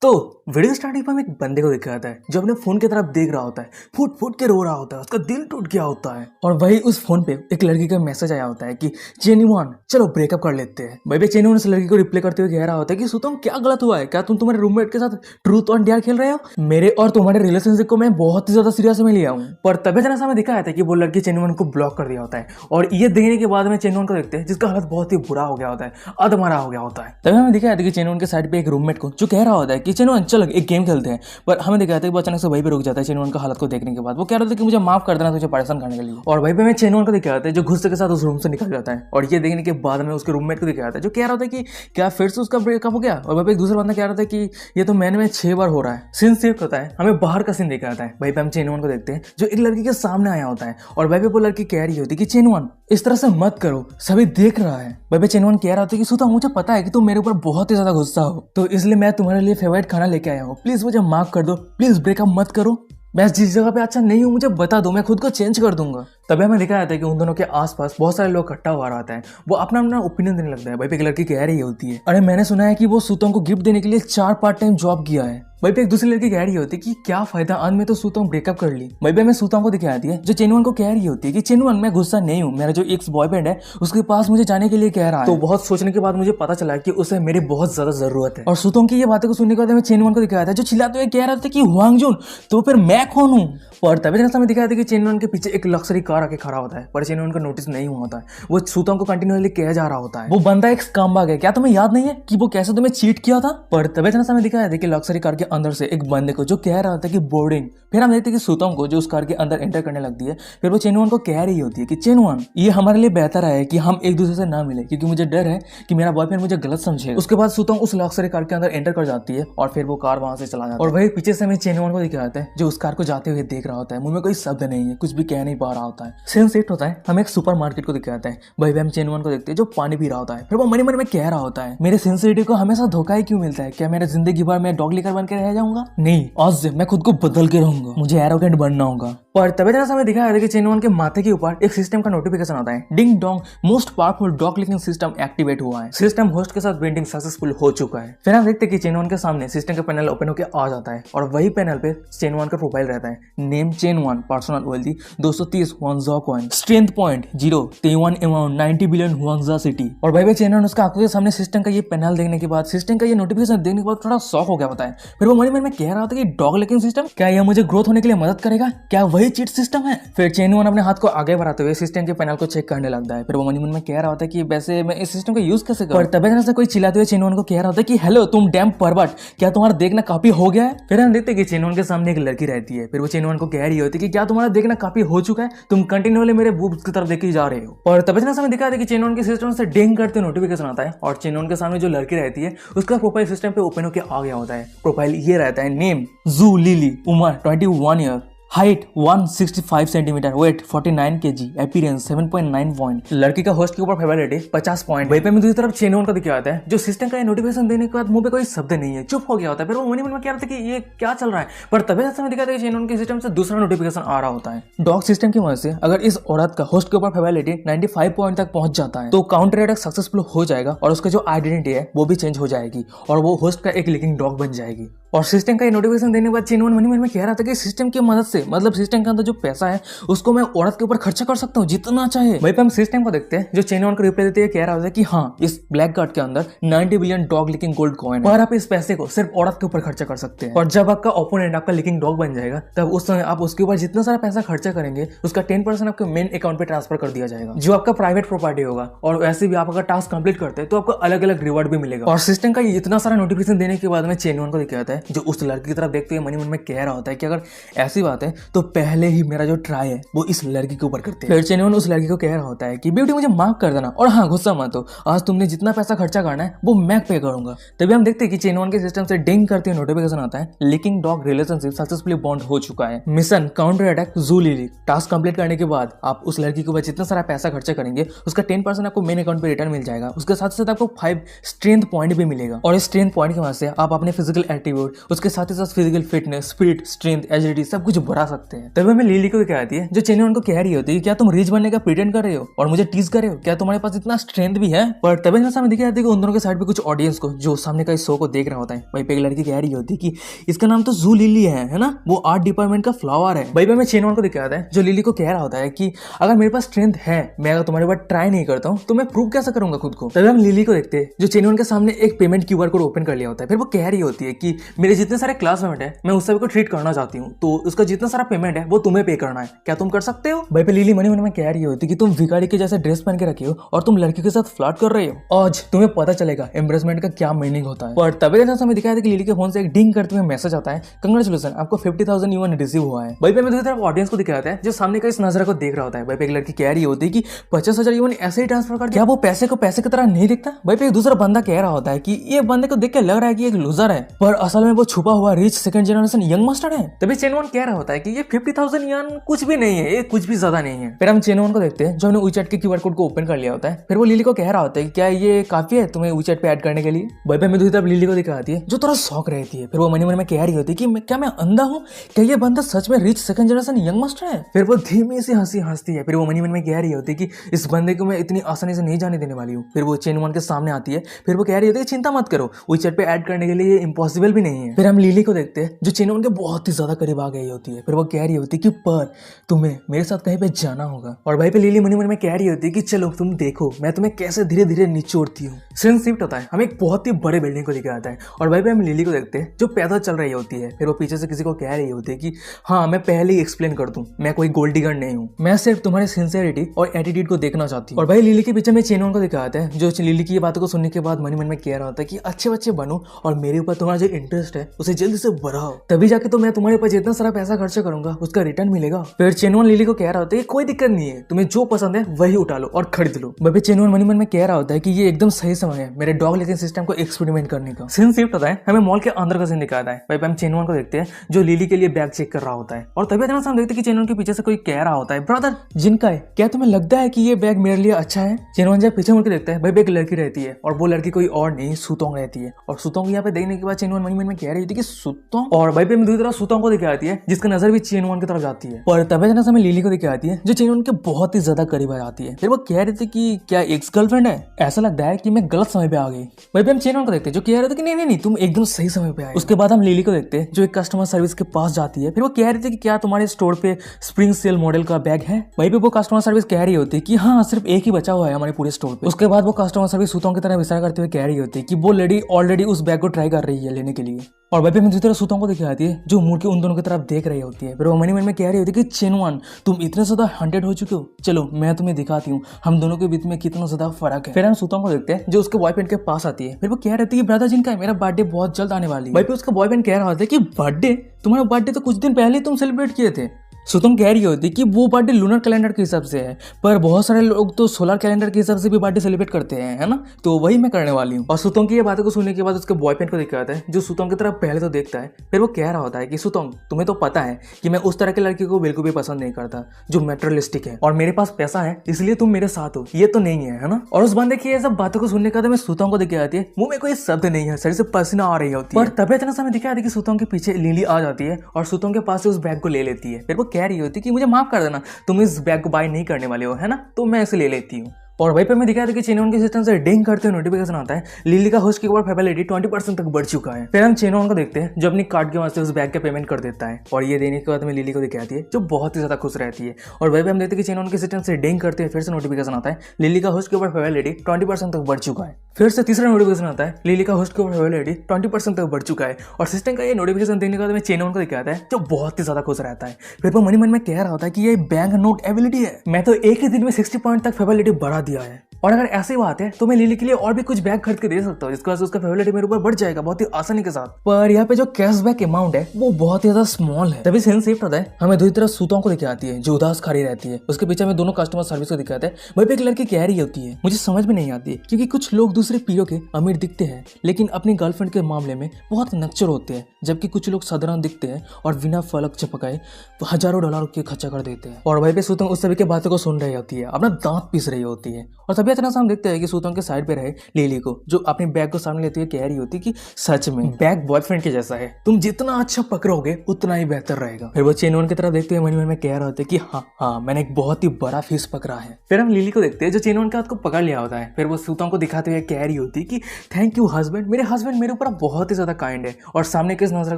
तो video starting में हम एक बंदे को दिखाया जाता है जो अपने फोन की तरफ देख रहा होता है, फुट फुट के रो रहा होता है, उसका दिल टूट गया होता है। और वही उस फोन पे एक लड़की का मैसेज आया होता है कि जेन्युइन चलो ब्रेकअप कर लेते हैं। भाई जेन्युइन उस लड़की को रिप्लाई करते हुए कह रहा होता है कि सुतम क्या गलत हुआ है, क्या तुम तुम्हारे रूममेट के साथ ट्रूथ और डेयर खेल रहे हो? मेरे और तुम्हारे रिलेशनशिप को मैं बहुत ही ज्यादा सीरियस में लिया हूँ। पर तभी जैसा हमें दिखाया था कि वो लड़की जेन्युइन को ब्लॉक कर दिया होता है और ये देखने के बाद में जेन्युइन को देखते हैं जिसका हालत बहुत ही बुरा हो गया होता है, अधमरा हो गया होता है। तभी हमें दिखाया था कि जेन्युइन के साइड पे एक रूममेट को जो कह रहा होता है कि जेन्युइन चलो एक गेम खेलते हैं, पर हमें दिखाया था कि वो अचानक से वहीं पे रुक जाता है जेन्युइन का हालत को देखने के बाद। वो कह रहा था कि मुझे माफ कर देना तुझे परेशान करने के लिए। और वहीं पे मैं जेन्युइन को दिखाया था जो गुस्से के साथ उस रूम से निकल जाता है। और ये देखने के बाद में उसके रूममेट को दिखाया था जो कह रहा था कि क्या फिर से उसका ब्रेकअप हो गया। और वहीं पे एक दूसरा बंदा कह रहा था कि ये तो मैंने में 6 बार हो रहा है। सीन शिफ्ट होता है, हमें बाहर का सीन दिखाया जाता है। वहीं पे हम जेन्युइन को देखते हैं जो एक लड़की के सामने आया होता है और वहीं पे वो लड़की कह रही होती है कि जेन्युइन इस तरह से मत करो, सभी देख रहा है। वहीं पे जेन्युइन कह रहा था कि सुता मुझे पता है कि तुम मेरे ऊपर बहुत ही ज्यादा गुस्सा हो, तो इसलिए मैं तुम्हारे लिए फेवरेट खाना लेके आया हूँ, प्लीज मुझे माफ कर दो, प्लीज ब्रेकअप मत करो। मैं जिस जगह पे अच्छा नहीं हूँ मुझे बता दो, मैं खुद को चेंज कर दूंगा। तभी हमें दिखाया जाता है कि उन दोनों के आसपास बहुत सारे लोग इकट्ठा हुआ रहता है, वो अपना अपना ओपिनियन देने लगता है। भाई पे एक लड़की कह रही होती है अरे मैंने सुना है कि वो सुतों को गिफ्ट देने के लिए 4 पार्ट टाइम जॉब किया है। वहीं पे एक दूसरी लड़की कह रही होती है कि क्या फायदा, आज में तो सुतों ब्रेकअप कर ली। वहीं पे मैं सुतों को दिखाती है जो जेन्युइन को कह रही होती है कि जेन्युइन मैं गुस्सा नहीं हूँ, मेरा जो एक्स बॉयफ्रेंड है उसके पास मुझे जाने के लिए कह रहा है। तो बहुत सोचने के बाद मुझे पता चला कि उसे मेरी बहुत ज्यादा जरूरत है। और सुतों की ये बातें को सुनने के बाद मैं जेन्युइन को दिखाया था जो चिल्लाते हुए कह रहा था कि हुआंगजुन तो फिर मैं कौन हूँ। और तभी जैसा हमें दिखाया था कि जेन्युइन के पीछे एक लग्जरी कार आके खड़ा होता है, पर जेन्युइन को नोटिस नहीं हुआ होता है। वो सुतों को कंटिन्यूअसली कह जा रहा होता है वो बंदा एक स्कम्बैग है, क्या तुम्हें याद नहीं है कि वो कैसे तुम्हें चीट किया था। पर तभी जैसा हमें दिखाया था कि लग्जरी कार के अंदर से एक बंदे को जो कह रहा था कि बोर्डिंग। फिर हम देखते हैं कि सुतों को जो उस कार के अंदर एंटर करने लगती है, फिर वो जेन्युइन को कह रही होती है कि जेन्युइन ये हमारे लिए बेहतर है कि हम एक दूसरे से ना मिले, क्योंकि मुझे डर है कि मेरा बॉयफ्रेंड मुझे गलत समझे। उसके बाद सुतों उस लग्जरी कार के अंदर एंटर कर जाती है और फिर वो कार वहां से चला जाता है। और वही पीछे से हमें जेन्युइन को दिखाते हैं जो उस कार को जाते हुए देख रहा होता है, मुंह में कोई शब्द नहीं है, कुछ भी कह नहीं पा रहा होता है। सीन शिफ्ट होता है, हम एक सुपर मार्केट को दिखाते हैं। वही हम जेन्युइन को देखते हैं जो पानी पी रहा होता है। फिर वो मन में कह रहा होता है मेरे सिंसियरिटी को हमेशा धोखा ही क्यों मिलता है, क्या मेरा जिंदगी भर मैं डॉग लेकर बन के रह जाऊंगा? नहीं, आज से मैं खुद को बदल के रहूंगा, मुझे एरोगेंट बनना होगा। पर तभी जैसा हमें दिखाया था कि जेन्युइन के माथे के ऊपर एक सिस्टम का नोटिफिकेशन आता है, ding dong most powerful dog linking system activate हुआ है, सिस्टम होस्ट के साथ वेंडिंग सक्सेसफुल हो चुका है। फिर हम देखते हैं कि जेन्युइन के सामने सिस्टम का पैनल ओपन होकर आ जाता है और वही पैनल पे जेन्युइन का प्रोफाइल रहता है, नेम जेन्युइन, पर्सनल वेल्थी 230 हुआंगजा कॉइन, स्ट्रेंथ पॉइंट 0, तेवन अमाउंट 90 बिलियन हुआंगजा सिटी। और भाई जेन्युइन उसका आंखों के सामने सिस्टम का ये पैनल देखने के बाद, सिस्टम का ये नोटिफिकेशन देखने के बाद थोड़ा शॉक हो गया होता है। फिर वो मन में कह रहा था कि डॉग लिकिंग सिस्टम, क्या यह मुझे ग्रोथ होने के लिए मदद करेगा, क्या वही चीट सिस्टम है? फिर जेन्युइन अपने हाथ को आगे बढ़ाते हुए सिस्टम के पैनल को चेक करने लगता है। फिर वो मन में कह रहा होता है कि वैसे मैं इस सिस्टम को यूज कैसे करूं? तभी से कोई चिल्लाते हुए जेन्युइन को कह रहा होता है कि हेलो तुम डैम परवर्ट, क्या तुम्हारा देखना काफी हो गया है? फिर हम देखते हैं कि जेन्युइन के सामने एक लड़की रहती है। फिर वो जेन्युइन को कह रही होती है कि क्या तुम्हारा देखना काफी हो चुका है, तुम कंटिन्यूअली मेरे बूब्स की तरफ देखे जा रहे हो। और तभी समय दिखा था कि जेन्युइन के सिस्टम से डिंग करते नोटिफिकेशन आता है और जेन्युइन के सामने जो लड़की रहती है उसका प्रोफाइल सिस्टम पे ओपन होकर आ गया होता है। प्रोफाइल ये रहता है, नेम जू लिली, उम्र 21 year, height 165 centimetre, weight 49 kg, appearance 7.9 point. लड़की का होस्ट के ऊपर फेवरेट 50 पॉइंट। वहीं पे मैं दूसरी तरफ जेन्युइन का दिखाया है जो सिस्टम का नोटिफिकेशन देने के बाद मुंह पे कोई शब्द नहीं है, चुप हो गया होता है। फिर वो मन में कह रहा था कि ये क्या चल रहा है, पर तभी ऐसा दिखाता है कि जेन्युइन के सिस्टम से दूसरा नोटिफिकेशन आ रहा होता है। डॉग सिस्टम की मदद से अगर इस औरत का होस्ट के ऊपर फेवरेट 95 पॉइंट तक पहुंच जाता है तो काउंटर अटैक सक्सेसफुल हो जाएगा और उसका जो आइडेंटिटी है वो भी चेंज हो जाएगी और वो होस्ट का एक लिकिंग डॉग बन जाएगी। और सिस्टम का ये नोटिफिकेशन देने के बाद जेन्युइन मन में कह रहा था कि सिस्टम की मदद से, मतलब सिस्टम के अंदर जो पैसा है उसको मैं औरत के ऊपर खर्चा कर सकता हूँ जितना चाहे। वहीं पे हम सिस्टम को देखते हैं जो जेन्युइन को रिप्लाई देते हैं, कह रहा होता है कि हाँ इस ब्लैक कार्ड के अंदर 90 billion dog linking gold coin है, पर आप इस पैसे को सिर्फ औरत के ऊपर खर्चा कर सकते हैं। और जब आपका ओपोनेंट आपका लिकिंग डॉग बन जाएगा तब उस समय आप उसके ऊपर जितना सारा पैसा खर्चा करेंगे उसका 10% आपके मेन अकाउंट पे ट्रांसफर कर दिया जाएगा, जो आपका प्राइवेट प्रॉपर्टी होगा। और वैसे भी आप अगर टास्क कंप्लीट करते हैं तो आपको अलग अलग रिवॉर्ड भी मिलेगा। और सिस्टम का इतना सारा नोटिफिकेशन देने के बाद में जेन्युइन को दिखाता है जो उस लड़की देखते हुए मन में कह रहा होता है कि अगर ऐसी बात है तो पहले ही मेरा जो ट्राई है वो इस लड़की के ऊपर करते हैं। फिर जेन्युइन उस लड़की को कह रहा होता है कि ब्यूटी मुझे माफ कर देना और हाँ गुस्सा मत हो, आज तुमने जितना पैसा खर्चा करना है वो मैं पे करूंगा। तभी हम देखते हैं कि जेन्युइन के सिस्टम से डिंग करते हुए नोटिफिकेशन आता है, linking dog relationship successfully bond हो चुका है, mission counter attack Zhu Lili. Task complete करने के बाद आप उस लड़की के ऊपर जितना सारा पैसा खर्चा करेंगे उसका 10% आपको मेन अकाउंट पे रिटर्न मिल जाएगा। उसके साथ साथ आपको 5 स्ट्रेंथ पॉइंट भी मिलेगा और इस स्ट्रेंथ पॉइंट की वजह से आप अपने फिजिकल एट्रीब्यूट उसके साथ ही साथ physical fitness, speed, strength, agility सब कुछ बढ़ा सकते हैं। तभी हमें लिली को क्या आती है जो चेन्नई को कह रही होती है क्या तुम रिच बनने का प्रिटेंड कर रहे हो और मुझे टीज कर रहे हो, क्या तुम्हारे पास इतना स्ट्रेंथ भी है। पर तभी ना सामने दिखाई जाती है कि उन दोनों के साइड पे कुछ ऑडियंस को जो सामने का इस शो को देख रहा होता है, वहीं पे एक लड़की कह रही होती है कि इसका नाम तो जू लिली है ना, वो आर्ट डिपार्टमेंट का फ्लावर है। भाई हमें चेन्नई को दिखाया जाता है जो लिली को कह रहा होता है कि अगर मेरे पास स्ट्रेंथ है, मैं अगर तुम्हारे पास ट्राई नहीं करता हूँ तो मैं प्रूव कैसे करूंगा खुद को। तभी हम लिली को देखते हैं जो चेन्नई के सामने एक पेमेंट क्यूआर कोड ओपन कर लिया होता है। फिर वो कह रही होती है कि मेरे जितने सारे क्लासमेट है मैं उस सभी को ट्रीट करना चाहती हूँ, तो उसका जितना सारा पेमेंट है वो तुम्हें पे करना है, क्या तुम कर सकते हो। भाई पे लिली मनी में कह रही होती है कि तुम भिखारी के जैसे ड्रेस पहन के रखे हो और तुम लड़की के साथ फ्लर्ट कर रहे हो, आज तुम्हें पता चलेगा एम्ब्रेसमेंट का क्या मीनिंग होता है। पर तभी जैसा हमें दिखाया था कि लिली के फोन से एक डिंग करते हुए मैसेज आता है, कंग्रेचुलेशन आपको 50,000 यूएन रिसीव हुआ है। भाई पे दूसरी तरफ ऑडियंस को दिखाया है जो सामने का इस नजर को देख रहा होता है। भाई पे एक लड़की कह रही होती है कि 50,000 यूएन ऐसे ही ट्रांसफर कर, क्या वो पैसे को पैसे की तरह नहीं दिखता। भाई पे एक दूसरा बंदा कह रहा होता है कि ये बंदे को देख के लग रहा है कि एक लूजर है, पर असल में वो छुपा हुआ rich second generation young master है। तभी चेनवन कह रहा होता है कि ये 50,000 यूएन कुछ भी नहीं है, ये कुछ भी ज्यादा नहीं है। फिर हम चेनवन को देखते हैं जो हमने WeChat के क्यूआर कोड को ओपन कर लिया होता है। फिर वो लिली को कह रहा होता है कि क्या ये काफी है तुम्हें WeChat पे ऐड करने के लिए। भाई पे मैं दूसरी तरफ लिली को दिखाती है जो थोड़ा शौक रहती है। फिर वो मनी मन में कह रही होती है कि क्या मैं अंधा हूँ, क्या ये बंदा सच में rich second generation young master है। फिर वो धीमी सी हंसी हंसती है। फिर वो मनी मन में कह रही होती है कि इस बंदे को मैं इतनी आसानी से नहीं जाने देने वाली हूँ। फिर वो चेनवन के सामने आती है। फिर वो कह रही होती है चिंता मत करो, WeChat पे ऐड करने के लिए ये इम्पॉसिबल भी नहीं है। फिर हम लिली को देखते हैं जो चेनवन के बहुत ही ज्यादा करीब आ गई होती है। फिर वो कह रही होती है कि पर तुम्हें मेरे साथ कहीं पे जाना होगा। और भाई पे लिली मनी मन में कह रही होती है कि चलो तुम देखो मैं तुम्हें कैसे धीरे धीरे निचोड़ती हूँ। सीन शिफ्ट होता है, हमें एक बहुत ही बड़े बिल्डिंग को दिखाया जाता है और भाई पे हम लिली को देखते हैं जो पैदल चल रही होती है। फिर वो पीछे से किसी को कह रही होती है कि हाँ मैं पहले ही एक्सप्लेन कर दूं, मैं कोई गोल्ड डिगर नहीं हूँ, मैं सिर्फ तुम्हारे सिंसियरिटी और एटीट्यूड को देखना चाहती हूँ। और भाई लिली के पीछे में चेनवन को दिखाते हैं जो लिली की ये बातों को सुनने के बाद मन में कह रहा होता है कि अच्छे बच्चे बनो और मेरे ऊपर तुम्हारा जो इंटरेस्ट है उसे जल्दी से बढ़ाओ, तभी जाके तो मैं तुम्हारे ऊपर जितना सारा पैसा खर्चा करूंगा उसका रिटर्न मिलेगा। फिर चेनवन लिली को कह रहा होता है कोई दिक्कत नहीं है, तुम्हें जो पसंद है वही उठा लो और खरीद लो। भाई चेनवन मन में कह रहा होता है कि ये एकदम सही समय है मेरे डॉग लेकिन सिस्टम को एक्सपेरिमेंट करने का। सीन शिफ्ट होता है, हमें मॉल के अंदर का सीन दिखाता है। भाई हम चेनवन को देखते हैं जो लिली के लिए बैग चेक कर रहा होता है और तभी अचानक हम देखते हैं कि चेनवन के पीछे से कोई कह रहा होता है ब्रदर जिनका है क्या तुम्हें लगता है कि ये बैग मेरे लिए अच्छा है। चेनवन जब पीछे मुड़ के देखता है भाई एक लड़की रहती है और वो लड़की कोई और नहीं सुतोंग रहती है। और सुतोंग यहाँ पे देखने के बाद चेनवन मन में कह रही थी कि सुतोंग, और भाई पे दूसरी तरफ सुतोंग को दिखाती है जिसका नजर भी चेनवन की तरफ जाती है। पर तभी अचानक हमें लिली को दिखाती है जो चेनवन के बहुत ही ज्यादा करीब आ जाती है। फिर वो कह रही थी कि क्या एक्स गर्लफ्रेंड है, ऐसा लगता है कि मैं गलत समय पे आ गई। भाई हम चेनवन को देखते हैं जो कह रहे थे कि नहीं तुम एकदम सही समय पे आए। उसके बाद हम लिली को देखते हैं जो एक कस्टमर सर्विस के पास जाती है। फिर वो कह रही थी कि क्या तुम्हारे स्टोर पे स्प्रिंग सेल मॉडल का बैग है। वहीं पे वो कस्टमर सर्विस कह रही होती है कि हाँ सिर्फ एक ही बचा हुआ है हमारे पूरे स्टोर पे। उसके बाद वो कस्टमर सर्विस सुतों की तरह विचार करते हुए कह रही होती है कि वो लेडी ऑलरेडी उस बैग को ट्राई कर रही है लेने के लिए। और भाई मैं दूसरी तरफ सुतों को दिखाती है जो मुड़ के उन दोनों की तरफ देख रही होती है। फिर वो मन में कह रही होती है कि चेनवन तुम इतने ज्यादा हंटेड हो चुके हो, चलो मैं तुम्हें दिखाती हूँ हम दोनों के बीच में कितना ज्यादा फर्क है। फिर हम सुतों को देखते हैं जो उसके बॉयफ्रेंड के पास आती है। फिर वो कह रही है ब्रदर जिनका है मेरा बर्थडे बहुत जल्द आने वाली है। भाई पे उसका बॉयफ्रेंड कह रहा होता है कि बर्थडे, तुम्हारा बर्थडे तो कुछ दिन पहले तुम सेलिब्रेट किए थे। सुतोंग कह रही होती कि वो बर्थडे लूनर कैलेंडर के हिसाब से है, पर बहुत सारे लोग तो सोलर कैलेंडर के हिसाब से भी बर्थडे सेलिब्रेट करते हैं, है ना, तो वही मैं करने वाली हूँ। और सुतोंग की ये बातों को सुनने के बाद उसके बॉयफ्रेंड को दिखाता है जो सुतोंग की तरफ पहले तो देखता है। फिर वो कह रहा होता है कि सुतोंग तुम्हें तो पता है कि मैं उस तरह के लड़के को बिल्कुल भी पसंद नहीं करता जो मेटेरियलिस्टिक है, और मेरे पास पैसा है इसलिए तुम मेरे साथ हो, ये तो नहीं है ना। और उस बंदे की ये सब बातों को सुनने के बाद मैं सुतोंग को दिखा जाती है मुंह में कोई शब्द नहीं है, शरीर से पसीना आ रही होती है। पर तभी अचानक हमें दिखा कि सुतोंग के पीछे लिली आ जाती है और सुतोंग के पास से उस बैग को ले लेती है। फिर वो कह रही होती है कि मुझे माफ कर देना, तुम इस बैग को बाय नहीं करने वाले हो, है ना, तो मैं इसे ले लेती हूँ। और वहीं पे मैं दिखाया था कि चेनवन के सिस्टम से डिंग करते हुए नोटिफिकेशन आता है लिली का होस्ट के ऊपर फेबिलिटी 20% तक बढ़ चुका है। फिर हम चेनवन को देखते हैं जो अपनी कार्ड के वास्ते उस बैग का पेमेंट कर देता है और ये देने के बाद में लिली को दिखाती है जो बहुत ही ज्यादा खुश रहती है। और वहीं पे हम देखते हैं कि चेनवन के सिस्टम से डिंग करते हैं फिर से नोटिफिकेशन आता है लिली का होस्ट के ऊपर फेबिलिटी 20% तक बढ़ चुका है। फिर से तीसरा नोटिफिकेशन आता है लिली का होस्ट के ऊपर फेबिलिटी 20% तक बढ़ चुका है। और सिस्टम का ये नोटिफिकेशन देने के बाद में चेनवन को दिखाता है जो बहुत ही ज्यादा खुश रहता है। फिर वो मन में कह रहा होता है कि ये बैंक नोट एबिलिटी है, मैं तो एक ही दिन में 60 पॉइंट तक फेबिलिटी बढ़ा दिया है, और अगर ऐसी बात है तो मैं लिली के लिए और भी कुछ बैग खरीद के दे सकता हूँ जिसकी वजह से उसका फेबिलिटी मेरे ऊपर बढ़ जाएगा बहुत ही आसानी के साथ। पर यहाँ पे जो कैशबैक अमाउंट है वो बहुत ही ज्यादा स्मॉल है। तभी सीन शिफ्ट होता है, हमें दूसरी तरफ सुतों को दिखाती है जो उदास खड़ी रहती है। उसके पीछे में दोनों कस्टमर सर्विस को दिखाते हैं। वहीं पे एक लड़की कह रही होती है मुझे समझ में नहीं आती क्योंकि कुछ लोग दूसरे पीढ़ियों के अमीर दिखते हैं लेकिन अपनी गर्लफ्रेंड के मामले में बहुत नक्चर होते हैं, जबकि कुछ लोग साधारण दिखते हैं और बिना फलक चपकाए $1000 के खर्चा कर देते हैं। और वहीं पे सुतों उस सभी के बातों को सुन रही होती है, अपना दांत पीस रही होती है। और तभी फिर अचानक हम देखते हैं कि सूतोंग के साइड पे रहे लिली को, जो अपनी बैग को सामने लेते हुए कह रही होती कि सच में बैग बॉयफ्रेंड के जैसा है, तुम जितना अच्छा पकड़ोगे उतना ही बेहतर रहेगा। फिर वो चेनवन की तरफ देखते हुए मन में कह रहा होता है कि हाँ मैंने एक बहुत ही बड़ा फिश पकड़ा है। फिर हम लिली को देखते हैं जो चेनवन के हाथ को पकड़ लिया होता है। फिर वो सूतोंग को दिखाते हुए कह रही होती कि थैंक यू हस्बैंड, मेरे हस्बैंड मेरे ऊपर बहुत ही ज्यादा काइंड है। और सामने किस नजर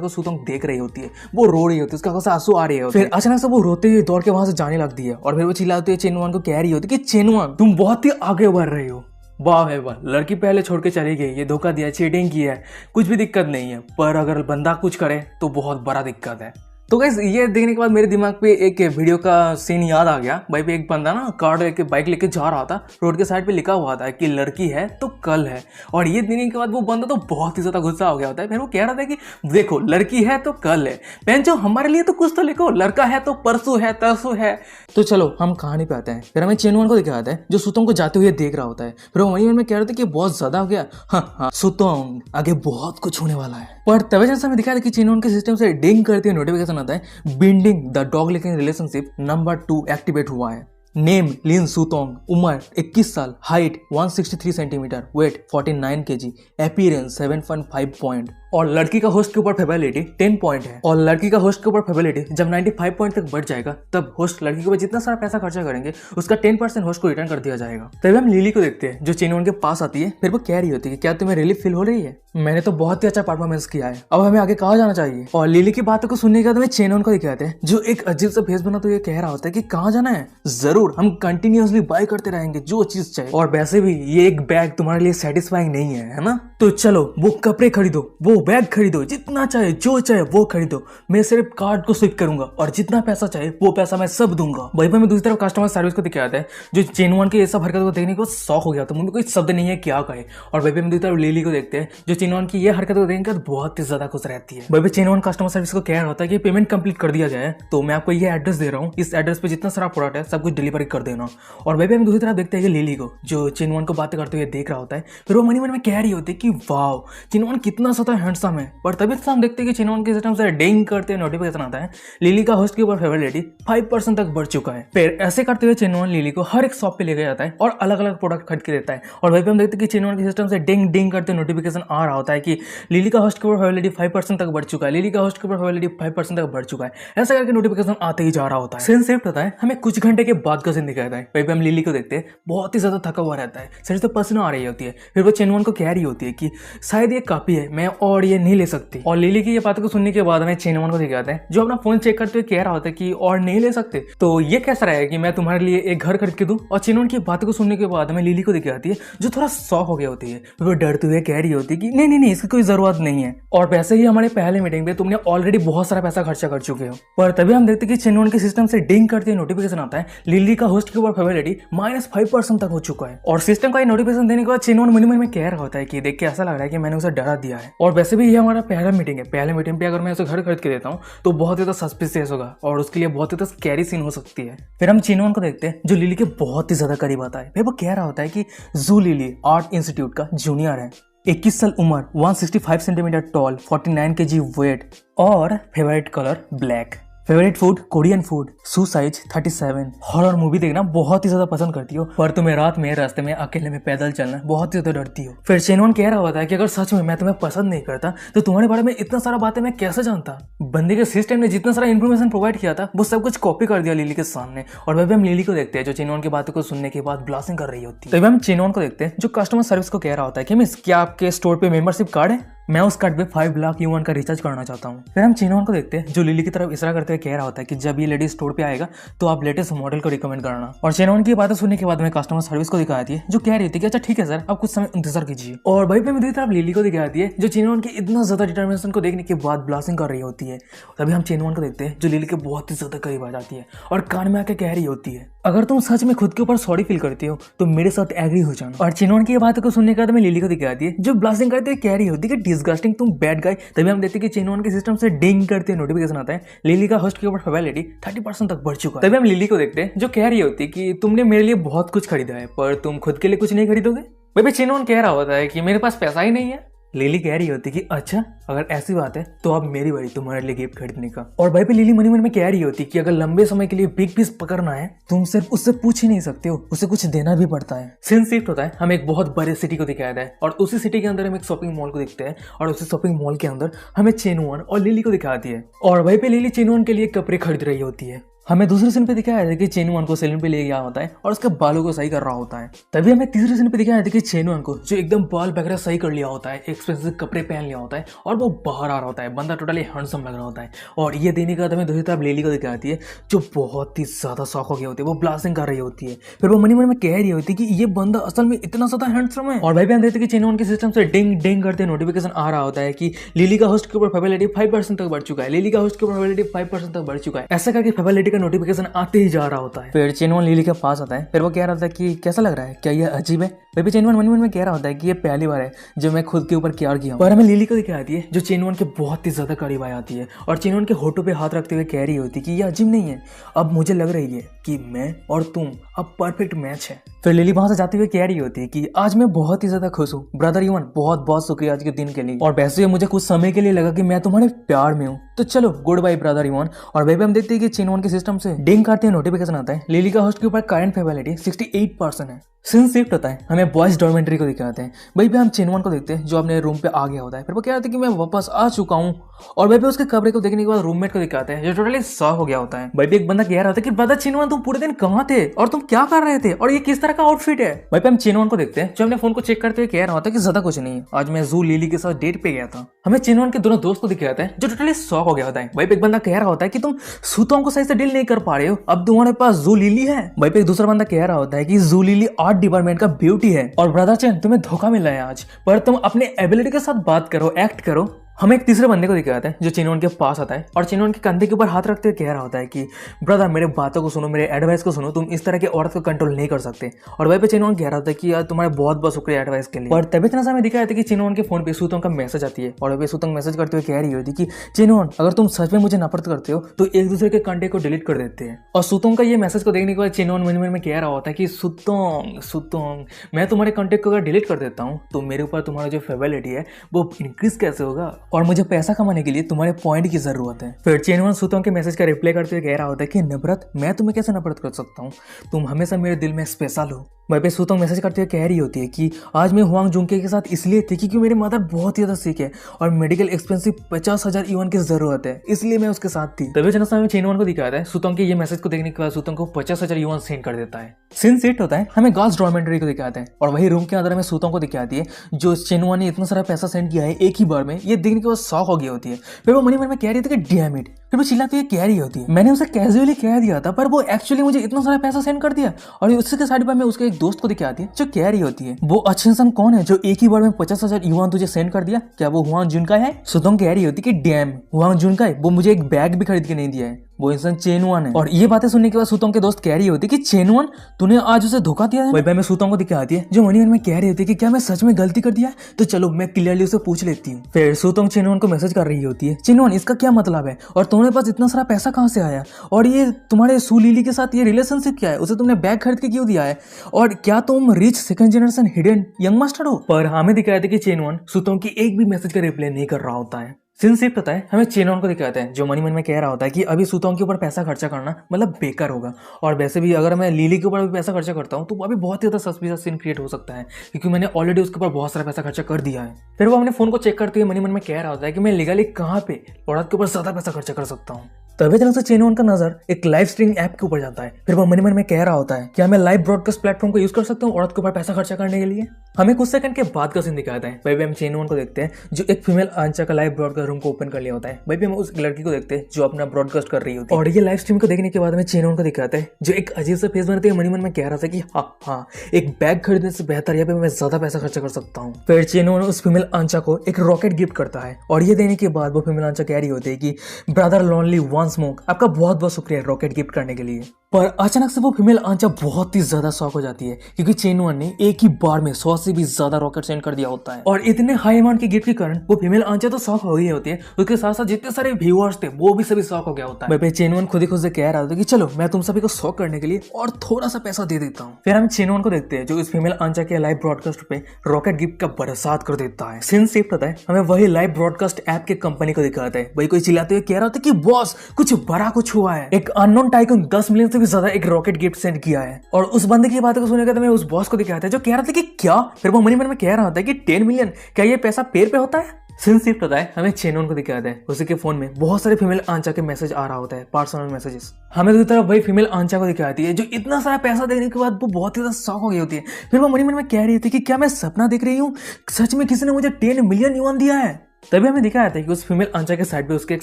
को सूतोंग देख रही होती है, वो रो रही होती है, उसका आंखों से आंसू आ रही है। फिर अचानक से वो रोते हुए दौड़ के वहां से जाने लगती है और फिर वो चिल्लाती है चेनवन को कह रही होती कि चेनवन तुम बहुत ही आगे बढ़ रही हो। वाह है वाह, लड़की पहले छोड़ के चली गई, ये धोखा दिया, चीटिंग की है, कुछ भी दिक्कत नहीं है, पर अगर बंदा कुछ करे तो बहुत बड़ा दिक्कत है। तो गाइस ये देखने के बाद मेरे दिमाग पे एक वीडियो का सीन याद आ गया। भाई पे एक बंदा ना कार लेके बाइक लेके जा रहा था, रोड के साइड पे लिखा हुआ था कि लड़की है तो कल है। और ये देखने के बाद वो बंदा तो बहुत ही ज्यादा गुस्सा हो गया होता है। फिर वो कह रहा था कि देखो लड़की है तो कल है, बहन हमारे लिए तो कुछ तो लिखो, लड़का है तो परसों है तरसों है। तो चलो हम कहानी पे आते हैं। फिर हमें चेनवन को दिखाता है जो सुतोंग को जाते हुए देख रहा होता है। फिर वो वहीं में कह रहे थे कि बहुत ज्यादा हो गया, हाँ सुतोंग आगे बहुत कुछ होने वाला है। पर तभी जैसे हमें दिखाया था कि चेनवन के सिस्टम से डिंग करते हुए नोटिफिकेशन आता है binding the dog living relationship number 2 activate हुआ है। नेम लिन सूतोंग, उम्र 21 साल, height 163 centimetre, weight 49 K G, appearance 7.5 point. और लड़की का होस्ट के ऊपर फेबिलिटी 10 पॉइंट है। और लड़की का होस्ट के ऊपर फेबिलिटी जब 95 पॉइंट तक बढ़ जाएगा तब होस्ट लड़की के ऊपर जितना सारा पैसा खर्चा करेंगे उसका 10% होस्ट को रिटर्न कर दिया जाएगा। तभी हम लिली को देखते हैं जो चेनवन के पास आती है। फिर वो कह रही होती है कि क्या तुम्हें रिलीफ फील हो रही है, मैंने तो बहुत ही अच्छा परफॉर्मेंस किया है, अब हमें आगे कहाँ जाना चाहिए। और लिली की बातों को सुनने के बाद हमें चेनवन को दिखाते हैं जो एक अजीब सा फेस बना तो ये कह रहा होता है कि कहाँ जाना है, जरूर हम कंटिन्यूअसली बाय करते रहेंगे जो चीज चाहिए। और वैसे भी ये एक बैग तुम्हारे लिए सेटिस्फाइंग नहीं है ना, तो चलो वो कपड़े खरीदो, वो बैग खरीदो, जितना चाहे जो चाहे वो खरीदो, मैं सिर्फ कार्ड को स्विप करूंगा और जितना पैसा चाहे वो पैसा मैं सब दूंगा। वहीं पर मैं दूसरी तरफ कस्टमर सर्विस को दिखाता है जो चेनवन के ये सब हरकतों को देखने को शौक हो गया, तो मुझे कोई शब्द नहीं है क्या कहे। और वहीं पर मैं दूसरी तरफ लिली को देखते हैं जो चेनवन की ये हरकतों को देखने के बहुत ही ज्यादा खुश रहती है। वहीं पर चेनवन कस्टमर सर्विस को कह रहा होता है कि पेमेंट कंप्लीट कर दिया जाए, तो मैं आपको ये एड्रेस दे रहा हूँ, इस एड्रेस पे जितना सारा प्रोडक्ट है सब कुछ डिलीवरी कर देना। और वहीं पर हम दूसरी तरफ देखते हैं कि लिली को जो चेनवन को बातें करते हुए देख रहा होता है। फिर वो मन में कह रही होती है कि वाओ चेनवन कितना ज्यादा हैंडसम है। पर तभी हम देखते हैं कि चेनवन के सिस्टम से डिंग करते हुए नोटिफिकेशन आता है लिली का होस्ट के ऊपर फेवरेलिटी 5% तक बढ़ चुका है। फिर ऐसे करते हुए चेनवन लिली को हर एक शॉप पे लेके जाता है और अलग अलग प्रोडक्ट खरीद के देता है। और वहीं पे हम देखते हैं कि चेनवन के सिस्टम से डिंग डिंग करते नोटिफिकेशन आ रहा होता है कि लिली का होस्ट के ऊपर फेवरेलिटी 5% तक बढ़ चुका है, लिली का होस्ट के ऊपर फेवरेलिटी 5% तक बढ़ चुका है। ऐसा करके नोटिफिकेशन आते ही जा रहा होता है। सीन शिफ्ट होता है, हमें कुछ घंटे के बाद का सीन दिखाता है। वहीं पे हम लिली को देखते हैं बहुत ही ज्यादा थका हुआ रहता है, शरीर से पसीना आ रही होती है। फिर वो चेनवन को कह रही होती है कि शायद ये काफी है, मैं और ये नहीं ले सकती। और लिली की ये बातों को सुनने के बाद हमें चेनवन को दिखाते हैं जो अपना फोन चेक करते हुए कह रहा होता है कि और नहीं ले सकते, तो ये कैसा रहेगा कि मैं तुम्हारे लिए एक घर खरीद के दूं। और चेनवन की बातों को सुनने के बाद हमें लिली को दिखाती है जो थोड़ा शॉक हो गया होती है। वो डरते हुए कह रही होती है कि नहीं नहीं नहीं इसकी कोई जरूरत नहीं है, और वैसे ही हमारे पहले मीटिंग पे तुमने ऑलरेडी बहुत सारा पैसा खर्चा कर चुके हो। पर तभी हम देखते हैं कि चेनवन के सिस्टम से डिंग करते हुए नोटिफिकेशन आता है लिली का होस्ट के ऊपर फेवरेलिटी -5% तक हो चुका है। और सिस्टम का ये नोटिफिकेशन देने के बाद चेनवन मन में कह रहा होता है कि देख के ऐसा लग रहा है कि मैंने उसे डरा दिया है। और वैसे भी ये हमारा पहला मीटिंग है, पहले मीटिंग पे अगर मैं उसे घर खरीद के देता हूँ तो बहुत ज्यादा सस्पिशियस होगा और उसके लिए बहुत ज्यादा स्कैरी सीन हो सकती है। फिर हम चेनवन को देखते हैं जो लिली के बहुत ही ज्यादा करीब आता है। फिर वो कह रहा होता है कि जू लिली आर्ट इंस्टीट्यूट का जूनियर है, 21 साल उम्र, 165 सेंटीमीटर टॉल, 49 केजी वेट और favourite colour black. Favourite food Korean food, शू साइज 37। हॉरर मूवी देखना बहुत ही ज्यादा पसंद करती हो, पर तुम्हें रात में रास्ते में अकेले में पैदल चलना बहुत ही ज्यादा डरती हो। फिर चेनवन कह रहा होता है कि अगर सच में मैं तुम्हें पसंद नहीं करता तो तुम्हारे बारे में इतना सारा बातें मैं कैसे जानता। बंदे के सिस्टम ने जितना सारा इन्फॉर्मेशन प्रोवाइड किया था वो सब कुछ कॉपी कर दिया लिली के सामने। और वह भी हम लिली को देखते हैं जो चेनवन की बातों को सुनने के बाद ब्लास्टिंग कर रही होती है। तभी हम चेनवन को देखते हैं जो कस्टमर सर्विस को कह रहा होता है कि मिस क्या आपके स्टोर पे मेंबरशिप कार्ड है, मैं उस कार्ड पे 5 लाख युआन का रिचार्ज करना चाहता हूँ। फिर हम चेनवन को देखते हैं जो लिली की तरफ इशारा करते हुए कह रहा होता है कि जब ये लेडी स्टोर पे आएगा तो आप लेटेस्ट मॉडल को रिकमेंड करना। और चेनवन की बातें सुनने के बाद में कस्टमर सर्विस को दिखाती है जो कह रही थी कि अच्छा ठीक है सर, आप कुछ समय इंतजार कीजिए। और वहीं पे मेरी तरफ लिली को दिखाती है जो चेनवन की इतना ज्यादा डिटर्मिनेशन को देखने के बाद ब्लास्टिंग कर रही होती है। तभी हम चेनवन को देखते हैं जो लिली के बहुत ही ज्यादा करीब आ जाती है और कान में आके कह रही होती है अगर तुम सच में खुद के ऊपर सॉरी फील करती हो तो मेरे साथ एग्री हो जाना। और चेनवन की बातों को सुनने के बाद में लिली को दिखाती है जो ब्लास्टिंग करते हुए कह रही होती है कि डिस्गस्टिंग तुम बैड गाय। तभी हम देखते हैं कि चेनवन के सिस्टम से डिंग करते हुए नोटिफिकेशन आता है लिली का होस्ट के ऊपर फेवरेलिटी 30% तक बढ़ चुका है। तभी हम लिली को देखते हैं जो कह रही होती है कि तुमने मेरे लिए बहुत कुछ खरीदा है पर तुम खुद के लिए कुछ नहीं खरीदोगे। भाई चेनवन कह रहा होता है कि मेरे पास पैसा ही नहीं है। लिली कह रही होती कि अच्छा अगर ऐसी बात है तो अब मेरी बारी तुम्हारे लिए गिफ्ट खरीदने का। और भाई पे लिली मनी मन में कह रही होती कि अगर लंबे समय के लिए बिग पीस पकड़ना है तुम सिर्फ उससे पूछ ही नहीं सकते हो, उसे कुछ देना भी पड़ता है। सीन शिफ्ट होता है, हमें एक बहुत बड़े सिटी को दिखाया जाता है और उसी सिटी के अंदर हम एक शॉपिंग मॉल को देखते हैं और उसी शॉपिंग मॉल के अंदर हमें चेनवन और लिली को दिखाती है और वहीं पे लिली चेनवन के लिए कपड़े खरीद रही होती है। हमें दूसरे सीन पे दिखाया था कि चेनवन को सैलून पे ले गया होता है और उसके बालों को सही कर रहा होता है। तभी हमें तीसरे सीन पे दिखाया था कि चेनवन को जो एकदम बाल वगैरह सही कर लिया होता है, एक्सपेंसिव कपड़े पहन लिया होता है और वो बाहर आ रहा होता है, बंदा टोटली हैंडसम लग रहा होता है। और ये देने के बाद हमें दूसरी तरफ लिली को दिखाती है जो बहुत ही ज्यादा शौक हो गई होती है, वो ब्लास्टिंग कर रही होती है। फिर वो मनी मन में कह रही होती है कि ये बंदा असल में इतना ज्यादा हैंडसम है। और भाई बहन देखते कि चेनवन के सिस्टम से डिंग डिंग करते नोटिफिकेशन आ रहा होता है कि लिली का होस्ट के ऊपर फेबिलिटी 5% तक बढ़ चुका है, लिली का होस्ट के ऊपर फेबिलिटी 5% तक बढ़ चुका है। ऐसा करके फेबिलिटी का नोटिफिकेशन आते ही जा रहा होता है। फिर चेनवन लिली के पास आता है, फिर वो कह रहा था कि कैसा लग रहा है, क्या ये अजीब है। फिर चेनवन मन मन में कह रहा होता है कि ये पहली बार है जो मैं खुद के ऊपर केयर किया हूं। पर हमें लिली को दिखाती है जो चेनवन के बहुत ही ज्यादा करीब आ जाती है और चेनवन के होठों पे हाथ रखते हुए कह रही होती है कि ये अजीब नहीं है, अब मुझे लग रही है कि मैं और तुम अब परफेक्ट मैच है। फिर लिली वहां से जाते हुए कह रही होती है कि आज मैं बहुत ही ज्यादा खुश हूँ ब्रदर युवन, बहुत बहुत शुक्रिया आज के दिन के लिए। और वैसे मुझे कुछ समय के लिए लगा कि मैं तुम्हारे प्यार में हूँ, तो चलो गुड बाय ब्रदर युवन। और वही हम देखते हैं कि चेनवन के सिस्टम से डिंग करते हैं नोटिफिकेशन आता है, लिली का होस्ट के ऊपर करंट फेबिलिटी 68% है। सीन शिफ्ट होता है, हमें बॉयज डॉर्मेंट्री को दिखाते हैं। वहीं पे हम चेनवन को देखते हैं जो अपने रूम पे आ गया होता है। फिर वो कह रहा था कि मैं वापस आ चुका हूँ। और वहीं पे उसके कमरे को देखने के बाद रूममेट को दिखाते हैं जो टोटली शॉक हो गया होता है। वहीं पे एक बंदा कह रहा था कि ब्रदर चेनवन तुम पूरे दिन कहाँ थे और तुम क्या कर रहे थे और ये किस तरह का आउटफिट है। वहीं पे हम चेनवन को देखते हैं जो अपने फोन को चेक करते हुए कह रहा होता है कि ज्यादा कुछ नहीं, आज मैं जू लिली के साथ डेट पे गया था। हमें चेनवन के दोनों दोस्त को दिखाते हैं जो टोटली शॉक हो गया होता है। वहीं पे एक बंदा कह रहा होता है कि तुम सूतों को सही से डील नहीं कर पा रहे हो, अब तुम्हारे पास जू लिली है। वहीं पे एक दूसरा बंदा कह रहा होता है कि जू लिली आर्ट डिपार्टमेंट का ब्यूटी है और ब्रदर चैन तुम्हें धोखा मिला है आज, पर तुम अपने एबिलिटी के साथ बात करो, एक्ट करो। हमें एक तीसरे बंदे को दिखाते हैं जो चेनवन के पास आता है और चेनवन के कंधे के ऊपर हाथ रखते हुए कह रहा होता है कि ब्रदर मेरे बातों को सुनो, मेरे एडवाइस को सुनो, तुम इस तरह के औरत को कंट्रोल नहीं कर सकते। और वहीं पे चेनवन कह रहा होता है कि यार तुम्हारे बहुत बहुत शुक्रिया एडवाइस के लिए। और तभी इतना समय दिखाया था कि चेनवन के फोन पे सूतोंग का मैसेज आती है और वही सूतोंग मैसेज करते हुए कह रही होती कि चेनवन अगर तुम सच में मुझे नफरत करते हो तो एक दूसरे के कंटेक्ट को डिलीट कर देते हैं। और सूतोंग का ये मैसेज को देखने के बाद चेनवन मन में कह रहा होता है कि सूतोंग मैं तुम्हारे कंटेक्ट को अगर डिलीट कर देता हूँ तो मेरे ऊपर तुम्हारा जो फेबिलिटी है वो इंक्रीज कैसे होगा और मुझे पैसा कमाने के लिए तुम्हारे पॉइंट की जरूरत है। फिर चेनवन सूतोंग के मैसेज का रिप्लाई करते हुए कह रहा होता है कि नफरत, मैं तुम्हें कैसे नफरत कर सकता हूँ, तुम हमेशा मेरे दिल में स्पेशल हो। वहीं पे सूतोंग मैसेज करते हुए कह रही होती है कि आज मैं हुआंग जुंगके के साथ इसलिए थी क्योंकि मेरी मदर बहुत ही ज्यादा सिक है और मेडिकल एक्सपेंसिव 50,000 युआन की जरूरत है, इसलिए मैं उसके साथ थी। तभी जनसा में चेनवन को दिखाता है सूतोंग के ये मैसेज को देखने के बाद सूतोंग को 50,000 युआन सेंड कर देता है। सीन सेट होता है, हमें गर्ल्स डॉर्मेंट्री को दिखाते हैं और वही रूम के अंदर हमें सूतोंग को दिखाती है जो चेनवन ने इतना सारा पैसा सेंड किया है एक ही बार में। ये देखने के बाद शॉक हो गई होती है। फिर वो मनी मन में कह रही थी कि डैम इट, फिर वो चिल्लाती है कह रही होती है मैंने उसे कैजुअली कह दिया था पर वो एक्चुअली मुझे इतना सारा पैसा सेंड कर दिया। और उसके साइड पर मैं उसके एक दोस्त को दिखाती है जो कह रही होती है वो अच्छा इंसान कौन है जो एक ही बार में 50,000 युआन तुझे सेंड कर दिया, क्या वो हुआंग जुनका है। सूतोंग कह रही होती कि डैम हुआंग जुनका है, वो मुझे एक बैग भी खरीद के नहीं दिया है, वो इंसान चेनवन है। और ये बातें सुनने के बाद सूतोंग के दोस्त कह रही होती कि चेनवन तूने आज उसे धोखा दिया है। वही मैं सूतोंग को दिखाती है जो मनी मन में कह रही होती है कि क्या मैं सच में गलती कर दिया, तो चलो मैं क्लियरली उसे पूछ लेती हूँ। फिर सूतोंग चेनवन को मैसेज कर रही होती है चेनवन इसका क्या मतलब है और तुम्हारे पास इतना सारा पैसा कहाँ से आया और ये तुम्हारे सू लिली के साथ ये रिलेशनशिप क्या है, उसे तुमने बैग खरीद के क्यों दिया है और क्या तुम rich second generation hidden young master हो। पर हमें दिखाया था कि चेनवन सूतोंग की एक भी मैसेज का रिप्लाई नहीं कर रहा होता है। सीन शिफ्ट होता है, हमें चेनवन को दिखाते हैं जो मनी मन में कह रहा होता है कि अभी सूतोंग के ऊपर पैसा खर्चा करना मतलब बेकार होगा और वैसे भी अगर मैं लिली के ऊपर भी पैसा खर्चा करता हूँ तो अभी बहुत ही ज्यादा सस्पिशियस सीन क्रिएट हो सकता है क्योंकि मैंने ऑलरेडी उसके ऊपर बहुत सारा पैसा खर्चा कर दिया है। फिर वो अपने फोन को चेक करते हुए मनी मन में कह रहा होता है कि मैं लीगली कहाँ पे औरत के ऊपर ज्यादा पैसा खर्चा कर सकता हूँ। तभी तरह से चेनवन का नजर एक लाइव स्ट्रीमिंग ऐप के ऊपर जाता है। फिर वो मनी मन में कह रहा होता है क्या मैं लाइव ब्रॉडकास्ट प्लेटफॉर्म को यूज कर सकता हूँ औरत के ऊपर पैसा खर्चा करने के लिए। हमें कुछ सेकंड के बाद का सीन दिखाता है। वही हम चेनवन को देखते हैं जो एक फीमेल आंचा का लाइव ब्रॉडकास्ट रूम को ओपन कर लिया होता है। वही हम उस लड़की को देखते हैं जो अपना ब्रॉडकास्ट कर रही होती है। और ये लाइव स्ट्रीम को देखने के बाद हमें चेनवन को दिखाता है जो एक अजीब सा फेस बनाते हुए मनी मन में कह रहा था कि हाँ एक बैग खरीदने से बेहतर यहाँ पे मैं ज्यादा पैसा खर्चा कर सकता हूँ। फिर चेनवन उस फीमेल आंचा को एक रॉकेट गिफ्ट करता है और ये देने के बाद वो फीमेल आंचा कह रही होती है कि ब्रदर लोनली वान स्मोक, आपका बहुत बहुत शुक्रिया रॉकेट गिफ्ट करने के लिए। पर अचानक से वो फीमेल आंचा बहुत ही ज्यादा शॉक हो जाती है क्योंकि चेन वन ने एक ही बार में 100 से भी ज्यादा रॉकेट सेंड कर दिया होता है और इतने हाई अमाउंट के गिफ्ट के कारण वो फीमेल आंचा तो शॉक हो गई होती है, उसके साथ साथ जितने सारे व्यूअर्स थे वो भी सभी शॉक हो गया होता है। भाई चेन वन खुद ही खुद से कह रहा था कि चलो मैं तुम सभी को शॉक करने के लिए और थोड़ा सा पैसा दे देता हूँ। फिर हम चेन वन को देखते हैं जो इस फीमेल आंचा के लाइव ब्रॉडकास्ट पे रॉकेट गिफ्ट का बरसात कर देता है। सीन शिफ्ट होता है, हमें वही लाइव ब्रॉडकास्ट ऐप के कंपनी को दिखाता है। भाई कोई चिल्लाते हुए कह रहा था कि बॉस कुछ बड़ा कुछ हुआ है, एक अननोन टाइकून 10 मिलियन से भी ज्यादा एक रॉकेट गिफ्ट सेंड किया है। और उस बंदे की बातों को सुनेगा तो मैं उस बॉस को दिखाता है जो कह रहा था कि क्या, फिर वो मनी मन में कह रहा होता है कि 10 मिलियन, क्या ये पैसा पेड़ पे होता है। सीन शिफ्ट होता है, हमें चेनोन को दिखाता है, उसी के फोन में बहुत सारे फीमेल आंचा के मैसेज आ रहा होता है, पर्सनल मैसेजेस। हमें दूसरी तरफ वही फीमेल आंचा को दिखाती है जो इतना सारा पैसा देने के बाद वो बहुत ही ज्यादा शॉक हो गई होती है। फिर वो मनी मन में कह रही थी कि क्या मैं सपना देख रही हूँ, सच में किसी ने मुझे 10 मिलियन युआन दिया है। तभी हमें दिखाया था कि उस फीमेल आंचा के साइड पे उसके एक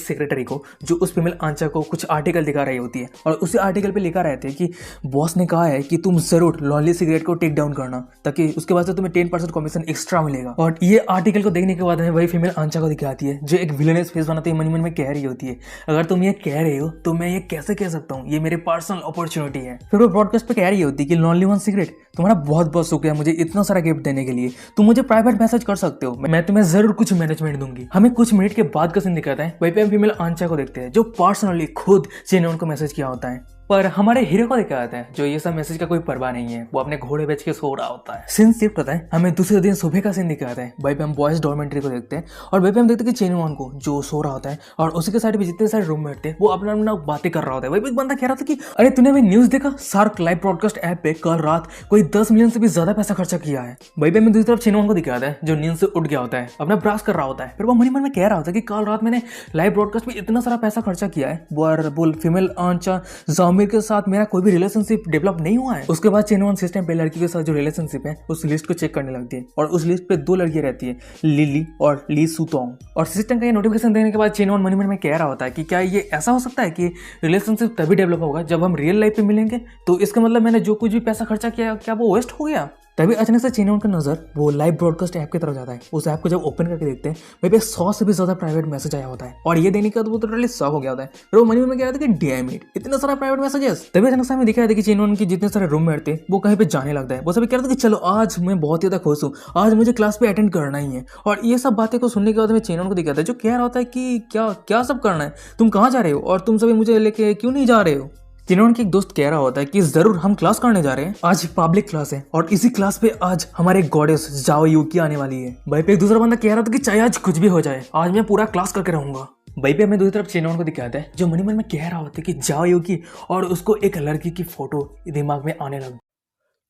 सेक्रेटरी को, जो उस फीमेल आंचा को कुछ आर्टिकल दिखा रही होती है और उसी आर्टिकल पे लिखा रहता है कि बॉस ने कहा है कि तुम जरूर लॉन्ली सिगरेट को टेक डाउन करना ताकि उसके बाद से तुम्हें 10% कमीशन एक्स्ट्रा मिलेगा। और ये आर्टिकल को देखने के बाद हमें वही फीमेल आंचा को दिखाती है जो एक विलेनस फेस बनाते हुए मन मन में कह रही होती है, अगर तुम ये कह रहे हो तो मैं ये कैसे कह सकता हूँ, ये मेरी पर्सनल अपॉर्चुनिटी है। फिर वो ब्रॉडकास्ट पे कह रही होती है कि लॉन्ली वन सिगरेट तुम्हारा बहुत बहुत शुक्रिया मुझे इतना सारा गिफ्ट देने के लिए, तुम मुझे प्राइवेट मैसेज कर सकते हो, मैं तुम्हें जरूर कुछ मैनेजमेंट दूंगी। हमें कुछ मिनट के बाद का सीन दिखाता है, वहीं पे हम फीमेल आंचा को देखते हैं जो पर्सनली खुद चेनोन को मैसेज किया होता है। पर हमारे हीरो को दिखाया जाता है जो ये सब मैसेज का कोई परवाह नहीं है, वो अपने घोड़े बेच के सो रहा होता है। सीन शिफ्ट होता है, हमें दूसरे दिन सुबह का सीन दिखाता है। वहीं पे हम बॉयज डॉर्मेंट्री को देखते हैं और वहीं पे हम देखते हैं कि चेनोन को जो सो रहा होता है और उसी के साइड पे जितने सारे रूममेट थे वो अपना अपना बातें कर रहा होता है। वही एक बंदा कह रहा था कि अरे तूने अभी न्यूज देखा, शार्क लाइव ब्रॉडकास्ट ऐप पे कल रात कोई 10 मिलियन से भी ज्यादा पैसा खर्चा किया है। वहीं पे हमें दूसरी तरफ चेनोन को दिखाता है जो नींद से उठ गया होता है, अपना ब्रश कर रहा होता है। फिर वो मन में कह रहा होता है कि कल रात मैंने लाइव ब्रॉडकास्ट में इतना सारा पैसा खर्चा किया है, वो फीमेल आंचा जामिर के साथ मेरा कोई भी रिलेशनशिप डेवलप नहीं हुआ है। उसके बाद चेनोन सिस्टम पे लड़की के साथ जो रिलेशनशिप है उस लिस्ट को चेक करने लगती है और उस लिस्ट पे 2 लड़कियां रहती है, लिली और ली सुतोंग। और सिस्टम का ये नोटिफिकेशन देने के बाद चेनोन मन में कह रहा होता है कि क्या ये ऐसा हो सकता है कि रिलेशनशिप तभी डेवलप होगा जब हम रियल लाइफ पे मिलेंगे, तो इसका मतलब मैंने जो कुछ भी पैसा खर्चा किया क्या वो वेस्ट हो गया। तभी अचानक से चेनोन का नजर वो लाइव ब्रॉडकास्ट ऐप की तरफ जाता है। उस ऐप को जब ओपन करके देखते हैं वहीं पे 100 से भी ज्यादा प्राइवेट मैसेज आया होता है और ये देने के बाद वो तो टोटली शॉक हो गया होता है। फिर वो मनी में कह रहा था कि डैम इट, इतना सारा प्राइवेट मैसेजेस। तभी अचानक से हमें दिखाया था कि चेनोन के जितने सारे रूममेट थे वो कहीं पे जाने लगता है। वो सभी कह रहा था कि चलो आज मैं बहुत ही ज्यादा खुश हूँ, आज मुझे क्लास पे अटेंड करना ही है। और ये सब बातें को सुनने के बाद हमें चेनोन को दिखाता है जो कह रहा होता है कि क्या क्या सब करना है, तुम कहाँ जा रहे हो और तुम सभी मुझे लेके क्यों नहीं जा रहे हो। चेनोन के एक दोस्त कह रहा होता है कि जरूर हम क्लास करने जा रहे हैं, आज पब्लिक क्लास है और इसी क्लास पे आज हमारे गॉडेस जाओ यूकी आने वाली है। भाई पे एक दूसरा बंदा कह रहा था कि चाहे आज कुछ भी हो जाए, आज मैं पूरा क्लास करके रहूंगा। भाई पे हमें दूसरी तरफ चेनोन को दिखाता है जो मनी मन में कह रहा होता है कि जाओ यूकी, और उसको एक लड़की की फोटो दिमाग में आने लगी।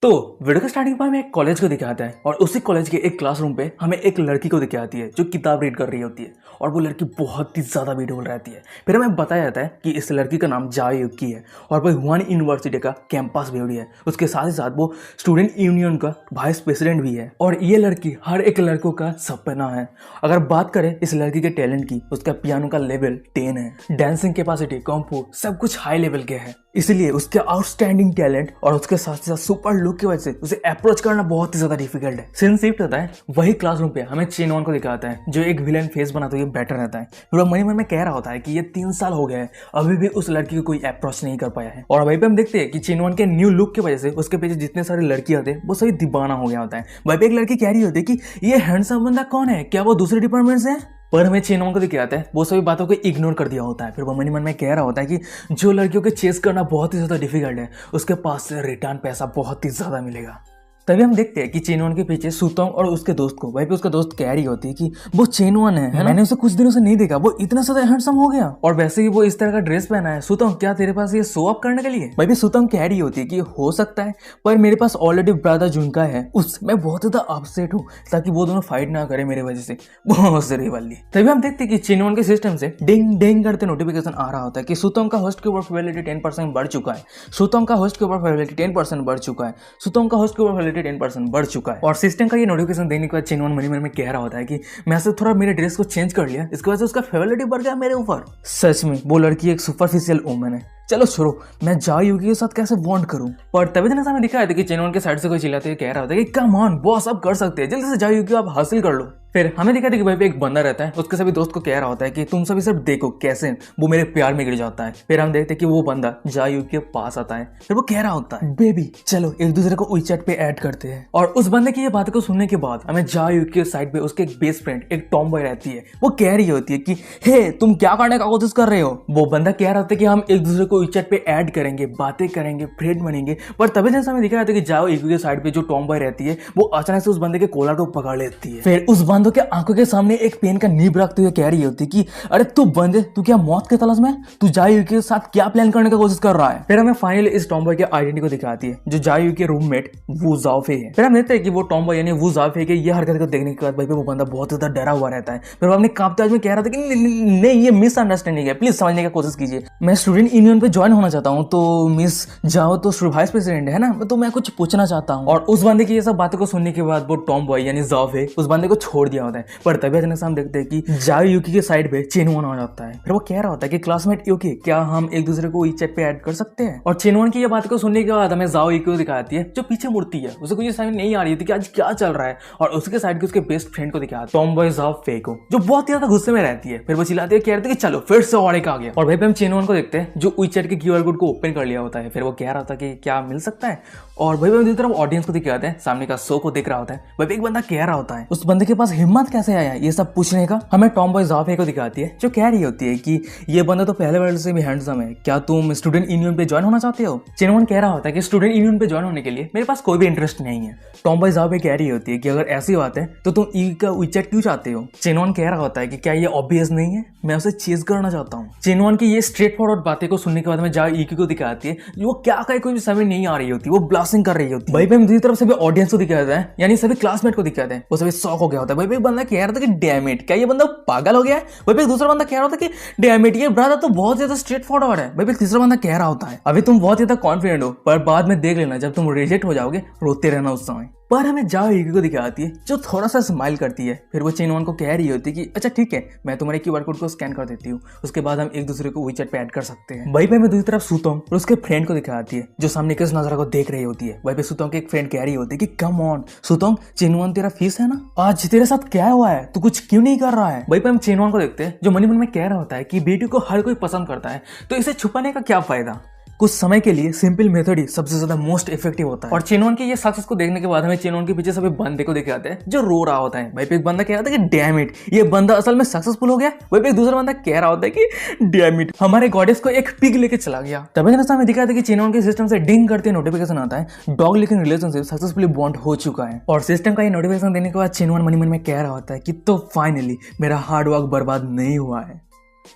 तो वीडियो के स्टार्टिंग पर हमें एक कॉलेज को दिखाता है और उसी कॉलेज के एक क्लासरूम पे हमें एक लड़की को दिखाती है जो किताब रीड कर रही होती है और वो लड़की बहुत ही ज़्यादा ब्यूटीफुल रहती है। फिर हमें बताया जाता है कि इस लड़की का नाम जाओ यूकी है और वो हुआन यूनिवर्सिटी का कैंपस ब्यूटी है। उसके साथ ही साथ वो स्टूडेंट यूनियन का वाइस प्रेसिडेंट भी है और ये लड़की हर एक लड़कों का सपना है। अगर बात करें इस लड़की के टैलेंट की, उसका पियानो का लेवल 10 है, डांसिंग कैपेसिटी, कॉम्पो सब कुछ हाई लेवल के है, इसलिए उसके आउटस्टैंडिंग टैलेंट और उसके साथ ही साथ सुपर लुक की वजह से उसे अप्रोच करना बहुत ही ज्यादा डिफिकल्ट है। सीन शिफ्ट होता है, वही क्लासरूम पे हमें चेनोन को दिखाता है जो एक विलेन फेस बनाते हुए बैठा रहता है। वो मन में कह रहा होता है कि ये 3 साल हो गए हैं, अभी भी उस लड़की को कोई अप्रोच नहीं कर पाया है। और वहीं पे हम देखते हैं कि चेनोन के न्यू लुक की वजह से उसके पीछे जितने सारे लड़कियां थे वो सभी दीवाना हो गया होता है। वहीं पे एक लड़की कह रही होती है कि ये हैंडसम बंदा कौन है, क्या वो दूसरे डिपार्टमेंट से है। पर हमें चेनोन को दिखाता है वो सभी बातों को इग्नोर कर दिया होता है। फिर वो मन में कह रहा होता है कि जो लड़कियों को चेस करना बहुत ही ज्यादा डिफिकल्ट है उसके पास से रिटर्न पैसा बहुत ही ज्यादा मिलेगा। तभी हम देखते हैं कि चेनोन के पीछे सुतोंग और उसके दोस्त को, वहीं पे उसका दोस्त कह रही होती है कि वो चेनोन है, मैंने उसे कुछ दिनों से नहीं देखा, वो इतना ज्यादा हैंडसम हो गया और वैसे ही वो इस तरह का ड्रेस पहना है। सुतोंग क्या तेरे पास ये शो अप करने के लिए। वहीं पे सुतोंग कह रही होती है कि हो सकता है पर मेरे पास ऑलरेडी ब्रदर जुनका है, उसमें बहुत ज्यादा अपसेट हूँ ताकि वो दोनों फाइट ना करे मेरे वजह से, बहुत सही वाली। तभी हम देखते हैं कि चेनोन के सिस्टम से डिंग डिंग करते नोटिफिकेशन आ रहा होता है कि सुतोंग का होस्ट के ऊपर प्रोबेबिलिटी 10% बढ़ चुका है, सुतोंग का होस्ट के ऊपर प्रोबेबिलिटी 10% बढ़ चुका है, सुतोंग का होस्ट के ऊपर प्रोबेबिलिटी 10% बढ़ चुका है। और सिस्टम का ये नोटिफिकेशन देने के बाद चेनोन मन में कह रहा होता है कि मैं से थोड़ा मेरे ड्रेस को चेंज कर लिया, इसकी वजह से उसका फेवरेट बढ़ गया मेरे ऊपर। सच में वो लड़की एक सुपरफिशियल वुमन है। चलो छोड़ो, मैं जाओ यूकी के साथ कैसे बॉन्ड करूं। पर तभी दिन हमें दिखाया था कि चेनोन के साइड से कोई चिल्लाते हुए कह रहा होता है कि कम ऑन बॉस, अब कर सकते हैं, जल्दी से जाओ यूकी आप हासिल कर लो। फिर हमें दिखाते हैं कि भाई पे एक बंदा रहता है, उसके सभी दोस्त को कह रहा होता है कि तुम सभी सिर्फ देखो कैसे वो मेरे प्यार में गिर जाता है। फिर हम देखते हैं कि वो बंदा जायू के पास आता है, फिर वो कह रहा होता है बेबी चलो एक दूसरे को WeChat पे ऐड करते हैं। और उस बंदे की ये बात को सुनने के बाद हमें जायू के साइड पे उसके एक बेस्ट फ्रेंड एक टॉम बॉय रहती है, वो कह रही होती है कि हे तुम क्या करने का कोशिश कर रहे हो। वो बंदा कह रहा था कि हम एक दूसरे को WeChat पे ऐड करेंगे, बातें करेंगे, फ्रेंड बनेंगे। पर तभी जैसा हमें दिखा जाता है कि जाओ ईक्यू के साइड पे जो टॉम बॉय रहती है वो अचानक से उस बंदे के कॉलर को पकड़ लेती है। फिर उस बंदों के आंखों के सामने एक पेन का नीब रखते हुए कह रही होती है कि अरे तू बंदे तू क्या मौत के तलाश में, तू जायू के साथ क्या प्लान करने की कोशिश कर रहा है। फिर हमें फाइनली इस टॉम बॉय की आइडेंटिटी को दिखाती है जो जायू के रूममेट वू जाओफे है। फिर हम देखते हैं कि वो टॉम बॉय यानी वू जाओफे के ये हरकत को देखने के बाद भाई वो बंदा बहुत ज्यादा डरा हुआ रहता है। फिर वो अपने कांपते आवाज में कह रहा था कि नहीं ये मिसअंडरस्टैंडिंग है, प्लीज समझने की कोशिश कीजिए। मैं स्टूडेंट यूनियन पे ज्वाइन होना चाहता हूँ, तो मिस जाओ तो वाइस प्रेसिडेंट है ना, तो मैं कुछ पूछना चाहता हूँ। और उस बंदे की ये सब बातों को सुनने के बाद वो टॉम बॉय यानी जाओफे उस बंदे को छोड़ दिया होता है। पर तभी अचानक हम देखते हैं कि जाओ यूकी के साइड पे चेनवन आ जाता है। फिर वो कह रहा होता है कि क्लासमेट यूकी क्या हम एक दूसरे को WeChat पे ऐड कर सकते हैं। और चेनवन की ये बात को सुनने के बाद हमें जाओ यूकी को दिखाती है जो पीछे मुड़ती है, उसे कुछ समझ नहीं आ रही थी कि आज क्या चल रहा है। और उसके साइड के उसके बेस्ट फ्रेंड को दिखाया टॉम बॉय जाओफे को, जो बहुत ज्यादा गुस्से में रहती है। फिर वो चिल्लाती है कह रही थी कि चलो फिर से और एक आ गया। और भाई पे हम चेनवन को देखते हैं जो WeChat के QR कोड को ओपन कर लिया होता है। फिर वो कह रहा था कि क्या मिल सकता है। और भाई दूसरी तरफ ऑडियंस को दिखाते हैं, सामने का शो को देख रहा होता है। भाई एक बंदा कह रहा होता है उस बंदे के पास हिम्मत कैसे आया ये सब पूछने का। हमें टॉम बॉय जाओफे को दिखाती है जो कह रही होती है कि ये बंदा तो पहले वर्ल्ड से भी हैंडसम है, क्या तुम स्टूडेंट यूनियन पे ज्वाइन होना चाहते हो। चेनवन कह रहा होता है कि स्टूडेंट यूनियन पे ज्वाइन होने के लिए मेरे पास कोई भी इंटरेस्ट नहीं है। टॉम बॉय जाओफे कह रही होती है कि अगर ऐसी बात है तो तुम ई का WeChat क्यों चाहते हो। चेनवन कह रहा होता है कि क्या ये ऑब्वियस नहीं है, मैं उसे चेज करना चाहता हूँ। चेनवन की ये स्ट्रेट फॉरवर्ड बातें को सुनने के बाद में जाओ ईकी को दिखाती है, वो क्या कहे कोई समझ नहीं आ रही होती, वो ब्लास्टिंग कर रही होती है। भाई पे हम दूसरी तरफ सभी ऑडियंस को दिखाता है यानी सभी क्लासमेट को दिखाते हैं, वो सभी शॉक हो गया होता है। भाई बंदा कह रहा था कि डैम इट क्या ये बंदा पागल हो गया है। भाई एक दूसरा बंदा कह रहा था कि डैम इट ये ब्रदर तो बहुत ज्यादा स्ट्रेट फॉरवर्ड है। भाई तीसरा बंदा कह रहा होता है अभी तुम बहुत ज्यादा कॉन्फिडेंट हो, पर बाद में देख लेना जब तुम रिजेक्ट हो जाओगे रोते रहना उस समय। पर हमें जाओ ईकी को दिखाती है जो थोड़ा सा स्माइल करती है। फिर वो चेनवन को कह रही होती है कि अच्छा ठीक है मैं तुम्हारे QR कोड को स्कैन कर देती हूँ, उसके बाद हम एक दूसरे को WeChat पे ऐड कर सकते हैं। भाई पे मैं दूसरी तरफ सुतोंग और उसके फ्रेंड को दिखाती है जो सामने किस नजरा को देख रही होती है। भाई पे सुतोंग की एक फ्रेंड कह रही होती है कि कम ऑन सुतोंग चेनवन तेरा फीस है ना, आज तेरे साथ क्या हुआ है, तू कुछ क्यों नहीं कर रहा है। भाई पे हम चेनवन को देखते हैं जो मन में कह रहा होता है कि बेटी को हर कोई पसंद करता है तो इसे छुपाने का क्या फायदा। कुछ समय के लिए सिंपल मेथड ही सबसे ज्यादा मोस्ट इफेक्टिव होता है। और चेनवन के ये सक्सेस को देखने के बाद हमें चेनवन के पीछे सभी बंदे को दिखाते हैं जो रो रहा होता है। भाई पे एक बंदा कह रहा था कि डैम इट ये बंदा असल में सक्सेसफुल हो गया। वही पे एक दूसरा बंदा कह रहा होता है कि डैम इट हमारे गॉडेस को एक पिग लेके चला गया। तभी हमें दिखाया था कि चेनवन के सिस्टम से डिंग करते नोटिफिकेशन आता है dog living relationship successfully bond हो चुका है। और सिस्टम का ये नोटिफिकेशन देने के बाद चेनवन मन में कह रहा होता है कि तो फाइनली मेरा हार्ड वर्क बर्बाद नहीं हुआ है।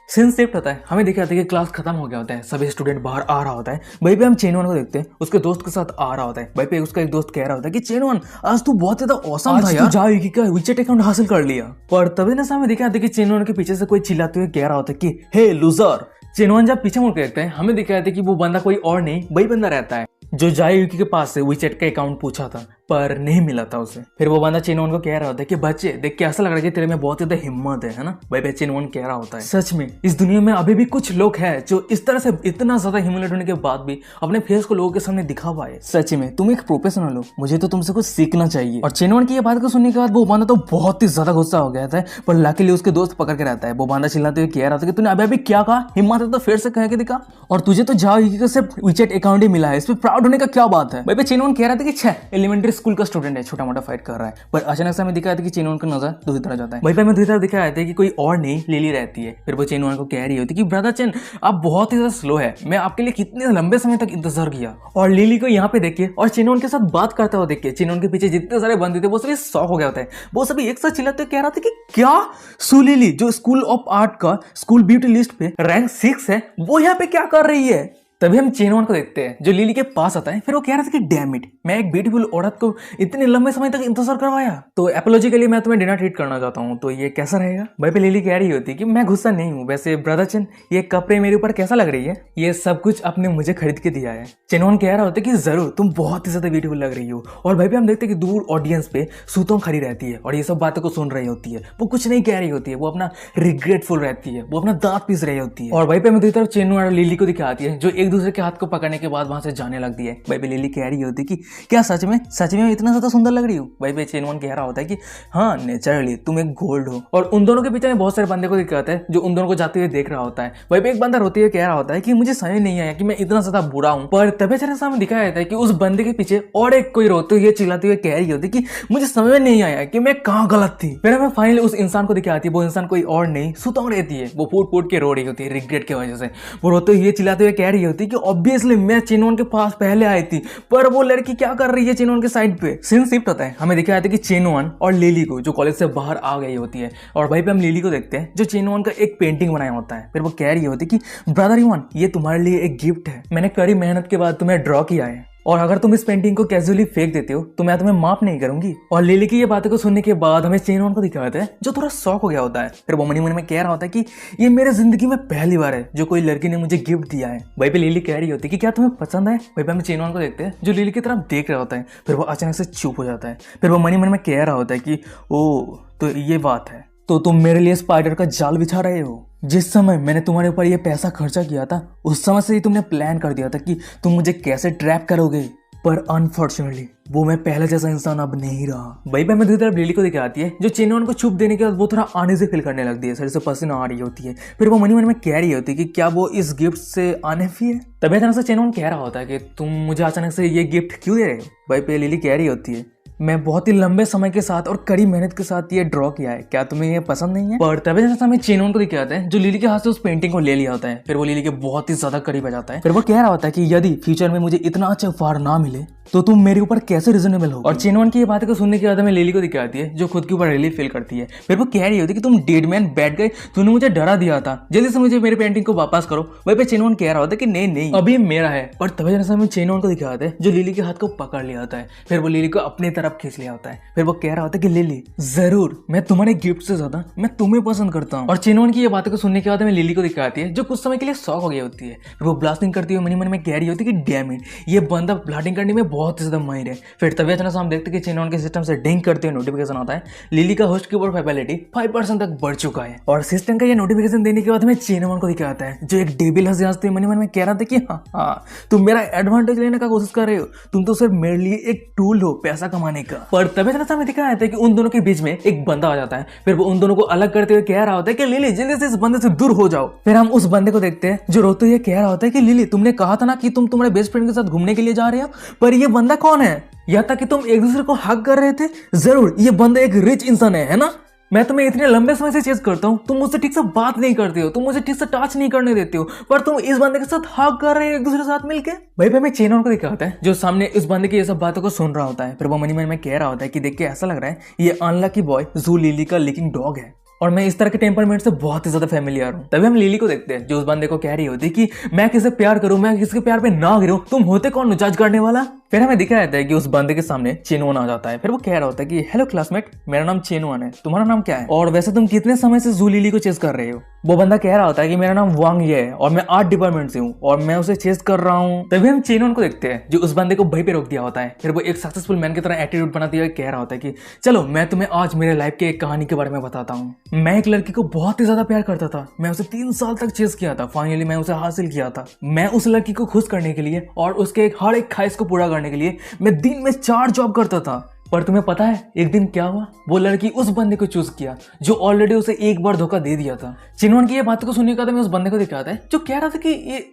सीन शिफ्ट होता है, हमें दिखाते हैं कि क्लास खत्म हो गया होता है, सभी स्टूडेंट बाहर आ रहा होता है। भाई पे हम चेनवन को देखते हैं उसके दोस्त के साथ आ रहा होता है। भाई पे उसका एक दोस्त कह रहा होता है कि चेनवन आज तू बहुत ज्यादा औसम था यार, जाओ ईकी का WeChat अकाउंट हासिल कर लिया। पर तभी ना हमें दिखाते हैं कि चेनवन के पीछे से कोई चिल्लाते हुए कह रहा होता है कि हे लूजर। चेनवन जब पीछे मुड़ के देखते हैं हमें दिखाते हैं कि वो बंदा कोई और नहीं वही बंदा रहता है जो जाओ ईकी के पास से WeChat का अकाउंट पूछा था पर नहीं मिला था उसे। फिर वो बंदा चेनवन को कह रहा होता है कि बच्चे देख के ऐसा लग रहा है कि तेरे में बहुत ज्यादा हिम्मत है ना। भाई चेनवन कह रहा होता है सच में इस दुनिया में अभी भी कुछ लोग हैं जो इस तरह से इतना ज्यादा ह्यूमिलेट होने के बाद भी अपने फेस को लोगों के सामने दिखा पाए। सच में तुम एक प्रोफेशनल हो, मुझे तो तुमसे कुछ सीखना चाहिए। और चेनवन की ये बात को सुनने के बाद वो बंदा तो बहुत ही ज्यादा गुस्सा हो गया था, पर लकीली उसके दोस्त पकड़ के रहता है। वो बंदा चिल्लाते हुए कह रहा था कि तूने अभी क्या कहा, हिम्मत है तो फिर से कह के दिखा, और तुझे तो जाओ ईकी का सिर्फ WeChat अकाउंट ही मिला है, इस पर प्राउड होने का क्या बात है। भाई चेनवन कह रहा था कि छह एलिमेंट्री स्कूल का स्टूडेंट है, छोटा मोटा फाइट कर रहा है। पर अचानक से हमें दिखाया था कि चेनवन का नजर दूसरी तरफ जाता है। वहीं पे हमें दूसरी तरफ दिखाया था कि कोई और नहीं लिली रहती है। फिर वो चेनवन को कह रही होती कि ब्रदर चेन आप बहुत ही ज्यादा स्लो है, मैं आपके लिए कितने लंबे समय तक इंतजार किया। और लिली को यहाँ पे देखिए और चेनवन के साथ बात करता हुआ देखिए, चेनवन के पीछे जितने सारे बंदे थे वो सभी शॉक हो गया होता है। वो सभी एक साथ चिल्लाते कह रहा था कि क्या सुलिली जो स्कूल ऑफ आर्ट का स्कूल ब्यूटी लिस्ट पे रैंक 6 है वो यहाँ पे क्या कर रही है। तभी हम चेनवन को देखते हैं जो लिली के पास आता है। फिर वो कह रहा था कि डैम इट मैं एक ब्यूटीफुल औरत को इतने लंबे समय तक इंतजार करवाया, तो एपोलॉजी के लिए मैं तुम्हें डिनर ट्रीट करना चाहता हूँ, तो ये कैसा रहेगा। भाई पे लिली कह रही होती कि मैं गुस्सा नहीं हूँ, वैसे ब्रदर चेन ये कपड़े मेरे ऊपर कैसा लग रही है, ये सब कुछ आपने मुझे खरीद के दिया है। चेनवन कह रहा होता है कि जरूर तुम बहुत ही ज्यादा ब्यूटीफुल लग रही हो। और भाई पे हम देखते हैं कि दूर ऑडियंस पे सुतोंग खड़ी रहती है और ये सब बातों को सुन रही होती है, वो कुछ नहीं कह रही होती है, वो अपना रिग्रेटफुल रहती है, वो अपना दांत पीस रही होती है। और भाई पे हमें दूसरी तरफ चेनवन और लिली को दिखाती है जो एक एक दूसरे के हाथ को पकड़ने के बाद वहां से जाने लगती है। भाई पे लिली कह रही होती कि क्या सच में मैं इतना ज्यादा सुंदर लग रही हूँ। भाई पे चेनवन कह रहा होता है कि हाँ नेचुरली तुम एक गोल्ड हो। और उन दोनों के पीछे में बहुत सारे बंदे को दिखाते हैं जो उन दोनों को जाते हुए देख रहा होता है। भाई पे एक बंदा रोते हुए कह रहा होता है कि मुझे समझ नहीं आया कि मैं इतना ज्यादा बुरा हूँ। पर तभी अचानक सामने दिखाया जाता है कि उस बंदे के पीछे और एक कोई रोते हुए चिल्लाते हुए कह रही होती कि मुझे समझ में नहीं आया कि मैं कहाँ गलत थी। फिर हमें फाइनली उस इंसान को दिखाती है। वो इंसान कोई और नहीं सुतोंग रहती है। वो फूट फूट के रो रही होती है रिग्रेट की वजह से। वो रोते हुए चिल्लाते हुए कह रही होती है कि ऑब्वियसली मैं चेनवन के पास पहले आई थी, पर वो लड़की क्या कर रही है चेनवन के साइड पे। सीन शिफ्ट होता है, हमें दिखाया जाता है कि चेनवन और लिली को जो कॉलेज से बाहर आ गई होती है। और वहीं पे हम लिली को देखते हैं जो चेनवन का एक पेंटिंग बनाया होता है। फिर वो कह रही होती है कि ब्रदर युवन ये तुम्हारे लिए एक गिफ्ट है, मैंने कड़ी मेहनत के बाद तुम्हें ड्रॉ किया है, और अगर तुम इस पेंटिंग को कैजुअली फेंक देते हो तो मैं तुम्हें माफ नहीं करूंगी। और लिली की ये बातें को सुनने के बाद हमें चेनवन को दिखाते हैं जो थोड़ा शॉक हो गया होता है। फिर वो मनी मन में कह रहा होता है कि ये मेरे जिंदगी में पहली बार है जो कोई लड़की ने मुझे गिफ्ट दिया है। वहीं पे लिली कह रही होती है कि क्या तुम्हें पसंद है। वहीं पे हम चेनवन को देखते हैं जो लिली की तरफ देख रहा होता है। फिर वो अचानक से चुप हो जाता है। फिर वो मनी मन में कह रहा होता है कि ओ तो ये बात है, तो तुम मेरे लिए स्पाइडर का जाल बिछा रहे हो। जिस समय मैंने तुम्हारे ऊपर ये पैसा खर्चा किया था उस समय से ही तुमने प्लान कर दिया था कि तुम मुझे कैसे ट्रैप करोगे, पर अनफॉर्चुनेटली वो मैं पहले जैसा इंसान अब नहीं रहा। वहीं पे हमें दूसरी तरफ लिली को दिखाती है जो चेनवन को छुप देने के बाद वो थोड़ा आने से फील करने लगती है, शरीर से पसीना आ रही होती है। फिर वो मन में कह रही होती है कि क्या वो इस गिफ्ट से अनहैप्पी है। तभी अचानक से चेनवन कह रहा होता है कि तुम मुझे अचानक से ये गिफ्ट क्यों दे रहे हो। वहीं पे लिली कह रही होती है मैं बहुत ही लंबे समय के साथ और कड़ी मेहनत के साथ ये ड्रॉ किया है, क्या तुम्हें ये पसंद नहीं है। पर तभी जैसा हमें चेनवन को दिखाते हैं जो लिली के हाथ से उस पेंटिंग को ले लिया होता है। फिर वो लिली के बहुत ही ज्यादा करीब आ जाता है। फिर वो कह रहा होता है कि यदि फ्यूचर में मुझे इतना अच्छा उपहार ना मिले तो तुम मेरे ऊपर कैसे रिजनेबल हो। और चेनवन की ये बातें को सुनने के बाद हमें लिली को दिखाती है जो खुद के ऊपर रिलीफ फील करती है। फिर वो कह रही होती है कि तुम डेड मैन बैठ गए, तूने मुझे डरा दिया था, जल्दी से मुझे मेरी पेंटिंग को वापस करो। वहीं पे चेनवन कह रहा होता है कि नहीं अभी मेरा है। और तभी जैसा हमें चेनवन को दिखाते हैं जो लिली के हाथ को पकड़ लिया होता है। फिर वो लिली को अपनी तरफ खींच लिया होता है। फिर वो कह रहा होता है कि लिली जरूर मैं तुम्हारे गिफ्ट से ज्यादा मैं तुम्हें पसंद करता हूँ। और चेनवन की ये बातें को सुनने के बाद हमें लिली को दिखाती है जो कुछ समय के लिए शॉक हो गई होती है। फिर वो ब्लास्टिंग करती हुई मन में कह रही होती है कि डैम इट ये बंदा ब्लास्टिंग करने में बहुत ज्यादा माहिर है। फिर तभी अचानक हम देखते हैं कि चेनवन के सिस्टम से डिंग करते हुए नोटिफिकेशन आता है लिली का होस्ट के ऊपर फैबिलिटी 5% तक बढ़ चुका है। और सिस्टम का ये नोटिफिकेशन देने के बाद हमें चेनवन को दिखाता है जो एक डेबिल हंसते हंसते मन में कह रहा था कि हाँ तुम मेरा एडवांटेज लेने का कोशिश कर रहे हो, तुम तो सिर्फ मेरे लिए एक टूल हो पैसा कमाने का। पर तभी अचानक हमें दिखाया था कि उन दोनों के बीच में एक बंदा आ जाता है। फिर वो उन दोनों को अलग करते हुए कह रहा होता है कि लिली जल्दी से इस बंदे से दूर हो जाओ। फिर हम उस बंदे को देखते हैं जो रोते हुए कह रहा होता है कि लिली तुमने कहा था ना कि तुम तुम्हारे बेस्ट फ्रेंड के साथ घूमने के लिए जा रहे हो, पर ये बंदा कौन है। या तक कि तुम एक दूसरे को हक कर रहे थे। जरूर ये बंदा एक रिच इंसान है ना। मैं तुम्हें इतने लंबे समय से चेस करता हूँ, तुम मुझसे ठीक से बात नहीं करते हो, तुम मुझे ठीक से टच नहीं करने देते हो, पर तुम इस बंदे के साथ हक कर रहे हो एक दूसरे के साथ मिलके। भाई पे हमें चेनवन को दिखाता है जो सामने इस बंदे की ये सब बातों को सुन रहा होता है। फिर वो मन में कह रहा होता है कि देख के ऐसा लग रहा है ये अनलकी बॉय जू लिली का लीकिंग डॉग है और मैं इस तरह के टेम्परमेंट से बहुत ही ज्यादा फैमिलियर हूँ। तभी हम लिली को देखते हैं जो उस बंदे को कह रही होती है कि मैं किसे प्यार करूं, मैं किसके प्यार पे ना गिरूं, तुम होते कौन जज करने वाला। फिर हमें दिखाया जाता है कि उस बंदे के सामने चेनवन आ जाता है। फिर वो कह रहा होता है कि हेलो क्लासमेट, मेरा नाम चेनवन है, तुम्हारा नाम क्या है, और वैसे तुम कितने समय से जू लिली को चेस कर रहे हो। वो बंदा कह रहा होता है कि मेरा नाम वांग ये है और मैं आर्ट डिपार्टमेंट से हूँ और मैं उसे चेस कर रहा हूँ। तभी हम चेनवन को देखते हैं जो उस बंदे को वहीं पे रोक दिया होता है। फिर वो एक सक्सेसफुल मैन की तरह एटीट्यूड बनाते हुए कह रहा होता है कि चलो मैं तुम्हें आज मेरे लाइफ के एक कहानी के बारे में बताता हूँ। मैं एक लड़की को बहुत ही ज्यादा प्यार करता था, मैं उसे 3 साल तक चेस किया था, फाइनली मैं उसे हासिल किया था। मैं उस लड़की को खुश करने के लिए और उसके हर एक ख्वाहिश को पूरा करने के लिए मैं दिन में 4 जॉब करता था। पर तुम्हें पता है एक दिन क्या हुआ, वो लड़की उस बंदे को चूज किया जो ऑलरेडी उसे एक बार धोखा दे दिया था। चेनवन की ये बात को सुनने के बाद मैं उस बंदे को दिखाता है जो कह रहा था कि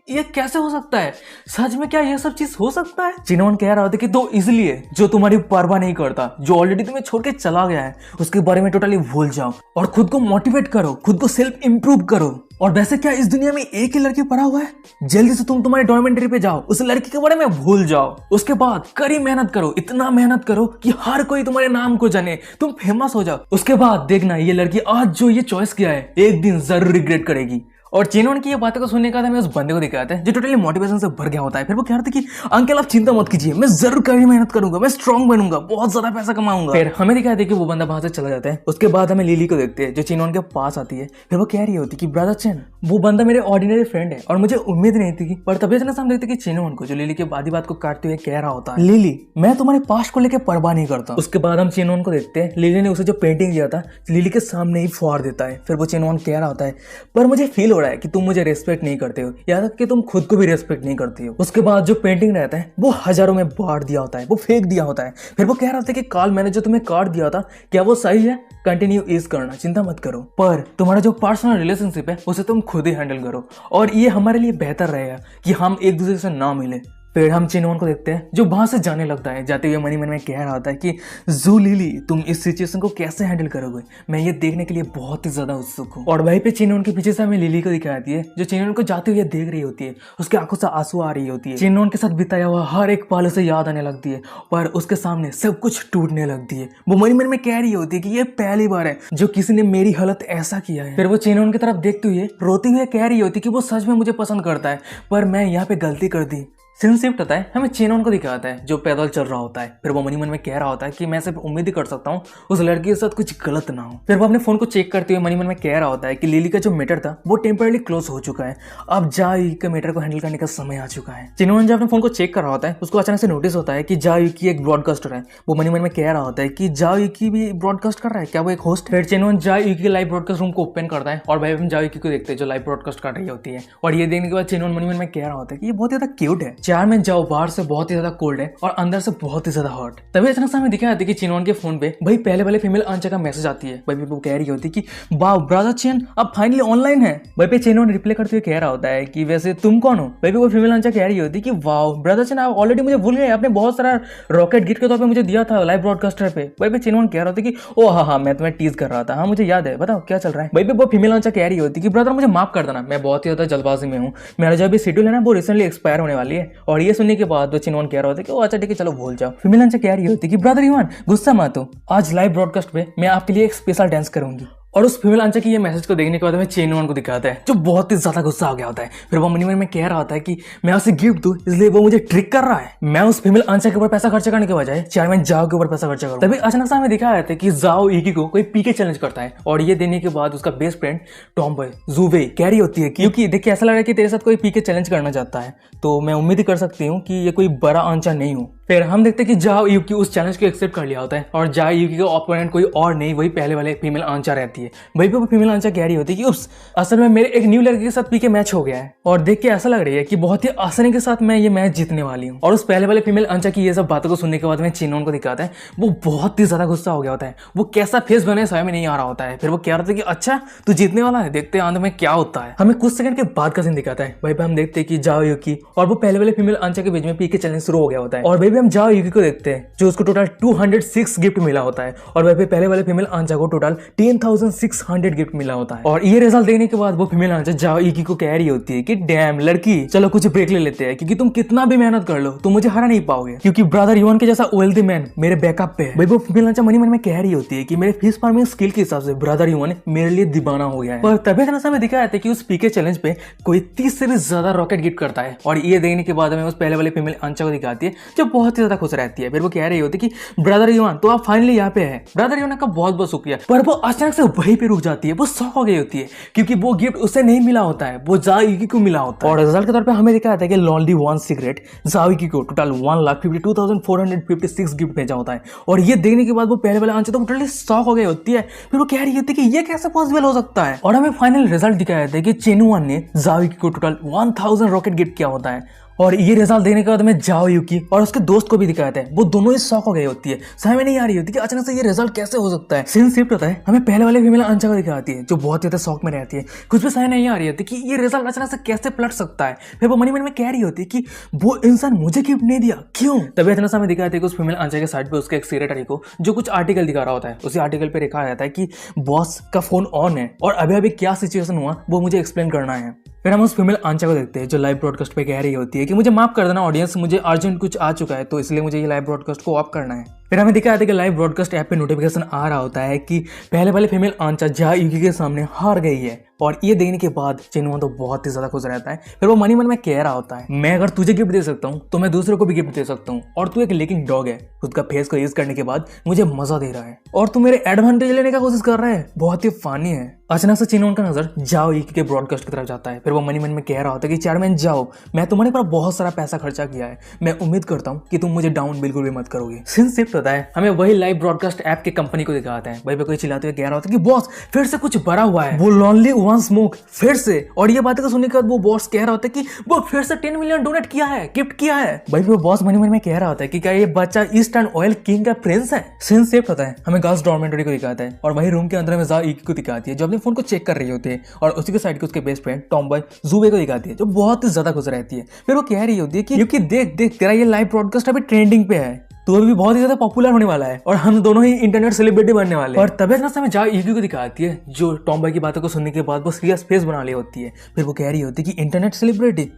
ये कैसे हो सकता है, सच में क्या ये सब चीज हो सकता है। चेनवन कह रहा था कि तो इसलिए जो तुम्हारी परवाह नहीं करता, जो ऑलरेडी तुम्हें छोड़ के चला गया है, उसके बारे में टोटली भूल जाओ और खुद को मोटिवेट करो, खुद को सेल्फ इंप्रूव करो। और वैसे क्या इस दुनिया में एक ही लड़की पड़ा हुआ है, जल्दी से तुम तुम्हारे डॉक्यूमेंट्री पे जाओ, उस लड़की के बारे में भूल जाओ, उसके बाद कड़ी मेहनत करो, इतना मेहनत करो कि हर कोई तुम्हारे नाम को जाने, तुम फेमस हो जाओ। उसके बाद देखना ये लड़की आज जो ये चॉइस किया है एक दिन जरूर रिग्रेट करेगी। और चेनवन की ये बातें को सुनने का हमें उस बंदे को दिखाते हैं जो टोटली मोटिवेशन से भर गया होता है। फिर वो कह रहा था कि अंकल आप चिंता मत कीजिए, मैं जरूर कड़ी मेहनत करूंगा, मैं स्ट्रांग बनूंगा, बहुत ज्यादा पैसा कमाऊंगा। फिर हमें दिखाया था कि वो बंदा वहां से चला जाता है। उसके बाद हमें लिली को देखते हैं जो चेनवन के पास आती है। फिर वो कह रही होती कि ब्रदर चेन वो बंदा मेरे ऑर्डिनरी फ्रेंड है और मुझे उम्मीद नहीं थी पर तभी अचानक हम देखते कि चेनवन को जो लिली के आधी बात को काटते हुए कह रहा होता है, लिली मैं तुम्हारे पास्ट को लेकर परवाह नहीं करता। उसके बाद हम चेनवन को देखते हैं, लिली ने उसे जो पेंटिंग दिया था लिली के सामने ही फाड़ देता है। फिर वो चेनवन कह रहा होता है, पर मुझे फील हो रहा है कि तुम मुझे रेस्पेक्ट नहीं करते हो, यहाँ तक कि तुम खुद को भी रेस्पेक्ट नहीं करती हो। उसके बाद जो पेंटिंग रहता है वो हजारों में बांट दिया होता है, वो फेंक दिया होता है। फिर वो कह रहा था कि काल मैंने जो तुम्हें कार्ड दिया था क्या वो सही है, कंटिन्यू इज करना, चिंता मत करो, पर तुम्हारा जो पर्सनल रिलेशनशिप है उसे तुम खुद ही हैंडल करो और ये हमारे लिए बेहतर रहेगा कि हम एक दूसरे से ना मिले। फिर हम चेनवन को देखते हैं जो वहां से जाने लगता है। जाते हुए मनी मन में कह रहा होता है कि जू लिली तुम इस सिचुएशन को कैसे हैंडल करोगे, मैं ये देखने के लिए बहुत ही ज्यादा उत्सुक हूँ। और वहीं पे चेनवन के पीछे से हमें लिली को दिखाती है जो चेनवन को जाते हुए देख रही होती है। उसकी आंखों से आंसू आ रही होती है, चेनवन के साथ बिताया हुआ हर एक पल उसे याद आने लगती है पर उसके सामने सब कुछ टूटने लगती है। वो मनी मन में कह रही होती है कि ये पहली बार है जो किसी ने मेरी हालत ऐसा किया है। फिर वो चेनवन की तरफ देखते हुए रोते हुए कह रही होती है कि वो सच में मुझे पसंद करता है पर मैं यहाँ पे गलती कर दी। सीन शिफ्ट होता है, हमें चेनवन को दिखाता है जो पैदल चल रहा होता है। फिर वो मनी मन में कह रहा होता है कि मैं सिर्फ उम्मीद ही कर सकता हूँ उस लड़की के साथ कुछ गलत ना हो। फिर वो अपने फोन को चेक करते हुए मनी मन में कह रहा होता है कि लिली का जो मैटर था वो टेम्परली क्लोज हो चुका है, अब जाई के मैटर को हैंडल करने का समय आ चुका है। चेनवन जब अपने फोन को चेक कर रहा होता है उसको अचानक से नोटिस होता है कि जाई की एक ब्रॉडकास्टर है। वो मनी मन में कह रहा होता है कि जाई की भी ब्रॉडकास्ट कर रहा है, क्या वो एक होस्ट। फिर चेनवन जाई की लाइव ब्रॉडकास्ट रूम को ओपन करता है और भाई हम जाई को देखते हैं जो लाइव ब्रॉडकास्ट कर रही होती है। और ये देखने के बाद चेनवन मनी मन में कह रहा होता है कि ये बहुत ज्यादा क्यूट है, चार में जाओ बाहर से बहुत ही ज्यादा कोल्ड है और अंदर से बहुत ही ज्यादा हॉट। तभी अचानक से हमें दिखाई जाती है कि चेनवन के फोन पे भाई पहले वाले फीमेल आंचा का मैसेज आती है। भाई वो कह रही होती है कि वाओ ब्रदर चेन अब फाइनली ऑनलाइन है। भाई पे चेनवन रिप्लाई करते हुए कह रहा होता है कि वैसे तुम कौन हो। भाई वो फीमेल आंचा कह रही होती है कि वाओ ब्रदर चेन आप ऑलरेडी मुझे भूल गए, आपने बहुत सारा रॉकेट गिफ्ट के तौर पे मुझे दिया था लाइव ब्रॉडकास्टर पे। भाई पे चेनवन कह रहा होता है कि ओ हाँ मैं तुम्हें टीज कर रहा था, हाँ मुझे याद है, बताओ क्या चल रहा है। भाई पे वो फीमेल आंचा कह रही होती है कि ब्रदर मुझे माफ कर देना, मैं बहुत ही ज्यादा जल्दबाजी में हूँ, मेरा जो भी शेड्यूल है ना वो रिसेंटली एक्सपायर होने वाली है। और ये सुनने के बाद वो चेनवन कह रहा होता है कि अच्छा ठीक है चलो भूल जाओ। फीमेल आंचा कह रही होती है कि ब्रदर युवान गुस्सा मत हो, आज लाइव ब्रॉडकास्ट पे मैं आपके लिए एक स्पेशल डांस करूंगी। और उस फीमेल आंचा की ये मैसेज को देखने के बाद हमें चेनवन को दिखाता है जो बहुत ही ज्यादा गुस्सा हो गया होता है। फिर वो मनी मन में कह रहा होता है कि मैं उसे गिफ्ट दूं इसलिए वो मुझे ट्रिक कर रहा है, मैं उस फीमेल आंचा के ऊपर पैसा खर्चा करने के बजाय चेयरमैन जाओ के ऊपर पैसा खर्चा करूं। तभी अचानक से हमें दिखाया जाता है कि जाओ इकी को कोई पीके चैलेंज करता है और ये देने के बाद उसका बेस्ट फ्रेंड टॉम बॉय जूवे कह रही होती है क्योंकि देखिए ऐसा लग रहा है कि तेरे साथ कोई पीके चैलेंज करना चाहता है, तो मैं उम्मीद कर सकती हूँ कि ये कोई बड़ा आंचा नहीं हो। फिर हम देखते हैं कि जाओ यूकी उस चैलेंज को एक्सेप्ट कर लिया होता है और जाओ यूकी का ओपोनेंट कोई और नहीं वही पहले वाले फीमेल आंचा रहती है। वही पे वो फीमेल आंचा कह रही होती है कि उस असल में मेरे एक न्यू लड़के के साथ पीके मैच हो गया है और देख के ऐसा लग रही है कि बहुत ही आसानी के साथ मैं ये मैच जीतने वाली हूँ। और उस पहले वाले फीमेल आंचा की ये सब बातों को सुनने के बाद में चेनवन को दिखाता है वो बहुत ही ज्यादा गुस्सा हो गया होता है, वो कैसा फेस बने समझ में नहीं आ रहा होता है। फिर वो कह रहा था कि अच्छा तू जीतने वाला है, देखते हैं अंत में क्या होता है। हमें कुछ सेकंड के बाद का सीन दिखाता है, वही पे हम देखते हैं कि जाओ यूकी और वो पहले वाले फीमेल आंचा के बीच में पीके चैलेंज शुरू हो गया होता है। और वही पे हम जाओ यूकी को देखते हैं जो उसको टोटल 206 गिफ्ट मिला होता है और वह पे पहले वाले फीमेल आंचा को टोटल 10,600 गिफ्ट मिला होता है। और ये रिजल्ट देखने के बाद वो फीमेल आंचा जाओ इकी को कह रही होती है कि डैम लड़की चलो कुछ ब्रेक ले लेते हैं क्योंकि तुम कितना भी मेहनत कर लो तुम मुझे हरा नहीं पाओगे क्योंकि ब्रदर युवन के जैसा वेल्दी मैन मेरे बैकअप पे है। भाई वो फीमेल आंचा मनी मन में कह रही होती है कि मेरे फिश फार्मिंग स्किल के हिसाब से ब्रदर युवन मेरे लिए दीवाना हो गया है। पर तभी ऐसा में दिखाया था कि उस पीके चैलेंज पे कोई 30 से भी ज्यादा रॉकेट गिफ्ट करता है और ये देखने के बाद हमें उस पहले वाले फीमेल आंचा को दिखाती है जो बहुत ही ज्यादा खुश रहती है। फिर वो कह रही होती है कि ब्रदर युवन तो आप फाइनली यहाँ पे है। ब्रदर युवन का बहुत बहुत शुक्रिया। पर वो अचानक से वहीं पे रुक जाती है, वो शॉक हो गई होती है क्योंकि वो गिफ्ट उसे नहीं मिला होता है, वो जाओ को मिला होता है। और रिजल्ट के तौर पे हमें दिखाया जाता है कि लॉन्ली वन सीक्रेट जाओ को टोटल 1,52,456 गिफ्ट भेजा होता है। और ये देखने के बाद वो पहले वाले आंसर तो टोटली शॉक हो गई होती है। फिर वो कह रही होती है कि ये कैसे पॉसिबल हो सकता है। और हमें फाइनल रिजल्ट दिखाया जाता है कि चेनवन ने जाओ को टोटल 1000 रॉकेट गिफ्ट किया होता है। और ये रिजल्ट देखने के बाद हमें जाओ यूकी और उसके दोस्त को भी दिखाया था, वो दोनों ही शॉक हो गई होती है, समझ में नहीं आ रही होती कि अचानक से ये रिजल्ट कैसे हो सकता है। सीन शिफ्ट होता है, हमें पहले वाले फीमेल आंचा को दिखाती है जो बहुत ज्यादा शॉक में रहती है, कुछ भी समझ नहीं आ रही होती कि ये रिजल्ट अचानक से कैसे पलट सकता है। फिर वो मनी मन में कह रही होती है कि वो इंसान मुझे गिफ्ट नहीं दिया क्यों। तभी अचानक से हमें दिखाते हैं कि उस फीमेल आंचा के साइड पे उसके एक सेक्रेटरी को जो कुछ आर्टिकल दिखा रहा होता है, उसी आर्टिकल पे लिखा जाता है कि बॉस का फोन ऑन है और अभी अभी क्या सिचुएशन हुआ वो मुझे एक्सप्लेन करना है। फिर हम उस फीमेल आंचा को देखते हैं जो लाइव ब्रॉडकास्ट पे कह रही होती है कि मुझे माफ कर देना ऑडियंस, मुझे अर्जेंट कुछ आ चुका है तो इसलिए मुझे ये लाइव ब्रॉडकास्ट को ऑफ करना है। फिर हमें दिखाया था कि लाइव ब्रॉडकास्ट ऐप पे नोटिफिकेशन आ रहा होता है कि पहले वाले फीमेल आंचा जा यूकी के सामने हार गई है। और ये देखने के बाद चिनवन तो बहुत ही ज्यादा खुश रहता है। फिर वो मन में कह रहा होता है, मैं अगर तुझे गिफ्ट दे सकता हूँ तो मैं दूसरों को भी गिफ्ट दे सकता हूँ, और तू एक लीकिंग डॉग है, खुद का फेस को यूज करने के बाद मुझे मजा दे रहा है और तू मेरे एडवांटेज लेने का कोशिश कर रहा है, बहुत ही फानी है। अचानक से चिनवन का नजर जाओ यूकी के ब्रॉडकास्ट की तरफ जाता है। फिर वो मन में कह रहा होता है कि चेयरमैन जाओ, मैं तुम्हारे पर बहुत सारा पैसा खर्चा किया है, मैं उम्मीद करता हूँ कि तुम मुझे डाउन बिल्कुल भी मत करोगे। सीन शिफ्ट होता है, हमें वही लाइव ब्रॉडकास्ट ऐप के कंपनी को दिखाता है। भाई कोई चिल्लाते हुए कह रहा होता है कि बॉस फिर से कुछ भरा हुआ है, वो लॉन्ली वन स्मोक फिर से। और ये बातें सुनने के बाद वो बॉस कह रहा होता है कि वो फिर से 10 मिलियन डोनेट किया है, गिफ्ट किया है। भाई वो बॉस मन में कह रहा होता है कि क्या ये बच्चा ईस्टर्न ऑयल किंग का प्रिंस है। सीन शिफ्ट होता है, हमें गर्ल्स डॉर्मेटरी को दिखाता है और वही रूम के अंदर में जाओ यूकी को दिखाती है जो अपने फोन को चेक कर रही होती है, और उसी के साइड के उसके बेस्ट फ्रेंड टॉम बॉय जुबे को दिखाती है जो बहुत ही ज्यादा खुश रहती है। फिर वो कह रही होती है कि यूकी देख देख तेरा ये लाइव ब्रॉडकास्ट अभी ट्रेंडिंग पे है, तो अभी बहुत ही ज्यादा पॉपुलर होने वाला है और हम दोनों ही इंटरनेट सेलिब्रिटी बनने वाले हैं। और तभी ना समय जाओ यूकी को दिखाती है जो टॉम बॉय की बातों को सुनने के बाद वो सीरियस फेस बना ली होती है। फिर वो कह रही होती है कि इंटरनेट सेलिब्रिटी,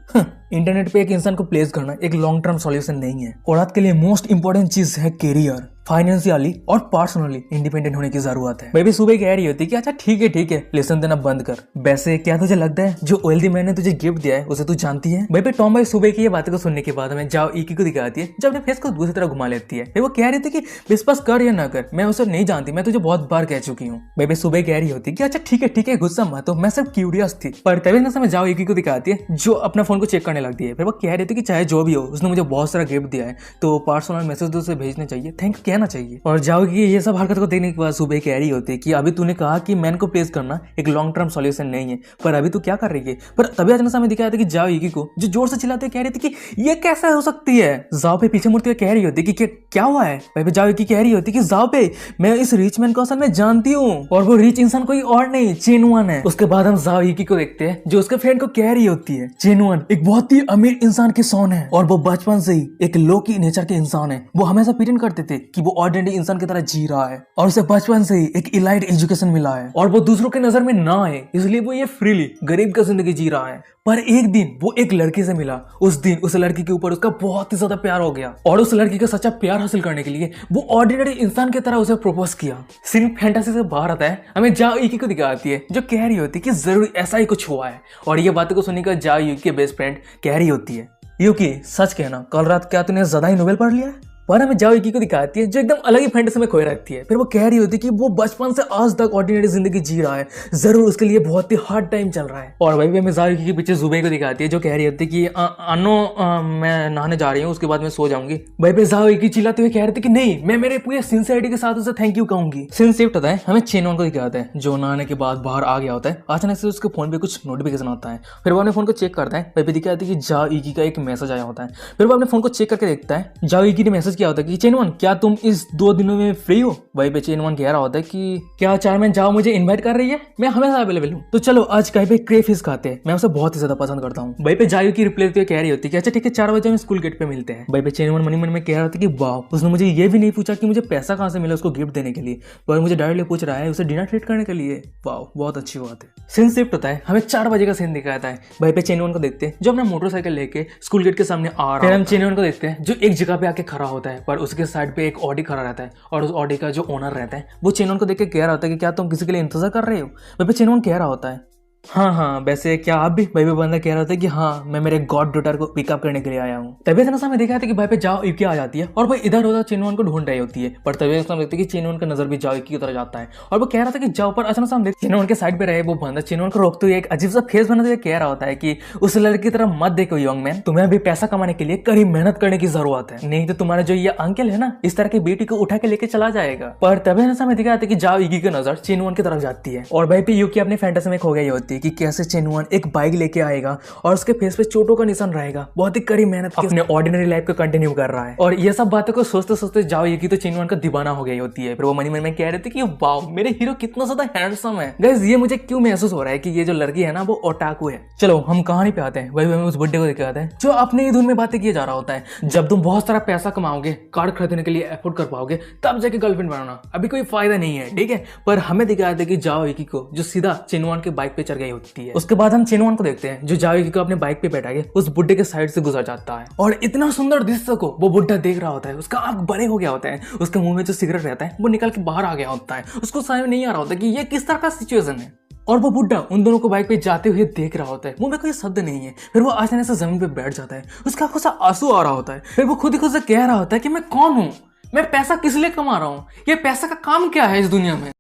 इंटरनेट पे एक इंसान को प्लेस करना एक लॉन्ग टर्म सॉल्यूशन नहीं है। औरत के लिए मोस्ट इंपॉर्टेंट चीज है करियर, फाइनेंशियली और पर्सनली इंडिपेंडेंट होने की जरूरत है। बेबी सुबह कह रही होती है कि अच्छा ठीक है लेसन देना बंद कर। वैसे क्या तुझे लगता है जो ओएलडी मैन ने तुझे गिफ्ट दिया है उसे तू जानती है? बेबी टॉम बॉय सुबह की ये बातें को सुनने के बाद हमें जाओ यूकी को दिखाती है जब अपने फेस को दूसरी तरफ घुमा लेती है। फिर वो कह रही थी कि विश्वास कर या ना कर, मैं उसे नहीं जानती, मैं तुझे बहुत बार कह चुकी हूँ। बेबी सुबह कह रही होती है कि अच्छा ठीक है गुस्सा मत हो, मैं सिर्फ क्यूरियस थी। पर तभी ना समय जाओ यूकी को दिखाती है जो अपना फोन को चेक करने लगती है। फिर वो कह रही थी कि चाहे जो भी हो उसने मुझे बहुत सारा गिफ्ट दिया है, तो पर्सनल मैसेज तो उसे भेजने चाहिए, थैंक यू कहना चाहिए। और जाओ कि ये सब हरकत को देखने के बाद सुबह कह रही होती है कि अभी तूने कहा कि मैन को प्लेस करना एक लॉन्ग टर्म सॉल्यूशन नहीं है, पर अभी तू क्या कर रही है? पर तभी अचानक हमें दिखाया था कि जाओ यूकी को जो जोर से चिल्लाते कह रही थी कि ये कैसा हो सकती है। जाओ पे पीछे मुड़ते हुए कह रही होती है कि क्या हुआ है। भाई जाओ यूकी कह रही होती है कि जाओ पे मैं इस रिच मैन को असल में जानती हूँ और वो रिच इंसान कोई और नहीं चेनवन है। उसके बाद हम जाओ यूकी को देखते हैं जो उसके फ्रेंड को कह रही होती है चेनवन एक बहुत ही अमीर इंसान की सोन है और वो बचपन से ही एक लो की नेचर के इंसान है। वो हमेशा प्रिटेंड करते थे कि वो ऑर्डिनरी इंसान की तरह जी रहा है और उसे बचपन से ही एक इलाइट एजुकेशन मिला है और वो दूसरों के नजर में ना आए, इसलिए वो ये फ्रीली गरीब का जिंदगी जी रहा है। पर एक दिन वो एक लड़की से मिला, उस दिन उस लड़की के ऊपर उसका बहुत ही ज्यादा प्यार हो गया और उस लड़की का सच्चा प्यार हासिल करने के लिए वो ऑर्डिनरी इंसान की तरह उसे प्रपोज किया। सीन फैंटेसी से बाहर आता है, हमें जाओ यूकी को दिखाती है जो कह रही होती है कि जरूर ऐसा ही कुछ हुआ है। और ये बातें को सुनने का जाओ यूकी के बेस्ट फ्रेंड कह रही होती है यूकी सच कहना कल रात क्या तूने ज्यादा ही नोवेल पढ़ लिया है? पर हमें जाओ यूकी को दिखाती है जो एकदम अलग ही फैंटेसी में खोए रहती है। फिर वो कह रही होती है कि वो बचपन से आज तक ऑर्डिनरी जिंदगी जी रहा है, जरूर उसके लिए बहुत ही हार्ड टाइम चल रहा है। और वही भी हमें जाओ यूकी के पीछे जुबे को दिखाती है जो कह रही होती है कि अनो मैं नहाने जा रही हूँ, उसके बाद मैं सो जाऊंगी। भाई पे जाओ यूकी चिल्लाते हुए कह रही थी कि नहीं, मैं मेरे पूरे सिंसियरिटी के साथ उसे थैंक यू कहूंगी। सीन शिफ्ट होता है, हमें चेनवन को दिखाता है जो नहाने के बाद बाहर आ गया होता है। अचानक से उसके फोन पे कुछ नोटिफिकेशन आता है। फिर वो अपने फोन को चेक करता है, भाई पे दिखाती है कि जाओ यूकी का एक मैसेज आया होता है। फिर वो अपने फोन को चेक करके देखता है, जाओ यूकी ने मैसेज किया होता है कि चेनवन क्या तुम इस 2 दिनों में फ्री हो? वही पे चेनवन कह रहा होता है कि क्या चेयरमैन जाओ मुझे इनवाइट कर रही है, मैं हमेशा अवेलेबल हूँ, तो चलो आज कहीं पे क्रे फिश खाते हैं, मैं उसे बहुत ही ज्यादा पसंद करता हूँ। वही पे जायू की रिप्लाई देते हुए कह रही होती है कि अच्छा ठीक है 4 बजे हम स्कूल गेट पे मिलते हैं। वही पे चेनवन मन में कह रहा था कि वाह, उसने मुझे ये भी नहीं पूछा कि मुझे पैसा कहाँ से मिला उसको गिफ्ट देने के लिए, पर मुझे डायरेक्टली पूछ रहा है उसे डिनर ट्रीट करने के लिए। वाह, बहुत अच्छी बात है। सीन शिफ्ट होता है, हमें 4 बजे का सीन दिखाता है। वही पे चेनवन को देखते हैं जो अपना मोटरसाइकिल लेके स्कूल गेट के सामने आ रहा है। फिर हम चेनवन को देखते हैं जो एक जगह पे आके खड़ा होता है, पर उसके साइड पे एक ऑडी खड़ा रहता है और उस ऑडी का जो ओनर रहता है वो चेनवन को देख के कह रहा होता है कि क्या तुम किसी के लिए इंतजार कर रहे हो? वही पे चेनवन कह रहा होता है हाँ वैसे क्या आप भी? भाई बंदा कह रहा था कि हाँ मैं मेरे गॉड डॉटर को पिकअप करने के लिए आया हूँ। तबियत नशा में देखा था कि भाई पे जाओ यूकी आ जाती है और भाई इधर उधर चेनवन को ढूंढ रही होती है, पर तबियत नशा में देखती है कि चेनवन का नजर भी जाओ यूकी की तरफ जाता है और वो कह रहा था कि जाओ, पर अचानक हम देखते चेनवन के साइड पे रहे वो बंदा चेनवन को रोकते हुए एक अजीब सा फेस बनाते हुए कह रहा होता है कि उस लड़की की तरफ मत देखो यंग मैन, तुम्हें अभी पैसा कमाने के लिए कड़ी मेहनत करने की जरूरत है, नहीं तो तुम्हारा जो ये अंकल है ना इस तरह की बेटी को उठा के लेके चला जाएगा। पर तबियत नशा में दिखाया था कि जाओ यूकी की नजर चेनवन की तरफ जाती है और भाई पे यूकी अपने फैंटेसी में खो गई होती है कि कैसे चेनवन एक बाइक लेके आएगा और उसके फेस पे चोटों का निशान रहेगा, बहुत ही कड़ी मेहनत अपने ऑर्डिनरी लाइफ को कंटिन्यू कर रहा है। और ये सब बातों को सोचते सोचते जाओ यूकी तो चेनवन का दीवाना हो गई होती है। फिर वो मन में कह रहे थे कि वाओ मेरे हीरो कितना ज्यादा हैंडसम है। गाइस ये मुझे क्यों महसूस हो रहा है कि ये जो लड़की है ना वो ओटाकू है। चलो हम कहानी पे आते हैं। वही हमें उस बुड्ढे को दिखाते हैं जो अपने ही धुन में बातें किए जा रहा होता है। जब तुम बहुत सारा पैसा कमाओगे, कार खरीदने के लिए एफोर्ड कर पाओगे, तब जाके गर्लफ्रेंड बनाना, अभी कोई फायदा नहीं है, ठीक है। पर हमें दिखाया था कि जाओ यूकी को जो सीधा चेनवन के बाइक पे चढ़ गई गई होती है। उसके बाद हम चेनवन को देखते हैं जो जाओ को अपने बाइक पे बैठा के उस बुड्ढे के साइड से गुजर जाता है और इतना सुंदर दृश्य को वो बुड्ढा देख रहा होता है। उसका आंख बड़े हो गया होता है, उसके मुंह में जो सिगरेट रहता है वो निकल के बाहर आ गया होता है। उसको समझ में नहीं आ रहा होता कि ये किस तरह का सिचुएशन है और वो बुड्ढा उन दोनों को बाइक पे जाते हुए देख रहा होता है। मुंह में कोई शब्द नहीं है। फिर वो अचानक से जमीन पे बैठ जाता है, उसका आंखों से आंसू आ रहा होता है। फिर वो खुद ही खुद से कह रहा होता है कि मैं कौन हूँ, मैं पैसा किस लिए कमा रहा हूँ, ये पैसा का काम क्या है इस दुनिया में।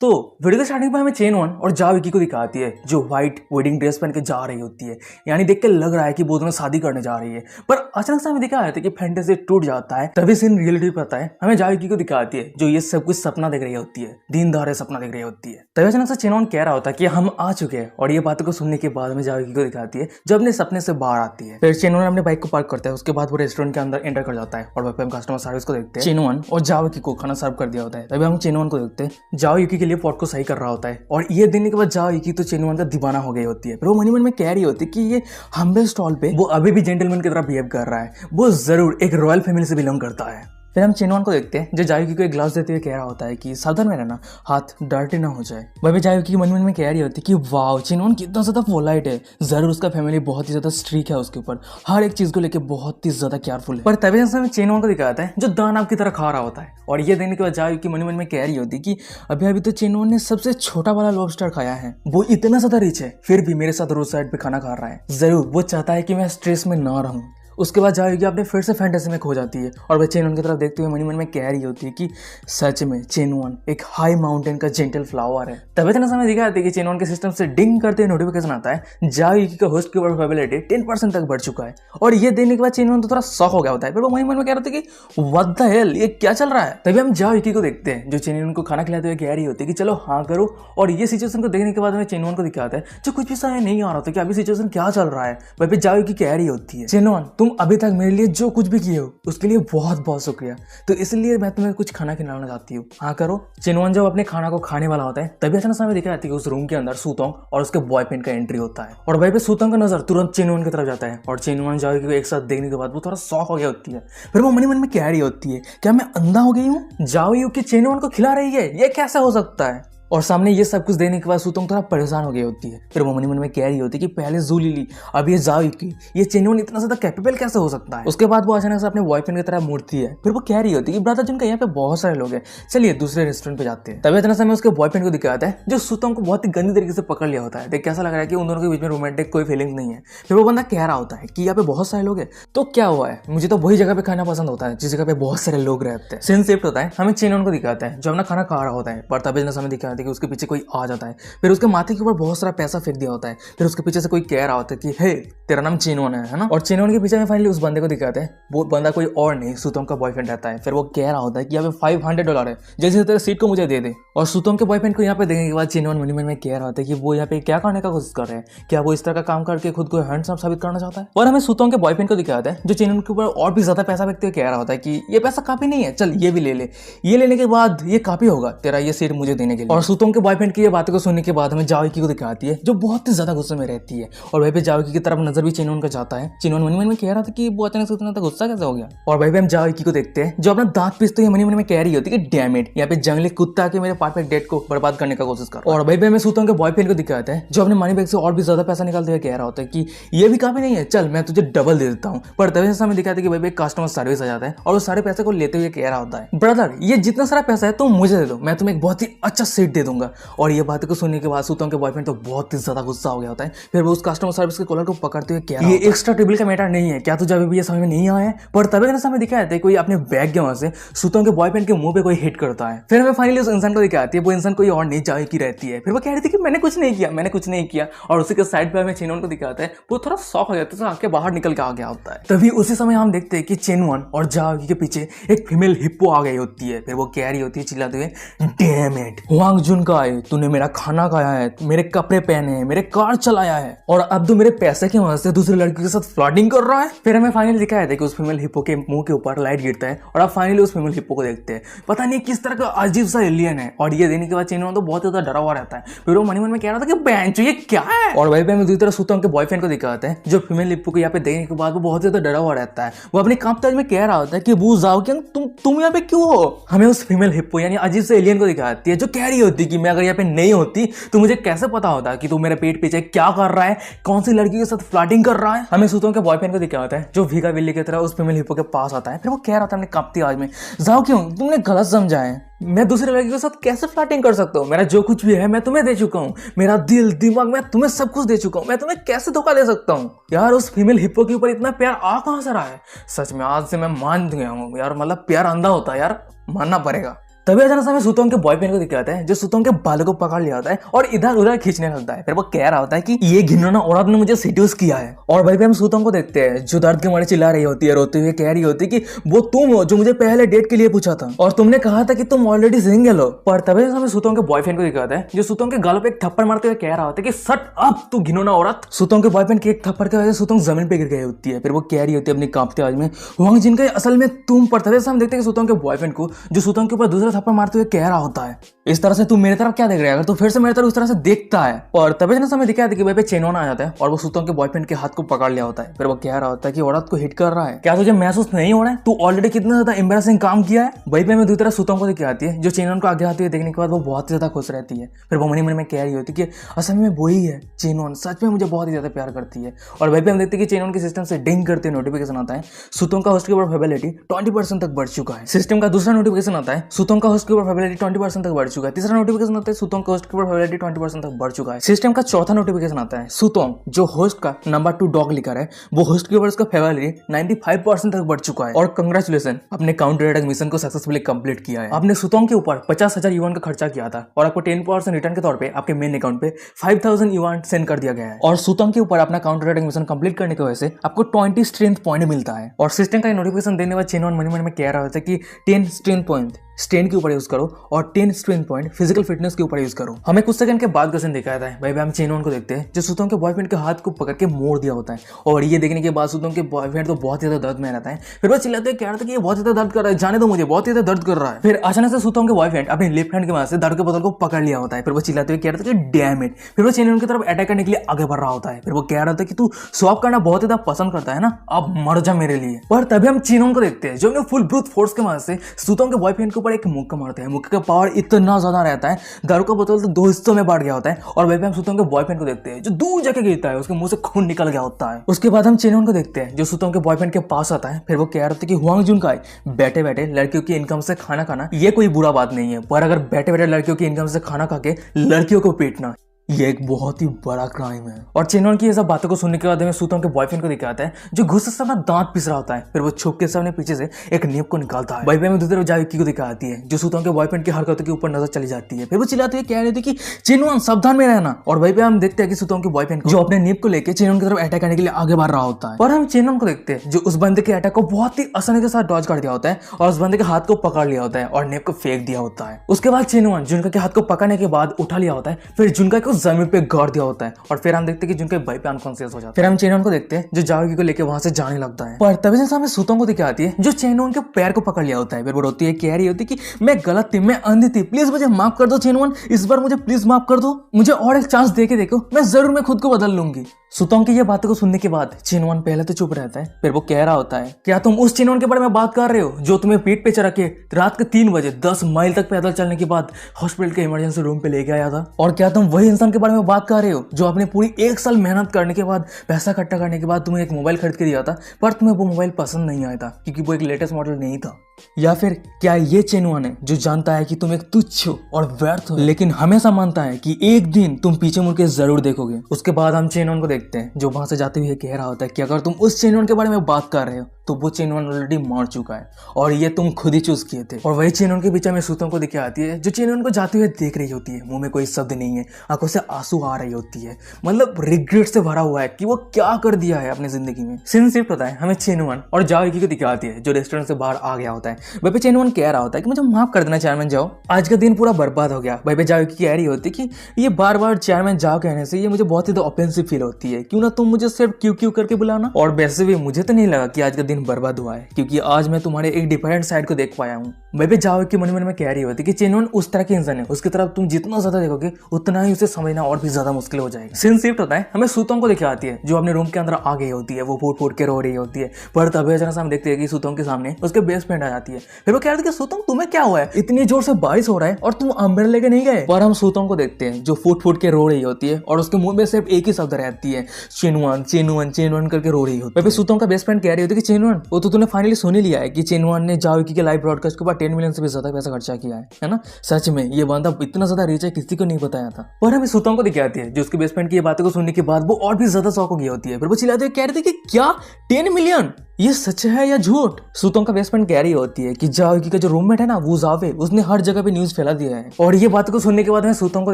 तो वीडियो के स्टार्टिंग में हमें चेनवन और जाओ युकी को दिखाती है जो व्हाइट वेडिंग ड्रेस पहन के जा रही होती है, यानी देख के लग रहा है कि वो दोनों शादी करने जा रही है। पर अचानक से हमें दिखाया था कि फैंटेसी टूट जाता है, तभी सीन रियलिटी पे आता है। हमें जाओ युकी को दिखाती है जो ये सब कुछ सपना देख रही होती है, दिन दहाड़े सपना देख रही होती है। तभी अचानक से चेनवन कह रहा होता है कि हम आ चुके हैं और ये बातों को सुनने के बाद हमें जाओ युकी को दिखाती है जो अपने सपने से बाहर आती है। फिर चेनवन अपने बाइक को पार्क करता है, उसके बाद वो रेस्टोरेंट के अंदर एंटर कर जाता है और वहाँ पे हम कस्टमर सर्विस को देखते हैं। चेनवन और जाओ युकी को खाना सर्व कर दिया होता है। तभी हम चेनवन को देखते हैं जाओ युकी के लिए पॉट को सही कर रहा होता है और ये देने के बाद जाओ युकी तो चेनवन का दीवाना हो गई होती है। फिर वो मन ही मन में कह रही होती है कि ये हम्बल स्टॉल पे वो अभी भी जेंटलमैन की तरह बिहेव कर रहा है, वो जरूर एक रॉयल फैमिली से बिलोंग करता है। फिर हम चेनवन को देखते हैं जो जाओ युकी को एक ग्लास देते हुए कह रहा होता है कि सावधान में रहना, हाथ डर्टी ना हो जाए। वह भी जाओ युकी मन में कह रही होती है कि वाह चेनवन कितना ज्यादा पोलाइट है, जरूर उसका फैमिली बहुत ही ज्यादा स्ट्रिक्ट है उसके ऊपर, हर एक चीज को लेकर बहुत ही ज्यादा केयरफुल है। पर तभी से हमें चेनवन को दिखाता है जो दान आपकी तरह खा रहा होता है और ये देने के बाद जाओ युकी मन में कह रही होती है कि अभी अभी तो चेनवन ने सबसे छोटा वाला लॉबस्टर खाया है, वो इतना ज्यादा रिच है फिर भी मेरे साथ रोड साइड पे खाना खा रहा है, जरूर वो चाहता है कि मैं स्ट्रेस में ना रहूं। उसके बाद जाओ युकी अपने फिर से फैंटेसी में खो जाती है और वह चेनवन की तरफ देखते हुए मनी मन में कह रही होती है कि सच में चेनवन एक हाई माउंटेन का जेंटल फ्लावर है। तभी इतना समय दिखा है कि चेनवन के सिस्टम से डिंग करते हुए नोटिफिकेशन आता है जाओ युकी का होस्ट के ऊपर प्रोबेबिलिटी 10% तक बढ़ चुका है और ये देने के बाद चेनवन तो थोड़ा शॉक हो गया होता है। फिर वो मनी मन में कह रहे थे कि व्हाट द हेल, ये क्या चल रहा है। तभी हम जाओ युकी को देखते हैं जो चेनवन को खाना खिलाते हुए कह रही होती है कि चलो हाँ करो और ये सिचुएशन को देखने के बाद हमें चेनवन को दिखाता है जो कुछ भी समझ नहीं आ रहा था कि अभी सिचुएशन क्या चल रहा है। वह भी जाओ युकी कह रही होती है चेनवन तुम अभी तक मेरे लिए जो कुछ भी किए हो उसके लिए बहुत बहुत शुक्रिया, तो इसलिए मैं तुम्हें कुछ खाना खिलाना चाहती हूँ, हाँ करो। चेनवन जब अपने खाना को खाने वाला होता है तभी अचानक हमें दिखा जाती है कि उस रूम के अंदर सूतोंग और उसके बॉयफ्रेंड का एंट्री होता है और वहीं पे सूतोंग का नजर तुरंत चेनवन की तरफ जाता है और चेनवन जाओ युकी को एक साथ देखने के बाद वो थोड़ा शॉक हो गया होती है। फिर वो मन में कह रही होती है क्या मैं अंधा हो गई हूँ, जाओ युकी चेनवन को खिला रही है, ये कैसे हो सकता है। और सामने ये सब कुछ देने के बाद सूतोंग थोड़ा परेशान हो गई होती है। फिर वो मन में कह रही होती है कि पहले जू ली अब ये जाओ युकी, ये चेनवन इतना ज्यादा कैपेबल कैसे हो सकता है। उसके बाद वो अचानक से अपने बॉयफ्रेंड की तरह मुड़ती है। फिर वो कह रही होती है कि ब्रदर जिनका यहाँ पे बहुत सारे लोग हैं, चलिए दूसरे रेस्टोरेंट पे जाते हैं। तभी अचानक से हमें उसके बॉयफ्रेंड को दिखाता है जो सूतोंग को बहुत ही गंदी तरीके से पकड़ लिया होता है। देख कैसा लग रहा है कि उन दोनों के बीच में रोमांटिक कोई फीलिंग्स नहीं है। फिर वो बंदा कह रहा होता है कि यहाँ पे बहुत सारे लोग हैं तो क्या हुआ है, मुझे तो वही जगह पे खाना पसंद होता है जिस जगह पे बहुत सारे लोग रहते हैं। सीन शिफ्ट होता है, हमें चेनवन को दिखाता है जो अपना खाना खा रहा होता है पर तभी हमें दिखाता है कि उसके पीछे कोई आ जाता है। फिर उसके माथे के ऊपर बहुत सारा पैसा फेंक दिया होता है। फिर उसके पीछे से कोई कह रहा होता है कि हे तेरा नाम चेनवन है ना। और चेनवन के पीछे में फाइनली उस बंदे को दिखाते हैं, वो बंदा कोई और नहीं सूतोंग का बॉयफ्रेंड रहता है। फिर वो कह रहा होता है कि यहाँ पे $500 है, जैसे तेरे सीट को मुझे दे दे। और सूतोंग के बॉयफ्रेंड को यहाँ पे देखने के बाद चेनवन मन में कह रहा होता है कि वो यहाँ पे क्या करने का कोशिश कर रहे हैं, क्या वो इस तरह का काम करके खुद को हैंडसम साबित करना चाहता है। और हमें सूतोंग के बॉयफ्रेंड को दिखाता है जो चेनवन के ऊपर और भी ज्यादा पैसा फेंकते हुए कह रहा होता है कि ये पैसा काफी नहीं है, चल ये भी ले ले, ये लेने के बाद ये काफी होगा तेरा ये सीट मुझे देने के लिए। और सूतोंग के बॉयफ्रेंड की ये बातों को सुनने के बाद हमें जाओ युकी को दिखाती है जो बहुत ही ज्यादा गुस्से में रहती है और वहीं पे जाओ युकी की तरफ नजर भी चेनवन का जाता है। चेनवन मन में कह रहा था कि वो अचानक से इतना गुस्सा कैसे हो गया। और वहीं पे हम जाओ युकी को देखते हैं जो अपना दांत पीसते हुए मन में कह रही होती है कि डैम इट, यहाँ पे जंगली कुत्ता के मेरे परफेक्ट डेट को बर्बाद करने का कोशिश कर। और वहीं पे हमें सूतोंग के बॉयफ्रेंड को दिखाता है जो अपने मनी बैग से और भी ज्यादा पैसा निकालते हुए कह रहा होता है कि ये भी काफी नहीं है, चल मैं तुझे डबल दे देता हूँ। पर तभी से हमें दिखाता है कि भाई कस्टमर सर्विस आ जाता है और उस सारे पैसे को लेते हुए कह रहा होता है ब्रदर ये जितना सारा पैसा है तुम मुझे दे दो, मैं तुम्हें एक बहुत ही अच्छा सीट दे दूंगा। और ये बात को सुनने के बाद सूतोंग के बॉयफ्रेंड तो बहुत ही ज्यादा गुस्सा हो गया होता है। फिर वो उस कस्टमर सर्विस के कॉलर को पकड़ते हुए कह रहा है ये एक्स्ट्रा टेबल का मैटर नहीं है, क्या तुझे अभी भी ये समझ में नहीं आया है। पर तभी हमें दिखाया था कोई अपने बैग के वहां से सूतोंग के बॉयफ्रेंड के मुंह पे कोई हिट करता है। फिर हमें फाइनली उस इंसान को दिखाती है, वो इंसान कोई और नहीं जाओ युकी रहती है। फिर वो कह रही थी कि मैंने कुछ नहीं किया, मैंने कुछ नहीं किया। और उसी के साइड पे हमें चेनवन को दिखाता है, वो थोड़ा शॉक हो जाता है, आके बाहर निकल के आ गया होता है। तभी उसी समय हम देखते हैं कि चेनवन और जाओ युकी के पीछे एक फीमेल हिप्पो आ गई होती है। फिर वो कह रही होती है चिल्लाते हुए डैम इट हुआंग जुन का है, तूने मेरा खाना खाया है, मेरे कपड़े पहने हैं, मेरे कार चलाया है और अब तो मेरे पैसे की वजह से दूसरी लड़की के साथ फ्लर्टिंग कर रहा है। फिर हमें फाइनली दिखाया था कि उस फीमेल हिप्पो के मुंह के ऊपर लाइट गिरता है और अब फाइनली उस फीमेल हिप्पो को देखते हैं, पता नहीं किस तरह का अजीब सा एलियन है। और ये देने के बाद चेनवन तो बहुत ज्यादा डरा हुआ रहता है। फिर वो मन में कह रहा था कि बेंचो ये क्या है। और वहीं पे हमें दूसरी तरफ सूतोंग के बॉयफ्रेंड को दिखाते हैं जो फीमेल हिप्पो को यहाँ पे देखने के बाद वो बहुत ज्यादा डरा हुआ रहता है। वो अपने कांपते में कह रहा होता है कि वो जाओ क्या तुम यहाँ पे क्यों हो। हमें उस फीमेल हिप्पो यानी अजीब से एलियन को दिखाती है जो कह रही होती होती कि मैं अगर यहाँ पे नहीं होती तो मुझे कैसे पता होता कि तू मेरे पेट पीछे क्या कर रहा है, कौन सी लड़की के साथ फ्लर्टिंग कर रहा है। हमें सुतों के बॉयफ्रेंड को दिखा होता है जो भीगा बिल्ली की तरह उस फीमेल हिप्पो के पास आता है। फिर वो कह रहा था हमने कांपती आवाज में, जाओ क्यों, तुमने गलत समझा है, मैं दूसरे लड़की के साथ कैसे फ्लर्टिंग कर सकता हूँ, मेरा जो कुछ भी है मैं तुम्हें दे चुका हूँ, मेरा दिल दिमाग मैं तुम्हें सब कुछ दे चुका हूँ, मैं तुम्हें कैसे धोखा दे सकता हूँ। यार उस फीमेल हिप्पो के ऊपर इतना प्यार आ कहां से रहा है। सच में आज से मैं मान गया हूँ यार, मतलब प्यार अंधा होता है यार, मानना पड़ेगा। तभी अचानक से हमें सुतोंग के बॉयफ्रेंड को दिखाता है जो सुतोंग के बालों को पकड़ लिया होता है और इधर उधर खींचने लगता है। फिर वो कह रहा होता है कि ये घिनौना औरत ने मुझे सेड्यूस किया है। और वहीं पे हम सुतोंग को देखते हैं जो दर्द के मारे चिल्ला रही होती है, रोते हुए कह रही होती है कि वो तुम हो जो मुझे पहले डेट के लिए पूछा था और तुमने कहा था कि तुम ऑलरेडी सिंगल हो। पर तभी हमें सुतोंग के बॉयफ्रेंड को दिखाता है जो सुतोंग के गालों पे एक थप्पड़ मारते हुए कह रहा होता है कि सट अप तू घिनौना औरत। सुतोंग के बॉयफ्रेंड के एक थप्पड़ की वजह से सुतोंग जमीन पे गिर गई होती है। फिर वो कह रही होती है अपनी कांपती आवाज में, वांग जिनका असल में तुम। पर तभी हम देखते हैं कि सुतोंग के बॉयफ्रेंड को जो सुतोंग के ऊपर दूसरा थप्पड़ मारते हुए कह होता है, इस तरह से तू मेरे तरफ क्या देख रहा है, अगर तू फिर से मेरे तरफ उस तरह से देखता है। और तभी ना समय दिखाया था कि वहीं पे चेनोन आ जाता है और वो सुतोंग के बॉयफ्रेंड के हाथ को पकड़ लिया होता है। फिर वो कह रहा होता है कि औरत को हिट कर रहा है, क्या तुझे महसूस नहीं हो रहा है, तू ऑलरेडी कितना ज्यादा एम्बैरेसिंग काम किया है। वहीं पे मैं दूसरी तरफ सुतोंग को दिखा आती है जो चेनोन को आगे आती है देखने के बाद वो बहुत ज्यादा खुश रहती है। फिर वो मनी मन में कह रही होती है कि असल में वही है चेनोन, सच में मुझे बहुत ही ज्यादा प्यार करती है। और वहीं पे हम देखते हैं कि चेनोन के सिस्टम से डिंग करते नोटिफिकेशन आता है, सुतोंग का होस्ट के ऊपर फेबिलिटी 20% तक बढ़ चुका है। सिस्टम का दूसरा नोटिफिकेशन आता है, सुतोंग का होस्ट के ऊपर फेबिलिटी 20% तक बढ़ चुका है। तीसरा नोटिफिकेशन आता है, सुतोंग का होस्ट के ऊपर फेबिलिटी 20% तक बढ़ चुका है। सिस्टम का चौथा नोटिफिकेशन आता है, सुतोंग जो होस्ट का नंबर 2 डॉग लिखा है वो होस्ट के ऊपर उसका फेबिलिटी 95% तक बढ़ चुका है। और कंग्रेचुलेशन, अपने काउंटर अटैक मिशन को सक्सेसफुली कंप्लीट किया है। आपने सुतोंग के ऊपर 50,000 युआन का खर्चा किया था और आपको 10% रिटर्न के तौर पे आपके मेन अकाउंट पे 5,000 युआन सेंड कर दिया गया है। और सुतोंग के ऊपर अपना काउंटर अटैक मिशन कंप्लीट करने की वजह से आपको 20 स्ट्रेंथ पॉइंट मिलता है। और सिस्टम का नोटिफिकेशन देने वाले चेनोन मनी मन में कह रहा था कि 10 स्ट्रेंथ पॉइंट स्ट्रेन के ऊपर यूज करो और 10 स्ट्रेंथ पॉइंट फिजिकल फिटनेस के ऊपर यूज करो। हमें कुछ सेकंड के बाद का सीन दिखाया था, भाई हम चेनोन को देखते हैं जो सुतोंग के बॉयफ्रेंड के हाथ को पकड़ के मोड़ दिया होता है। और ये देखने के बाद सुतोंग के बॉयफ्रेंड तो बहुत ज्यादा दर्द में रहता है। फिर वो चिल्लाते हुए कह रहा था कि ये बहुत ज्यादा दर्द कर रहा है, जाने दो मुझे, बहुत ज्यादा दर्द कर रहा है। फिर अचानक से सुतोंग के बॉयफ्रेंड अपने लेफ्ट हैंड के वजह से दर्द के बोतल को पकड़ लिया होता है। फिर वो चिल्लाते हुए कह रहा था कि डैम इट। फिर वो चेनोन की तरफ अटैक करने के लिए आगे बढ़ रहा होता है। फिर वो कह रहा था कि तू स्वैप करना बहुत ज्यादा पसंद करता है ना, अब मर जा मेरे लिए। पर तभी हम चेनोन को देखते हैं जो अपने फुल ब्रूथ फोर्स के वजह से सुतोंग के बॉयफ्रेंड के ऊपर एक मुक्का मारते हैं। मुक्के का पावर इतना ज्यादा रहता है, दारू का बोतल तो 2 हिस्सों में बांट गया होता है। और वहीं पे हम सुतोंग के बॉयफ्रेंड को देखते हैं जो दूर जाके गिरता है, उसके मुंह से खून निकल गया होता है। उसके बाद हम चेनोन को देखते हैं जो सुतोंग के बॉयफ्रेंड के पास आता है। फिर वो कह रहा था कि हुआंग जुनकाई, बैठे बैठे लड़कियों की इनकम से खाना खाना ये कोई बुरा बात नहीं है, पर अगर बैठे बैठे लड़कियों की इनकम से खाना खा के लड़कियों को पीटना ये एक बहुत ही बड़ा क्राइम है। और चेनोन की ये सब बातों को सुनने के बाद हमें सुतोंग के बॉयफ्रेंड को दिखाता है जो गुस्से से अपना दांत पिस रहा होता है। फिर वो छुप के सामने पीछे से एक नेप को निकालता है। वहीं में दूसरी तरफ जायुकी को दिखाती है जो सुतोंग के बॉयफ्रेंड की हरकतों के ऊपर नजर चली जाती है। फिर वो चिल्लाते हुए कह रही थी कि चेनोन सावधान में रहना। और वहीं पे हम देखते हैं कि सुतोंग के बॉयफ्रेंड जो अपने नेप को लेकर चेनोन की तरफ अटैक करने के लिए आगे बढ़ रहा होता है। और हम चेनोन को देखते हैं जो उस बंदे के अटैक को बहुत ही आसानी के साथ डॉज कर दिया होता है और उस बंदे के हाथ को पकड़ लिया होता है और नेप को फेंक दिया होता है। उसके बाद चेनोन जुनका के हाथ को पकड़ने के बाद उठा लिया होता है, फिर जुनका को जमीन पे गाड़ दिया होता है। और फिर हम देखते हैं कि जुनका भाई पे अनकॉन्शियस हो जाता है। फिर हम चेनोन को देखते हैं जो जाओगी को लेकर वहां से जाने लगता है। पर तभी से हमें सुतोंग को दिखाती है जो चेनोन के पैर को पकड़ लिया होता है। फिर वो रोती है, कह रही होती कि मैं गलत थी, मैं अंधी थी, प्लीज मुझे माफ कर दो चेनोन, इस बार मुझे प्लीज माफ कर दो, मुझे और एक चांस दे के देखो, मैं जरूर मैं खुद को बदल लूंगी। सुतोंग की ये बातों को सुनने के बाद चेनोन पहले तो चुप रहता है। फिर वो कह रहा होता है, क्या तुम उस चेनोन के बारे में बात कर रहे हो जो तुम्हें पीठ पे चढ़ा के रात के 3 बजे 10 माइल तक पैदल चलने के बाद हॉस्पिटल के इमरजेंसी रूम पे लेके आया था? और क्या तुम वही इंसान के बारे में बात कर रहे हो जो अपने पूरी 1 साल मेहनत करने के बाद, पैसा इकट्ठा करने के बाद तुम्हें एक मोबाइल खरीद के दिया था, पर तुम्हें वो मोबाइल पसंद नहीं आया था क्योंकि वो एक लेटेस्ट मॉडल नहीं था? या फिर क्या ये चेनोन है जो जानता है कि तुम एक तुच्छ हो और व्यर्थ हो, लेकिन हमेशा मानता है कि एक दिन तुम पीछे मुड़ के जरूर देखोगे? उसके बाद हम चेनोन को देखते हैं जो वहां से जाते हुए कह रहा होता है कि अगर तुम उस चेनोन के बारे में बात कर रहे हो तो वो चेनोन ऑलरेडी मर चुका है और ये तुम खुद ही चूज किए थे। और वही चेनोन के बीच में सुतोंग को दिखा आती है जो चेनोन को जाते हुए देख रही होती है। मुंह में कोई शब्द नहीं है, आंखों से आंसू आ रही होती है, मतलब रिग्रेट से भरा हुआ है कि वो क्या कर दिया है अपनी जिंदगी में। सीन सिर्फ पता है हमें चेनोन और जाओकी को दिखाती है जो रेस्टोरेंट से बाहर आ गया होता है। वहीं पे चेनोन कह रहा होता है कि मुझे माफ कर देना चेयरमैन जाओ, आज का दिन पूरा बर्बाद हो गया। वहीं पे जाओकी कह रही होती है कि ये बार बार चेयरमैन जाओ कहने से ये मुझे बहुत ही ऑफेंसिव फील होती है, क्यों ना तुम मुझे सिर्फ क्यों क्यों करके बुलाना। और वैसे भी मुझे तो नहीं लगा कि आज का दिन बर्बाद हुआ है, क्योंकि आज मैं तुम्हारे एक डिफरेंट साइड को देख पाया हूँ। मैं भी जाओ कि मन मन में कह रही होती कि चेनवन उस तरह के इंसान है, उसकी तरफ तुम जितना ज्यादा देखोगे उतना ही उसे समझना और भी ज्यादा मुश्किल हो जाएगा। सीन शिफ्ट होता है, हमें सुतोंग को दिखा आती है जो अपने रूम के अंदर आ गई होती है, वो फूट फूट के रो रही होती है। पर तभी अचानक हम देखते हैं कि सुतोंग के सामने उसके बेस्ट फ्रेंड आ जाती है। फिर वो कह रही है कि सुतोंग तुम्हें क्या हुआ है, इतनी जोर से बारिश हो रहा है और तुम अम्ब्रेला लेके नहीं गए। पर हम सुतोंग को देखते हैं जो फूट फूट के रो रही होती है और उसके मुंह में सिर्फ एक ही शब्द रहती है, चेनवन चेनवन चेनवन करके रो रही होती है। सुतोंग का बेस्ट फ्रेंड कह रही होती है कि चेनवन वो तो तूने फाइनली सुन ही लिया है कि चेनवन ने जाओकी के लाइव ब्रॉडकास्ट के ऊपर 10 मिलियन से भी ज्यादा पैसा खर्चा किया है ना। सच में ये बंदा इतना ज्यादा रिच है, किसी को नहीं बताया था। पर हमें सुतोंग को दिखाती है जो उसके बेस्ट फ्रेंड की ये बातों को सुनने के बाद वो और भी ज्यादा शौक हो गई होती है। फिर वो चिल्लाती है, कह रही थी कि क्या 10 मिलियन, ये सच है या झूठ। सुतोंग का बेस्ट फ्रेंड कह रही होती है कि जाओकी का जो रूममेट है ना वो जावे, उसने हर जगह पे न्यूज फैला दिया है। और ये बात को सुनने के बाद हमें सुतोंग को